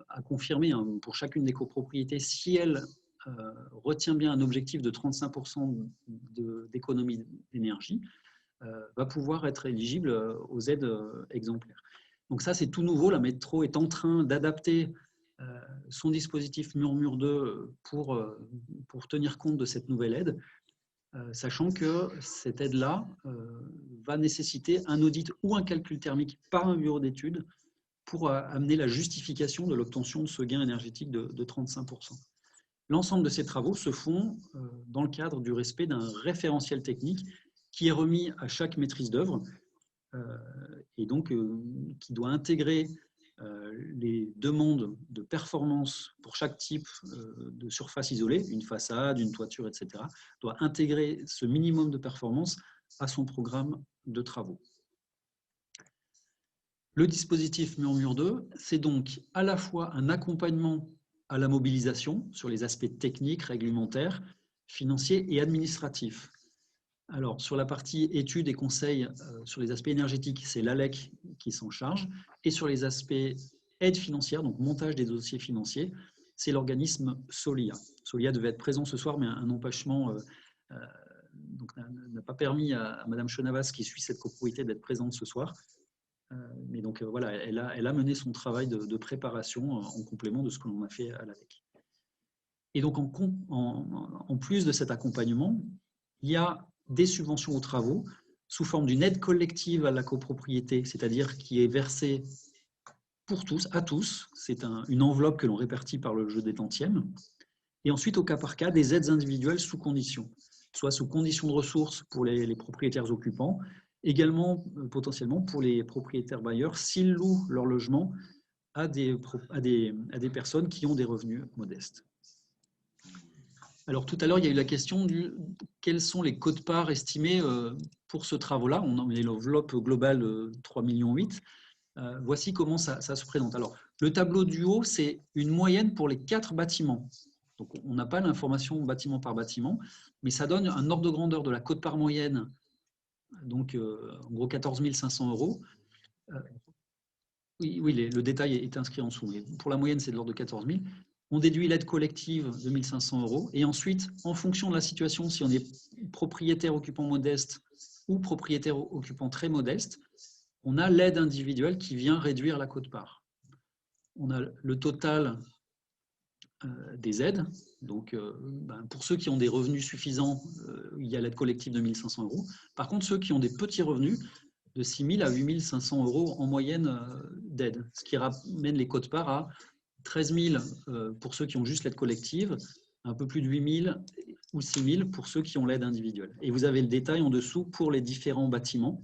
à confirmer pour chacune des copropriétés, si elle retient bien un objectif de 35% d'économie d'énergie, va pouvoir être éligible aux aides exemplaires. Donc ça, c'est tout nouveau. La métro est en train d'adapter son dispositif Murmure 2 pour tenir compte de cette nouvelle aide, sachant que cette aide-là va nécessiter un audit ou un calcul thermique par un bureau d'études pour amener la justification de l'obtention de ce gain énergétique de 35%. L'ensemble de ces travaux se font dans le cadre du respect d'un référentiel technique qui est remis à chaque maîtrise d'œuvre et donc qui doit intégrer les demandes de performance pour chaque type de surface isolée, une façade, une toiture, etc., doit intégrer ce minimum de performance à son programme de travaux. Le dispositif Murmure 2, c'est donc à la fois un accompagnement à la mobilisation sur les aspects techniques, réglementaires, financiers et administratifs. Alors, sur la partie études et conseils sur les aspects énergétiques, c'est l'ALEC qui s'en charge. Et sur les aspects aide financière, donc montage des dossiers financiers, c'est l'organisme Solia. Solia devait être présent ce soir, mais un empêchement n'a pas permis à Madame Chenavas, qui suit cette copropriété, d'être présente ce soir. Mais donc voilà, elle a mené son travail de préparation en complément de ce que l'on a fait à l'ALEC. Et donc en plus de cet accompagnement, il y a des subventions aux travaux sous forme d'une aide collective à la copropriété, c'est-à-dire qui est versée pour tous, à tous. C'est une enveloppe que l'on répartit par le jeu des tantièmes. Et ensuite, au cas par cas, des aides individuelles sous conditions, soit sous conditions de ressources pour les propriétaires occupants, également potentiellement pour les propriétaires bailleurs s'ils louent leur logement à des personnes qui ont des revenus modestes. Alors tout à l'heure, il y a eu la question de quels sont les quotes-parts estimés pour ce travaux-là. On a l'enveloppe globale 3,8 millions. Voici comment ça se présente. Alors, le tableau du haut, c'est une moyenne pour les 4 bâtiments. Donc, on n'a pas l'information bâtiment par bâtiment, mais ça donne un ordre de grandeur de la quote-part moyenne, donc en gros 14 500 €. Oui, le détail est inscrit en dessous, mais pour la moyenne, c'est de l'ordre de 14 000. On déduit l'aide collective de 1 500 €. Et ensuite, en fonction de la situation, si on est propriétaire occupant modeste ou propriétaire occupant très modeste, on a l'aide individuelle qui vient réduire la quote-part. On a le total des aides. Donc, pour ceux qui ont des revenus suffisants, il y a l'aide collective de 1 500 €. Par contre, ceux qui ont des petits revenus, de 6 000 à 8 500 € en moyenne d'aide, ce qui ramène les quotes-parts à 13 000 pour ceux qui ont juste l'aide collective, un peu plus de 8 000 ou 6 000 pour ceux qui ont l'aide individuelle. Et vous avez le détail en dessous pour les différents bâtiments.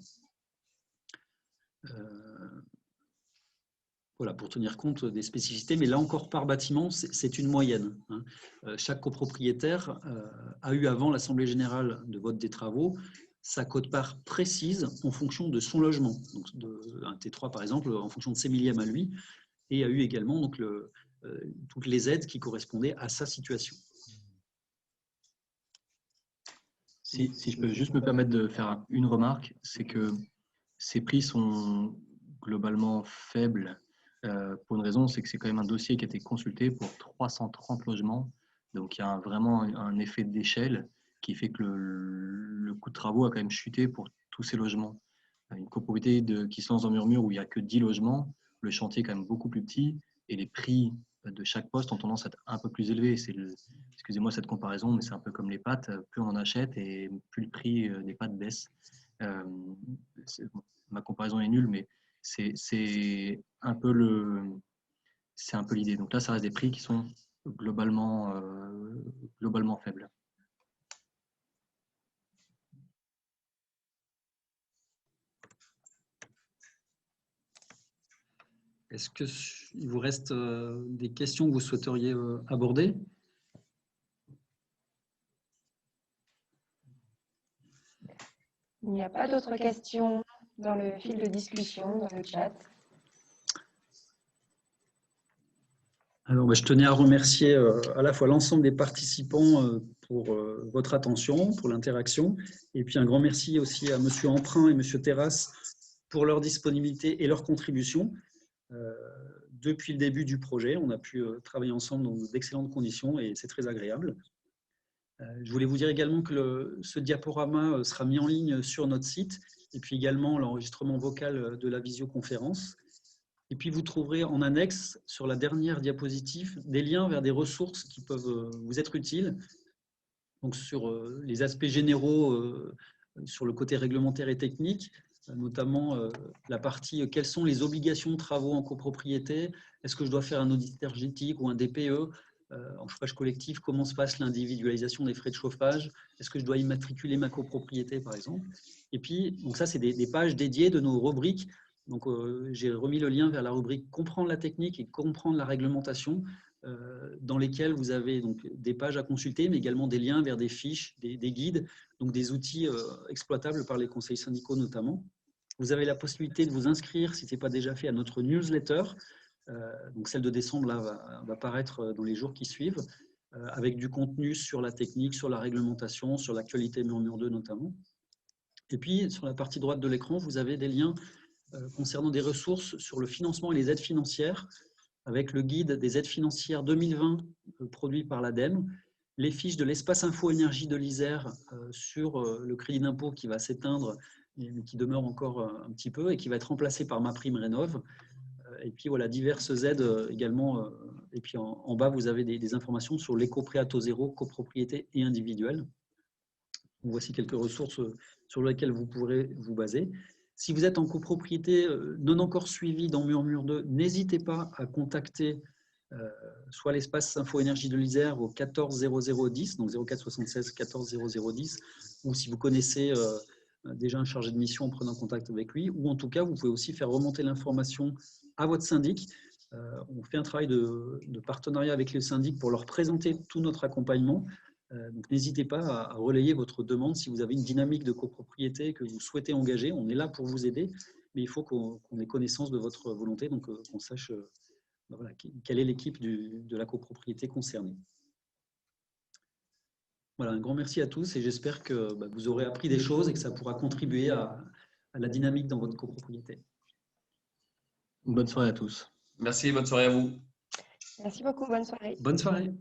Voilà, pour tenir compte des spécificités, mais là encore par bâtiment, c'est une moyenne. Chaque copropriétaire a eu avant l'Assemblée générale de vote des travaux sa quote-part précise en fonction de son logement. Donc, un T3 par exemple, en fonction de ses millièmes à lui, et a eu également donc, toutes les aides qui correspondaient à sa situation. Si je peux juste me permettre de faire une remarque, c'est que ces prix sont globalement faibles pour une raison, c'est que c'est quand même un dossier qui a été consulté pour 330 logements. Donc il y a vraiment un effet d'échelle qui fait que le coût de travaux a quand même chuté pour tous ces logements. Une copropriété qui se lance dans Murmure où il n'y a que 10 logements, le chantier est quand même beaucoup plus petit et les prix de chaque poste ont tendance à être un peu plus élevés. Excusez-moi cette comparaison, mais c'est un peu comme les pâtes, plus on en achète et plus le prix des pâtes baisse. Ma comparaison est nulle, mais c'est un peu l'idée. Donc là, ça reste des prix qui sont globalement faibles. Est-ce qu'il vous reste des questions que vous souhaiteriez aborder ? Il n'y a pas d'autres questions dans le fil de discussion, dans le chat. Alors, je tenais à remercier à la fois l'ensemble des participants pour votre attention, pour l'interaction, et puis un grand merci aussi à M. Emprunt et M. Terrasse pour leur disponibilité et leur contribution. Depuis le début du projet, on a pu travailler ensemble dans d'excellentes conditions et c'est très agréable. Je voulais vous dire également que ce diaporama sera mis en ligne sur notre site et puis également l'enregistrement vocal de la visioconférence. Et puis, vous trouverez en annexe, sur la dernière diapositive, des liens vers des ressources qui peuvent vous être utiles. Donc, sur les aspects généraux, sur le côté réglementaire et technique, notamment la partie quelles sont les obligations de travaux en copropriété, est-ce que je dois faire un audit énergétique ou un DPE, en chauffage collectif, comment se passe l'individualisation des frais de chauffage, est-ce que je dois immatriculer ma copropriété par exemple. Et puis, donc ça c'est des pages dédiées de nos rubriques. Donc j'ai remis le lien vers la rubrique comprendre la technique et comprendre la réglementation, dans lesquelles vous avez donc des pages à consulter, mais également des liens vers des fiches, des guides, donc des outils exploitables par les conseils syndicaux notamment. Vous avez la possibilité de vous inscrire, si ce n'est pas déjà fait, à notre newsletter. Donc celle de décembre là, va paraître dans les jours qui suivent, avec du contenu sur la technique, sur la réglementation, sur l'actualité Murmure 2 notamment. Et puis, sur la partie droite de l'écran, vous avez des liens concernant des ressources sur le financement et les aides financières, avec le guide des aides financières 2020 produit par l'ADEME, les fiches de l'espace info énergie de l'Isère sur le crédit d'impôt qui va s'éteindre, mais qui demeure encore un petit peu et qui va être remplacé par MaPrimeRénov'. Et puis voilà, diverses aides également. Et puis en bas, vous avez des informations sur l'éco-prêt à taux zéro, copropriété et individuel. Voici quelques ressources sur lesquelles vous pourrez vous baser. Si vous êtes en copropriété non encore suivi dans Murmure 2, n'hésitez pas à contacter soit l'espace Info Énergie de l'Isère au 14 0010, donc 04 76 14 0010, ou si vous connaissez déjà un chargé de mission en prenant contact avec lui, ou en tout cas, vous pouvez aussi faire remonter l'information à votre syndic. On fait un travail de partenariat avec les syndics pour leur présenter tout notre accompagnement. Donc n'hésitez pas à relayer votre demande si vous avez une dynamique de copropriété que vous souhaitez engager. On est là pour vous aider, mais il faut qu'on ait connaissance de votre volonté, donc qu'on sache voilà, quelle est l'équipe de la copropriété concernée. Voilà, un grand merci à tous et j'espère que vous aurez appris des choses et que ça pourra contribuer à la dynamique dans votre copropriété. Bonne soirée à tous. Merci, bonne soirée à vous. Merci beaucoup, bonne soirée. Bonne soirée.